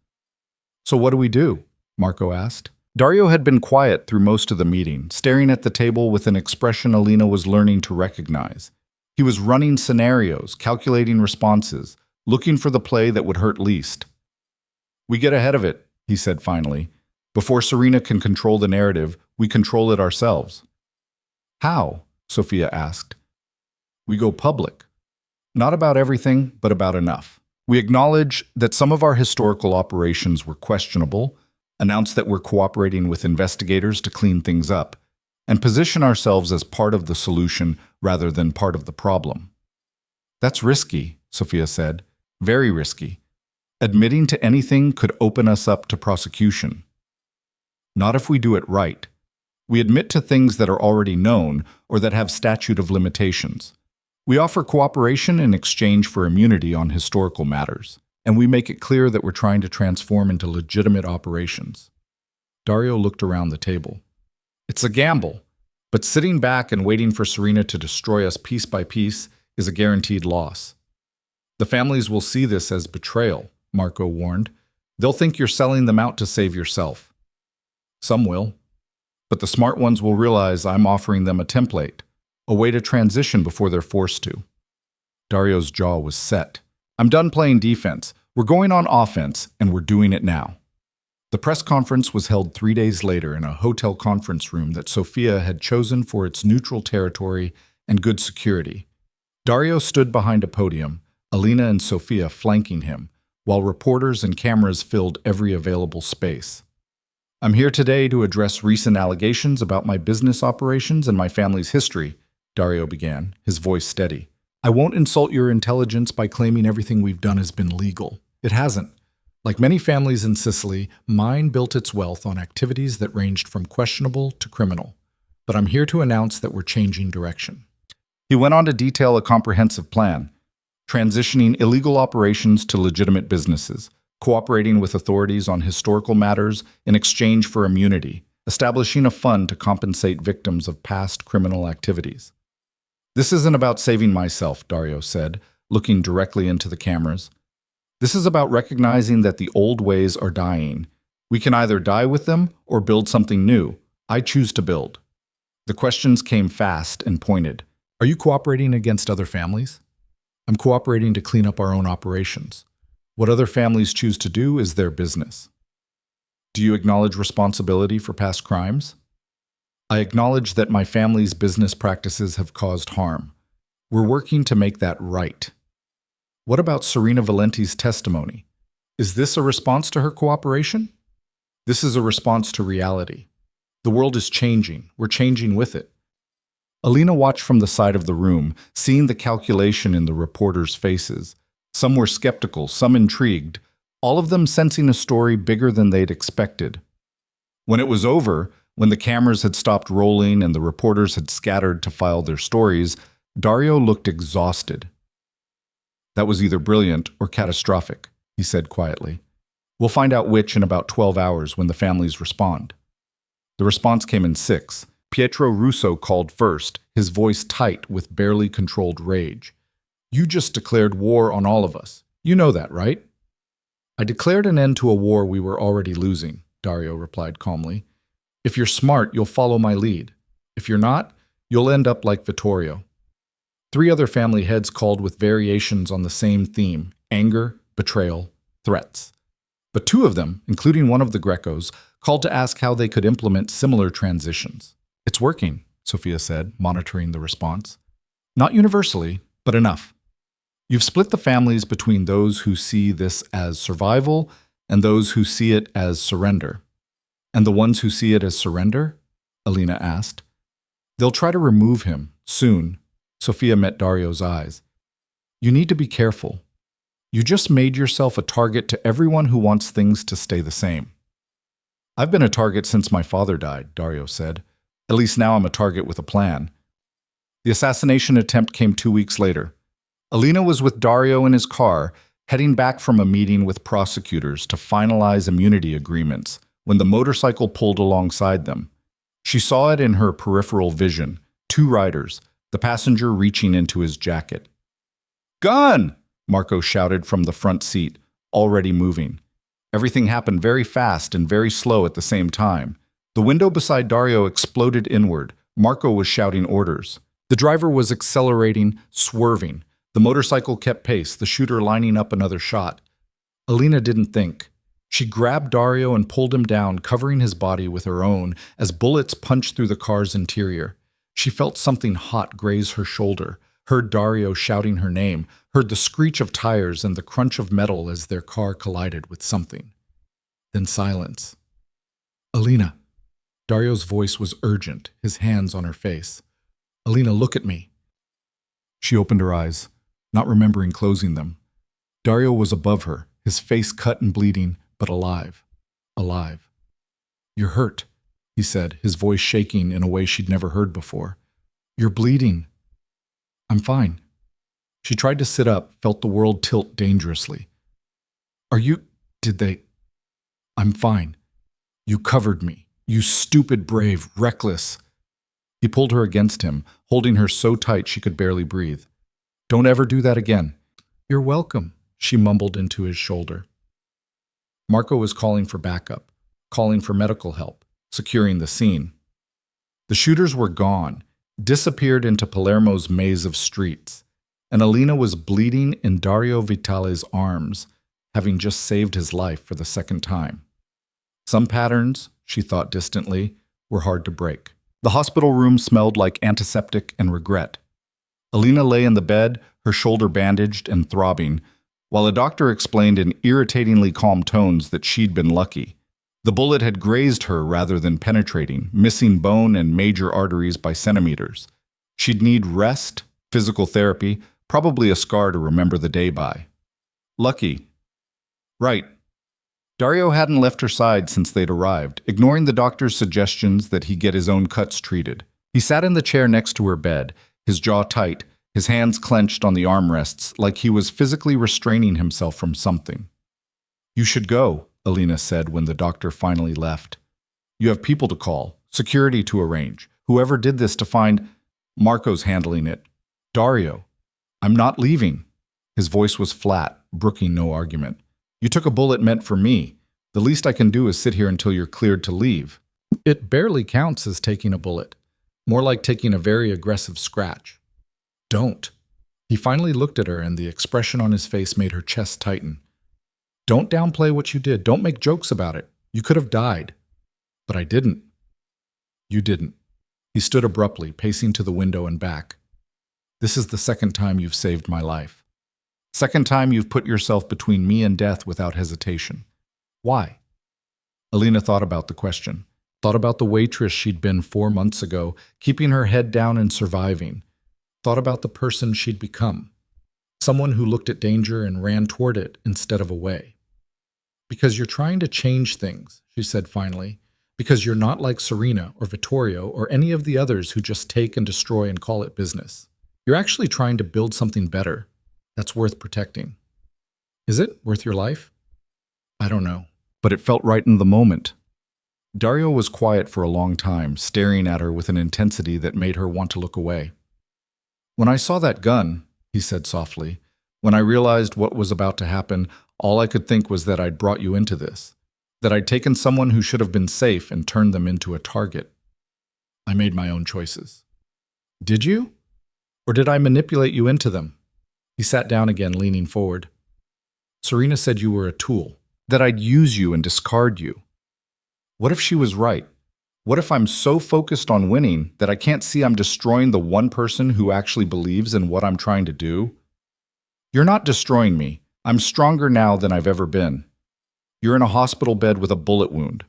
Speaker 1: So what do we do? Marco asked. Dario had been quiet through most of the meeting, staring at the table with an expression Alina was learning to recognize. He was running scenarios, calculating responses, looking for the play that would hurt least. We get ahead of it, he said finally. Before Serena can control the narrative, we control it ourselves. How? Sophia asked. We go public. Not about everything, but about enough. We acknowledge that some of our historical operations were questionable, announce that we're cooperating with investigators to clean things up, and position ourselves as part of the solution rather than part of the problem. That's risky, Sophia said. Very risky. Admitting to anything could open us up to prosecution. Not if we do it right. We admit to things that are already known or that have statute of limitations. We offer cooperation in exchange for immunity on historical matters, and we make it clear that we're trying to transform into legitimate operations. Dario looked around the table. It's a gamble, but sitting back and waiting for Serena to destroy us piece by piece is a guaranteed loss. The families will see this as betrayal, Marco warned. They'll think you're selling them out to save yourself. Some will, but the smart ones will realize I'm offering them a template, a way to transition before they're forced to. Dario's jaw was set. I'm done playing defense. We're going on offense, and we're doing it now. The press conference was held 3 days later in a hotel conference room that Sofia had chosen for its neutral territory and good security. Dario stood behind a podium, Alina and Sofia flanking him, while reporters and cameras filled every available space. I'm here today to address recent allegations about my business operations and my family's history, Dario began, his voice steady. I won't insult your intelligence by claiming everything we've done has been legal. It hasn't. Like many families in Sicily, mine built its wealth on activities that ranged from questionable to criminal. But I'm here to announce that we're changing direction. He went on to detail a comprehensive plan, transitioning illegal operations to legitimate businesses, cooperating with authorities on historical matters in exchange for immunity, establishing a fund to compensate victims of past criminal activities. This isn't about saving myself, Dario said, looking directly into the cameras. This is about recognizing that the old ways are dying. We can either die with them or build something new. I choose to build. The questions came fast and pointed. Are you cooperating against other families? I'm cooperating to clean up our own operations. What other families choose to do is their business. Do you acknowledge responsibility for past crimes? I acknowledge that my family's business practices have caused harm. We're working to make that right. What about Serena Valenti's testimony? Is this a response to her cooperation? This is a response to reality. The world is changing. We're changing with it. Alina watched from the side of the room, seeing the calculation in the reporters' faces. Some were skeptical, some intrigued, all of them sensing a story bigger than they'd expected. When it was over, when the cameras had stopped rolling and the reporters had scattered to file their stories, Dario looked exhausted. That was either brilliant or catastrophic, he said quietly. We'll find out which in about 12 hours when the families respond. The response came in 6. Pietro Russo called first, his voice tight with barely controlled rage. You just declared war on all of us. You know that, right? I declared an end to a war we were already losing, Dario replied calmly. If you're smart, you'll follow my lead. If you're not, you'll end up like Vittorio. 3 other family heads called with variations on the same theme: anger, betrayal, threats. But 2 of them, including one of the Grecos, called to ask how they could implement similar transitions. It's working, Sofia said, monitoring the response. Not universally, but enough. You've split the families between those who see this as survival and those who see it as surrender. And the ones who see it as surrender? Alina asked. They'll try to remove him, soon. Sofia met Dario's eyes. You need to be careful. You just made yourself a target to everyone who wants things to stay the same. I've been a target since my father died, Dario said. At least now I'm a target with a plan. The assassination attempt came 2 weeks later. Alina was with Dario in his car, heading back from a meeting with prosecutors to finalize immunity agreements, when the motorcycle pulled alongside them. She saw it in her peripheral vision, 2 riders, the passenger reaching into his jacket. Gun! Marco shouted from the front seat, already moving. Everything happened very fast and very slow at the same time. The window beside Dario exploded inward. Marco was shouting orders. The driver was accelerating, swerving. The motorcycle kept pace, the shooter lining up another shot. Alina didn't think. She grabbed Dario and pulled him down, covering his body with her own as bullets punched through the car's interior. She felt something hot graze her shoulder, heard Dario shouting her name, heard the screech of tires and the crunch of metal as their car collided with something. Then silence. Alina. Dario's voice was urgent, his hands on her face. Alina, look at me. She opened her eyes, not remembering closing them. Dario was above her, his face cut and bleeding, but alive. Alive. You're hurt, he said, his voice shaking in a way she'd never heard before. You're bleeding. I'm fine. She tried to sit up, felt the world tilt dangerously. Did they? I'm fine. You covered me. You stupid, brave, reckless. He pulled her against him, holding her so tight she could barely breathe. Don't ever do that again. You're welcome, she mumbled into his shoulder. Marco was calling for backup, calling for medical help, securing the scene. The shooters were gone, disappeared into Palermo's maze of streets, and Alina was bleeding in Dario Vitale's arms, having just saved his life for the second time. Some patterns, she thought distantly, were hard to break. The hospital room smelled like antiseptic and regret. Alina lay in the bed, her shoulder bandaged and throbbing, while a doctor explained in irritatingly calm tones that she'd been lucky. The bullet had grazed her rather than penetrating, missing bone and major arteries by centimeters. She'd need rest, physical therapy, probably a scar to remember the day by. Lucky. Right. Dario hadn't left her side since they'd arrived, ignoring the doctor's suggestions that he get his own cuts treated. He sat in the chair next to her bed, his jaw tight, his hands clenched on the armrests like he was physically restraining himself from something. "You should go," Alina said when the doctor finally left. "You have people to call, security to arrange. Whoever did this to find—" "Marco's handling it." "Dario, I'm not leaving." His voice was flat, brooking no argument. "You took a bullet meant for me. The least I can do is sit here until you're cleared to leave." "It barely counts as taking a bullet. More like taking a very aggressive scratch." "Don't." He finally looked at her, and the expression on his face made her chest tighten. "Don't downplay what you did. Don't make jokes about it. You could have died." "But I didn't." "You didn't." He stood abruptly, pacing to the window and back. "This is the second time you've saved my life. Second time you've put yourself between me and death without hesitation. Why?" Alina thought about the question. Thought about the waitress she'd been 4 months ago, keeping her head down and surviving. Thought about the person she'd become. Someone who looked at danger and ran toward it instead of away. "Because you're trying to change things," she said finally. "Because you're not like Serena or Vittorio or any of the others who just take and destroy and call it business. You're actually trying to build something better that's worth protecting. Is it worth your life?" "I don't know." But it felt right in the moment. Dario was quiet for a long time, staring at her with an intensity that made her want to look away. "When I saw that gun," he said softly, "when I realized what was about to happen, all I could think was that I'd brought you into this, that I'd taken someone who should have been safe and turned them into a target. I made my own choices." "Did you? Or did I manipulate you into them?" He sat down again, leaning forward. "Serena said you were a tool, that I'd use you and discard you. What if she was right? What if I'm so focused on winning that I can't see I'm destroying the one person who actually believes in what I'm trying to do? You're not destroying me. I'm stronger now than I've ever been. You're in a hospital bed with a bullet wound.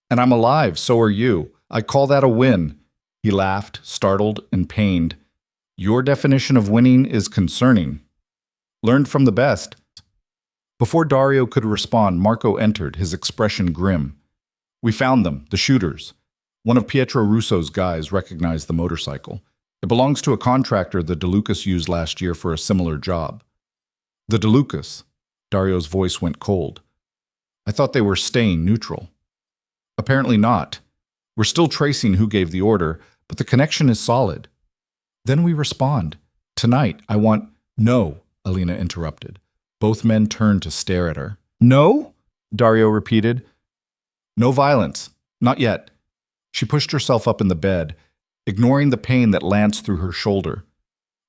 Speaker 1: And I'm alive, so are you. I call that a win." He laughed, startled and pained. "Your definition of winning is concerning. Learned from the best." Before Dario could respond, Marco entered, his expression grim. "We found them, the shooters. One of Pietro Russo's guys recognized the motorcycle. It belongs to a contractor the DeLucas used last year for a similar job." "The DeLucas?" Dario's voice went cold. "I thought they were staying neutral." "Apparently not. We're still tracing who gave the order, but the connection is solid." "Then we respond. Tonight, I want—" "No," Alina interrupted. Both men turned to stare at her. "No?" Dario repeated. "No violence. Not yet." She pushed herself up in the bed, ignoring the pain that lanced through her shoulder.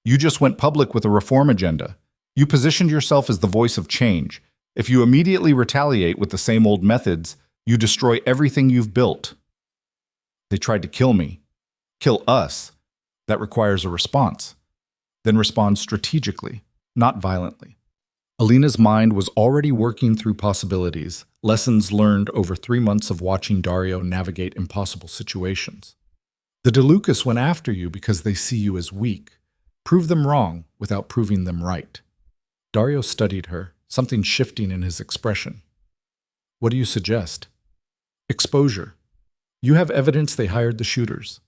Speaker 1: "You just went public with a reform agenda. You positioned yourself as the voice of change. If you immediately retaliate with the same old methods, you destroy everything you've built." "They tried to kill me. Kill us. That requires a response. Then respond strategically, not violently." Alina's mind was already working through possibilities, lessons learned over 3 months of watching Dario navigate impossible situations. "The DeLucas went after you because they see you as weak. Prove them wrong without proving them right." Dario studied her, something shifting in his expression. "What do you suggest?" "Exposure. You have evidence they hired the shooters.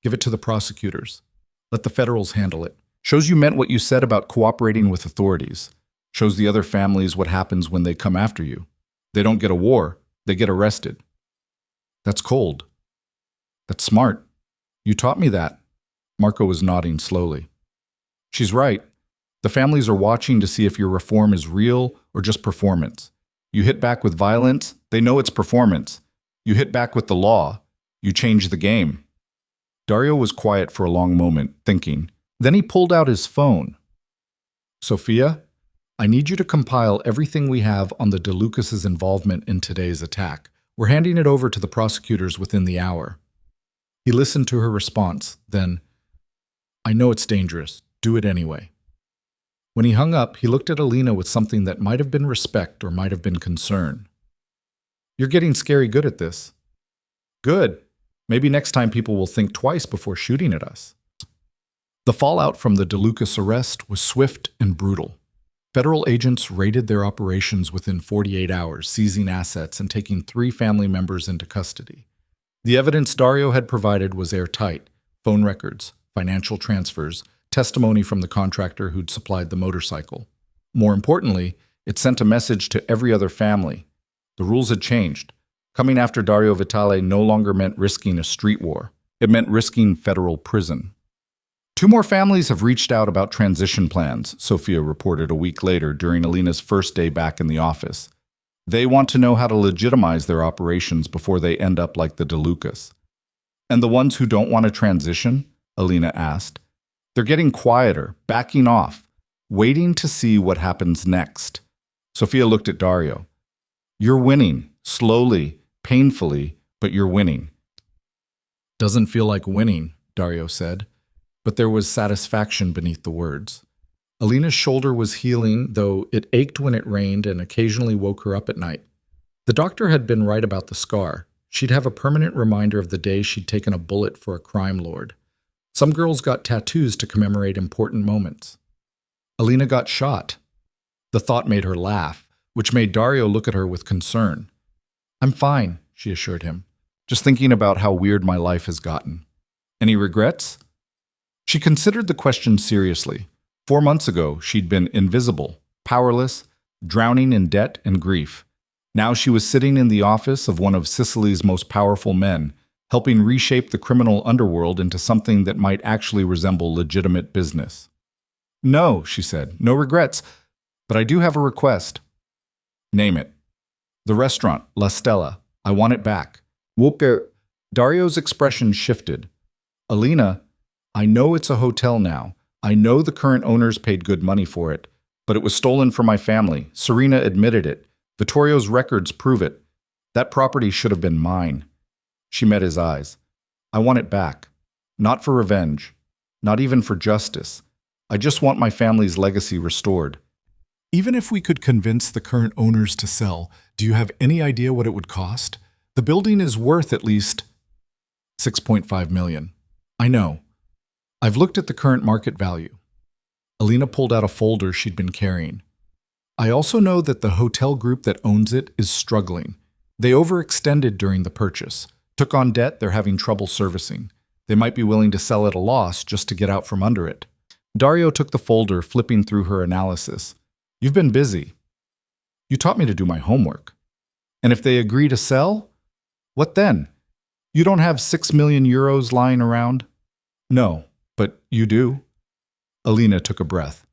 Speaker 1: Give it to the prosecutors. Let the federals handle it. Shows you meant what you said about cooperating with authorities. Shows the other families what happens when they come after you. They don't get a war, they get arrested." "That's cold." "That's smart. You taught me that." Marco was nodding slowly. "She's right. The families are watching to see if your reform is real or just performance. You hit back with violence, they know it's performance. You hit back with the law, you change the game." Dario was quiet for a long moment, thinking. Then he pulled out his phone. Sophia, I need you to compile everything we have on the DeLucas' involvement in today's attack. We're handing it over to the prosecutors within the hour. He listened to her response, then, I know it's dangerous. Do it anyway. When he hung up, he looked at Alina with something that might have been respect or might have been concern. You're getting scary good at this. Good. Maybe next time people will think twice before shooting at us. The fallout from the DeLucas arrest was swift and brutal. Federal agents raided their operations within 48 hours, seizing assets and taking 3 family members into custody. The evidence Dario had provided was airtight: phone records, financial transfers, testimony from the contractor who'd supplied the motorcycle. More importantly, it sent a message to every other family. The rules had changed. Coming after Dario Vitale no longer meant risking a street war. It meant risking federal prison. 2 more families have reached out about transition plans, Sophia reported a week later during Alina's first day back in the office. They want to know how to legitimize their operations before they end up like the DeLucas. And the ones who don't want to transition? Alina asked. They're getting quieter, backing off, waiting to see what happens next. Sophia looked at Dario. You're winning, slowly, painfully, but you're winning. Doesn't feel like winning, Dario said, but there was satisfaction beneath the words. Alina's shoulder was healing, though it ached when it rained and occasionally woke her up at night. The doctor had been right about the scar. She'd have a permanent reminder of the day she'd taken a bullet for a crime lord. Some girls got tattoos to commemorate important moments. Alina got shot. The thought made her laugh, which made Dario look at her with concern. I'm fine, she assured him. Just thinking about how weird my life has gotten. Any regrets? She considered the question seriously. 4 months ago, she'd been invisible, powerless, drowning in debt and grief. Now she was sitting in the office of one of Sicily's most powerful men, helping reshape the criminal underworld into something that might actually resemble legitimate business. No, she said, no regrets, but I do have a request. Name it. The restaurant, La Stella. I want it back. Whoop. Dario's expression shifted. Alina, I know it's a hotel now. I know the current owners paid good money for it, but it was stolen from my family. Serena admitted it. Vittorio's records prove it. That property should have been mine. She met his eyes. I want it back. Not for revenge. Not even for justice. I just want my family's legacy restored. Even if we could convince the current owners to sell, do you have any idea what it would cost? The building is worth at least $6.5 million. I know. I've looked at the current market value. Alina pulled out a folder she'd been carrying. I also know that the hotel group that owns it is struggling. They overextended during the purchase, took on debt they're having trouble servicing. They might be willing to sell at a loss just to get out from under it. Dario took the folder, flipping through her analysis. You've been busy. You taught me to do my homework. And if they agree to sell? What then? You don't have 6 million euros lying around? No, but you do. Alina took a breath.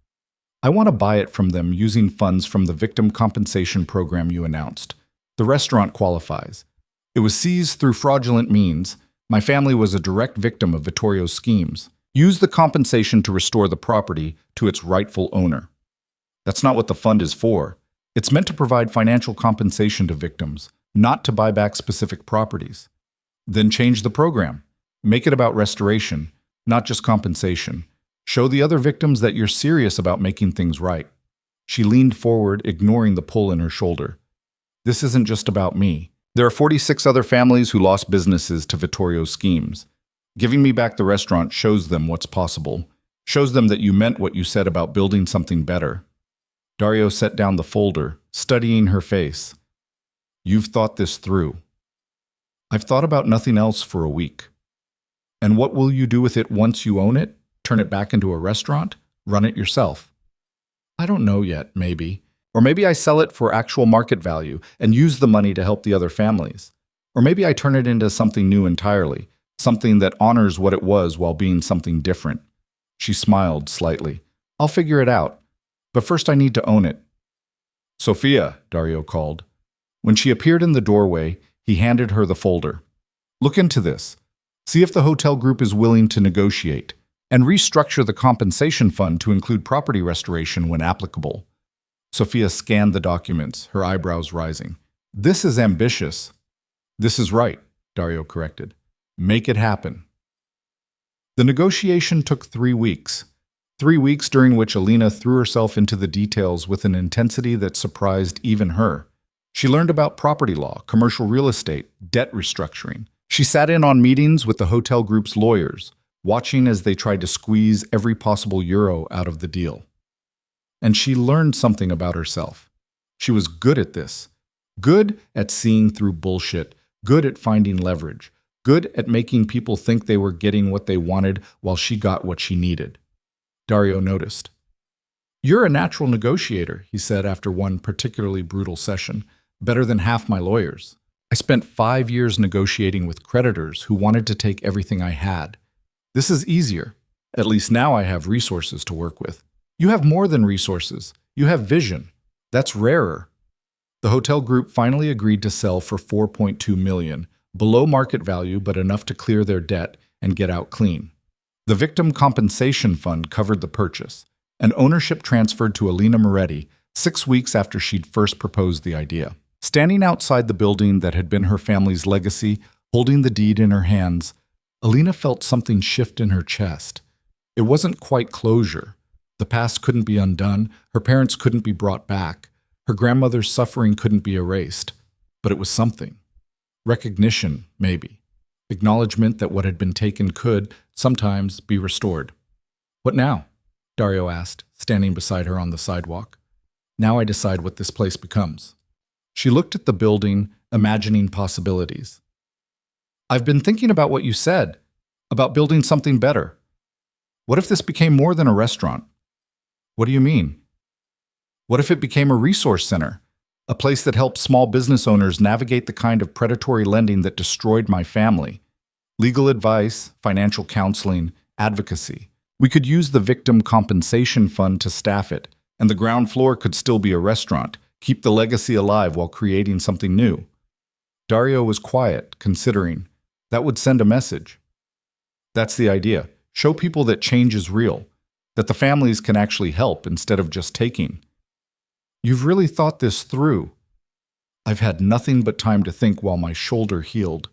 Speaker 1: I want to buy it from them using funds from the victim compensation program you announced. The restaurant qualifies. It was seized through fraudulent means. My family was a direct victim of Vittorio's schemes. Use the compensation to restore the property to its rightful owner. That's not what the fund is for. It's meant to provide financial compensation to victims, not to buy back specific properties. Then change the program. Make it about restoration, not just compensation. Show the other victims that you're serious about making things right. She leaned forward, ignoring the pull in her shoulder. This isn't just about me. There are 46 other families who lost businesses to Vittorio's schemes. Giving me back the restaurant shows them what's possible, shows them that you meant what you said about building something better. Dario set down the folder, studying her face. You've thought this through. I've thought about nothing else for a week. And what will you do with it once you own it? Turn it back into a restaurant? Run it yourself? I don't know yet, maybe. Or maybe I sell it for actual market value and use the money to help the other families. Or maybe I turn it into something new entirely, something that honors what it was while being something different. She smiled slightly. I'll figure it out. But first I need to own it. Sophia, Dario called. When she appeared in the doorway, he handed her the folder. Look into this. See if the hotel group is willing to negotiate. and restructure the compensation fund to include property restoration when applicable. Sophia scanned the documents, her eyebrows rising. This is ambitious. This is right, Dario corrected. Make it happen. The negotiation took 3 weeks. 3 weeks during which Alina threw herself into the details with an intensity that surprised even her. She learned about property law, commercial real estate, debt restructuring. She sat in on meetings with the hotel group's lawyers, watching as they tried to squeeze every possible euro out of the deal. And she learned something about herself. She was good at this. Good at seeing through bullshit. Good at finding leverage. Good at making people think they were getting what they wanted while she got what she needed. Dario noticed. "You're a natural negotiator," he said after one particularly brutal session. "Better than half my lawyers. I spent 5 years negotiating with creditors who wanted to take everything I had. This is easier. At least now I have resources to work with. You have more than resources. You have vision. That's rarer." The hotel group finally agreed to sell for $4.2 million, below market value but enough to clear their debt and get out clean. The victim compensation fund covered the purchase, and ownership transferred to Alina Moretti 6 weeks after she'd first proposed the idea. Standing outside the building that had been her family's legacy, holding the deed in her hands, Alina felt something shift in her chest. It wasn't quite closure. The past couldn't be undone, her parents couldn't be brought back, her grandmother's suffering couldn't be erased. But it was something. Recognition, maybe. Acknowledgement that what had been taken could, sometimes, be restored. "What now?" Dario asked, standing beside her on the sidewalk. "Now I decide what this place becomes." She looked at the building, imagining possibilities. "I've been thinking about what you said, about building something better. What if this became more than a restaurant?" "What do you mean?" "What if it became a resource center? A place that helps small business owners navigate the kind of predatory lending that destroyed my family. Legal advice, financial counseling, advocacy. We could use the victim compensation fund to staff it, and the ground floor could still be a restaurant, keep the legacy alive while creating something new." Dario was quiet, considering. That would send a message. "That's the idea. Show people that change is real, that the families can actually help instead of just taking." "You've really thought this through." "I've had nothing but time to think while my shoulder healed."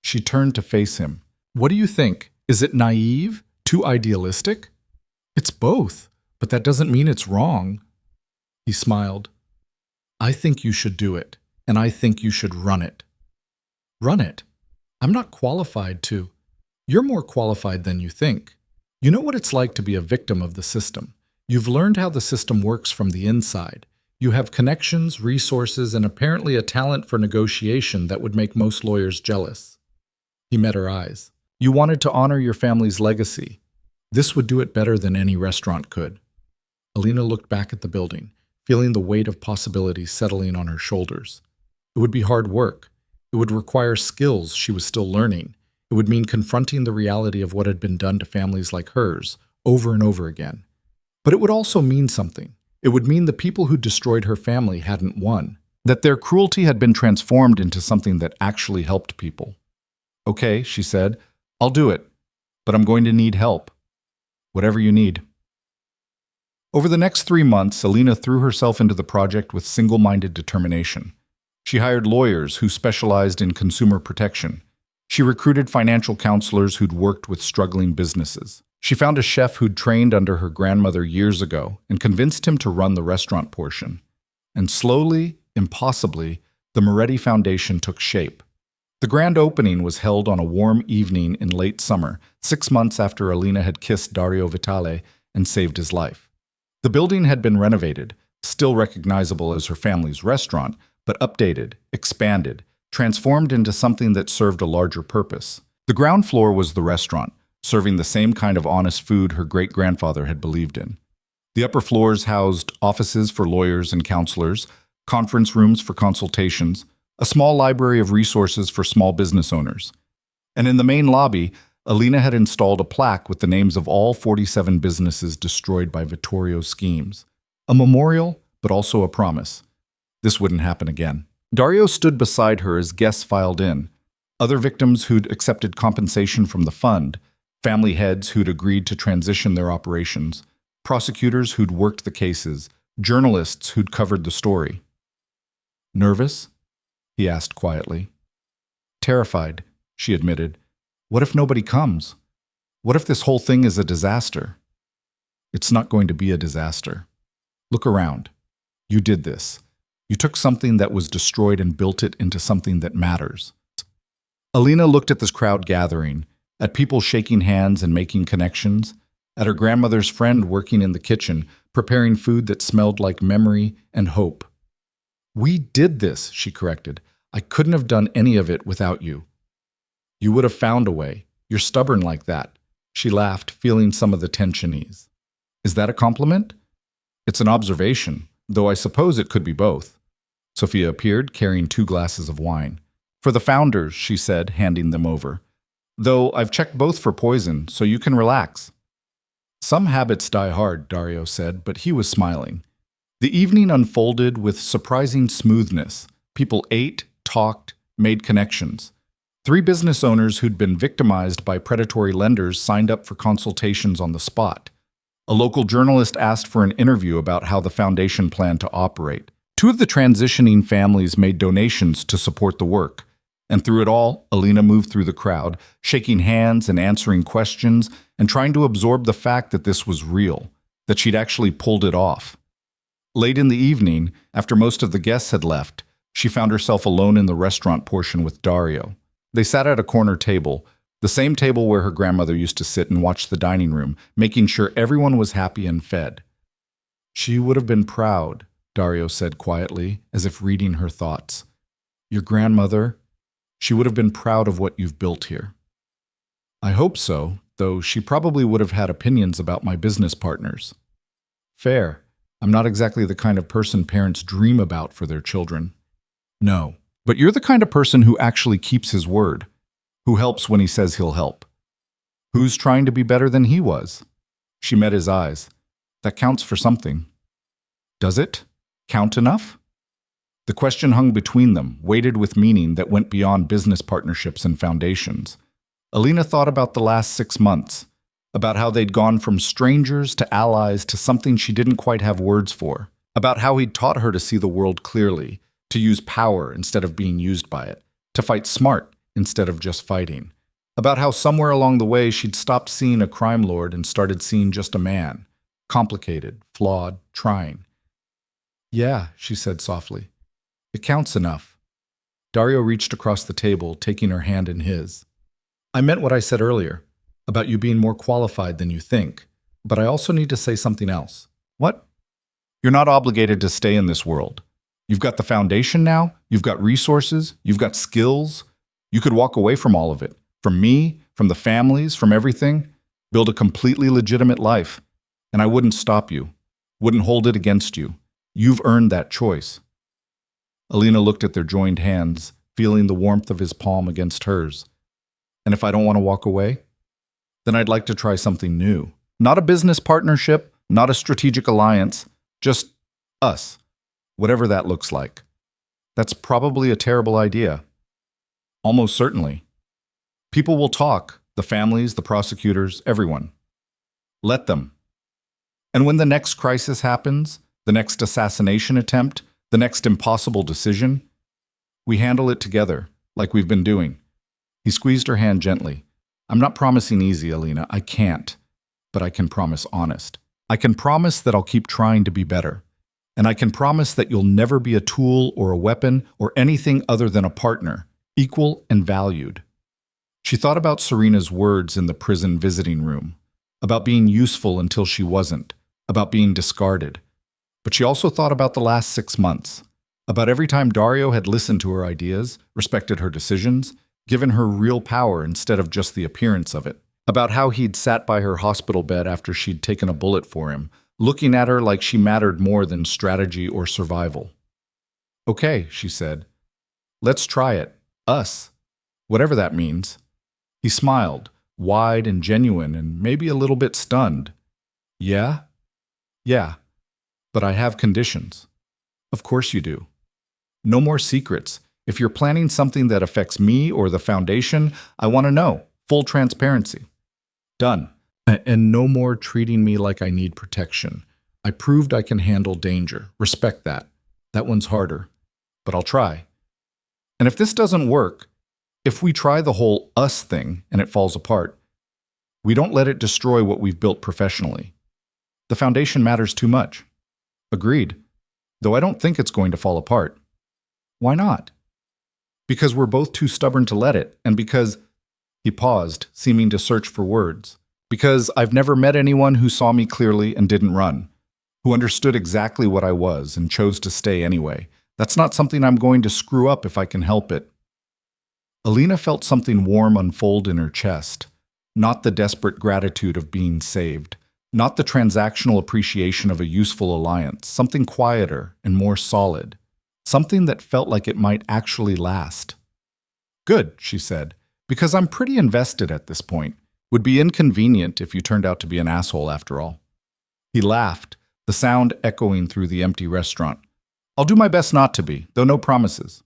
Speaker 1: She turned to face him. "What do you think? Is it naive? Too idealistic?" "It's both, but that doesn't mean it's wrong." He smiled. "I think you should do it, and I think you should run it." "Run it? I'm not qualified to." "You're more qualified than you think. You know what it's like to be a victim of the system. You've learned how the system works from the inside. You have connections, resources, and apparently a talent for negotiation that would make most lawyers jealous." He met her eyes. "You wanted to honor your family's legacy. This would do it better than any restaurant could." Alina looked back at the building, feeling the weight of possibilities settling on her shoulders. It would be hard work. It would require skills she was still learning. It would mean confronting the reality of what had been done to families like hers, over and over again. But it would also mean something. It would mean the people who destroyed her family hadn't won, that their cruelty had been transformed into something that actually helped people. "Okay," she said, "I'll do it, but I'm going to need help. Whatever you need." Over the next 3 months, Alina threw herself into the project with single-minded determination. She hired lawyers who specialized in consumer protection. She recruited financial counselors who'd worked with struggling businesses. She found a chef who'd trained under her grandmother years ago and convinced him to run the restaurant portion. And slowly, impossibly, the Moretti Foundation took shape. The grand opening was held on a warm evening in late summer, 6 months after Alina had kissed Dario Vitale and saved his life. The building had been renovated, still recognizable as her family's restaurant, but updated, expanded, transformed into something that served a larger purpose. The ground floor was the restaurant, serving the same kind of honest food her great-grandfather had believed in. The upper floors housed offices for lawyers and counselors, conference rooms for consultations, a small library of resources for small business owners. And in the main lobby, Alina had installed a plaque with the names of all 47 businesses destroyed by Vittorio's schemes. A memorial, but also a promise. This wouldn't happen again. Dario stood beside her as guests filed in. Other victims who'd accepted compensation from the fund, family heads who'd agreed to transition their operations, prosecutors who'd worked the cases, journalists who'd covered the story. Nervous? He asked quietly. Terrified, she admitted. What if nobody comes? What if this whole thing is a disaster? It's not going to be a disaster. Look around. You did this. You took something that was destroyed and built it into something that matters. Alina looked at this crowd gathering, at people shaking hands and making connections, at her grandmother's friend working in the kitchen, preparing food that smelled like memory and hope. We did this, she corrected. I couldn't have done any of it without you. You would have found a way. You're stubborn like that. She laughed, feeling some of the tension ease. Is that a compliment? It's an observation, though I suppose it could be both. Sophia appeared, carrying 2 glasses of wine. For the founders, she said, handing them over. Though I've checked both for poison, so you can relax. Some habits die hard, Dario said, but he was smiling. The evening unfolded with surprising smoothness. People ate, talked, made connections. 3 business owners who'd been victimized by predatory lenders signed up for consultations on the spot. A local journalist asked for an interview about how the foundation planned to operate. 2 of the transitioning families made donations to support the work. And through it all, Alina moved through the crowd, shaking hands and answering questions and trying to absorb the fact that this was real, that she'd actually pulled it off. Late in the evening, after most of the guests had left, she found herself alone in the restaurant portion with Dario. They sat at a corner table, the same table where her grandmother used to sit and watch the dining room, making sure everyone was happy and fed. She would have been proud, Dario said quietly, as if reading her thoughts. Your grandmother, she would have been proud of what you've built here. I hope so, though she probably would have had opinions about my business partners. Fair. I'm not exactly the kind of person parents dream about for their children. No. But you're the kind of person who actually keeps his word, who helps when he says he'll help. Who's trying to be better than he was? She met his eyes. That counts for something. Does it? Count enough? The question hung between them, weighted with meaning that went beyond business partnerships and foundations. Alina thought about the last 6 months, about how they'd gone from strangers to allies to something she didn't quite have words for, about how he'd taught her to see the world clearly, to use power instead of being used by it, to fight smart instead of just fighting, about how somewhere along the way she'd stopped seeing a crime lord and started seeing just a man, complicated, flawed, trying. Yeah, she said softly. It counts enough. Dario reached across the table, taking her hand in his. I meant what I said earlier, about you being more qualified than you think, but I also need to say something else. What? You're not obligated to stay in this world. You've got the foundation now, you've got resources, you've got skills. You could walk away from all of it, from me, from the families, from everything, build a completely legitimate life. And I wouldn't stop you, wouldn't hold it against you. You've earned that choice. Alina looked at their joined hands, feeling the warmth of his palm against hers. And if I don't want to walk away, then I'd like to try something new. Not a business partnership, not a strategic alliance, just us. Whatever that looks like. That's probably a terrible idea. Almost certainly. People will talk, the families, the prosecutors, everyone. Let them. And when the next crisis happens, the next assassination attempt, the next impossible decision, we handle it together, like we've been doing. He squeezed her hand gently. I'm not promising easy, Alina. I can't. But I can promise honest. I can promise that I'll keep trying to be better. And I can promise that you'll never be a tool or a weapon or anything other than a partner, equal and valued. She thought about Serena's words in the prison visiting room, about being useful until she wasn't, about being discarded. But she also thought about the last 6 months, about every time Dario had listened to her ideas, respected her decisions, given her real power instead of just the appearance of it, about how he'd sat by her hospital bed after she'd taken a bullet for him, looking at her like she mattered more than strategy or survival. Okay, she said. Let's try it. Us. Whatever that means. He smiled, wide and genuine and maybe a little bit stunned. Yeah? Yeah. But I have conditions. Of course you do. No more secrets. If you're planning something that affects me or the foundation, I want to know. Full transparency. Done. And no more treating me like I need protection. I proved I can handle danger. Respect that. That one's harder. But I'll try. And if this doesn't work, if we try the whole us thing and it falls apart, we don't let it destroy what we've built professionally. The foundation matters too much. Agreed. Though I don't think it's going to fall apart. Why not? Because we're both too stubborn to let it, and because... He paused, seeming to search for words. Because I've never met anyone who saw me clearly and didn't run, who understood exactly what I was and chose to stay anyway. That's not something I'm going to screw up if I can help it. Alina felt something warm unfold in her chest, not the desperate gratitude of being saved, not the transactional appreciation of a useful alliance, something quieter and more solid, something that felt like it might actually last. Good, she said, because I'm pretty invested at this point. Would be inconvenient if you turned out to be an asshole after all. He laughed, the sound echoing through the empty restaurant. I'll do my best not to be, though no promises.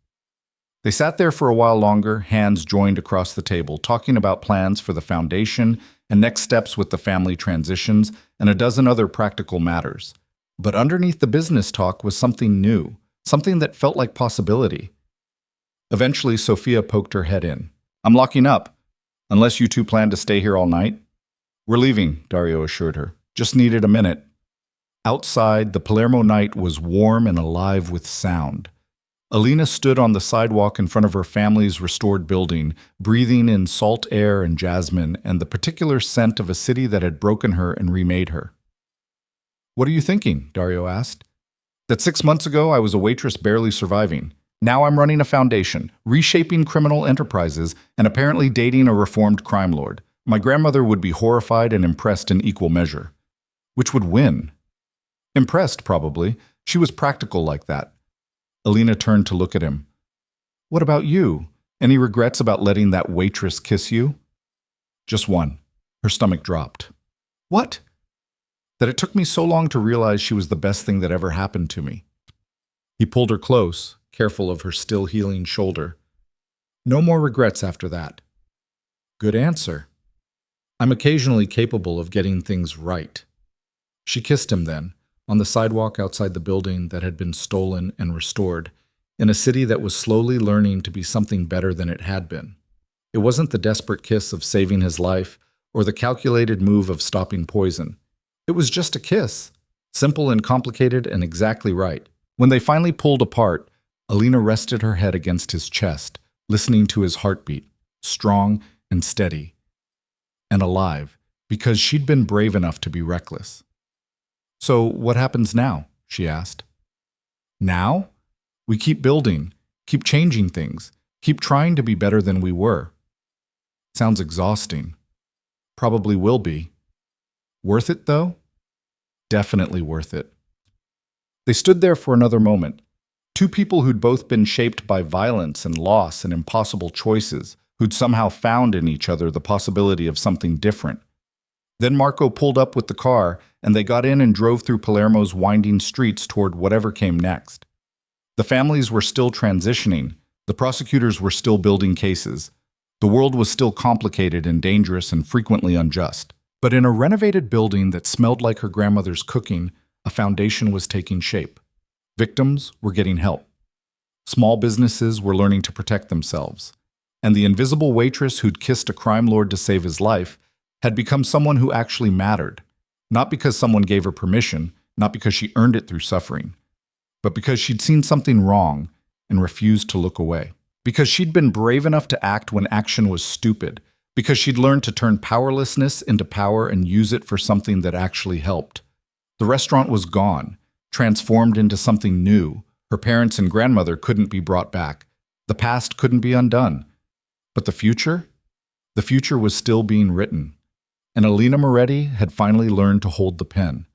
Speaker 1: They sat there for a while longer, hands joined across the table, talking about plans for the foundation and next steps with the family transitions and a dozen other practical matters. But underneath the business talk was something new, something that felt like possibility. Eventually, Sophia poked her head in. I'm locking up. Unless you two plan to stay here all night? We're leaving, Dario assured her. Just needed a minute. Outside, the Palermo night was warm and alive with sound. Alina stood on the sidewalk in front of her family's restored building, breathing in salt air and jasmine and the particular scent of a city that had broken her and remade her. What are you thinking? Dario asked. That 6 months ago I was a waitress barely surviving. Now I'm running a foundation, reshaping criminal enterprises, and apparently dating a reformed crime lord. My grandmother would be horrified and impressed in equal measure. Which would win? Impressed, probably. She was practical like that. Alina turned to look at him. What about you? Any regrets about letting that waitress kiss you? Just one. Her stomach dropped. What? That it took me so long to realize she was the best thing that ever happened to me. He pulled her close, careful of her still healing shoulder. No more regrets after that. Good answer. I'm occasionally capable of getting things right. She kissed him then, on the sidewalk outside the building that had been stolen and restored, in a city that was slowly learning to be something better than it had been. It wasn't the desperate kiss of saving his life or the calculated move of stopping poison. It was just a kiss, simple and complicated and exactly right. When they finally pulled apart, Alina rested her head against his chest, listening to his heartbeat, strong and steady, and alive, because she'd been brave enough to be reckless. So what happens now? She asked. Now? We keep building, keep changing things, keep trying to be better than we were. Sounds exhausting. Probably will be. Worth it, though? Definitely worth it. They stood there for another moment. Two people who'd both been shaped by violence and loss and impossible choices, who'd somehow found in each other the possibility of something different. Then Marco pulled up with the car, and they got in and drove through Palermo's winding streets toward whatever came next. The families were still transitioning, the prosecutors were still building cases. The world was still complicated and dangerous and frequently unjust. But in a renovated building that smelled like her grandmother's cooking, a foundation was taking shape. Victims were getting help. Small businesses were learning to protect themselves. And the invisible waitress who'd kissed a crime lord to save his life had become someone who actually mattered. Not because someone gave her permission, not because she earned it through suffering, but because she'd seen something wrong and refused to look away. Because she'd been brave enough to act when action was stupid. Because she'd learned to turn powerlessness into power and use it for something that actually helped. The restaurant was gone, transformed into something new. Her parents and grandmother couldn't be brought back. The past couldn't be undone. But the future? The future was still being written. And Alina Moretti had finally learned to hold the pen.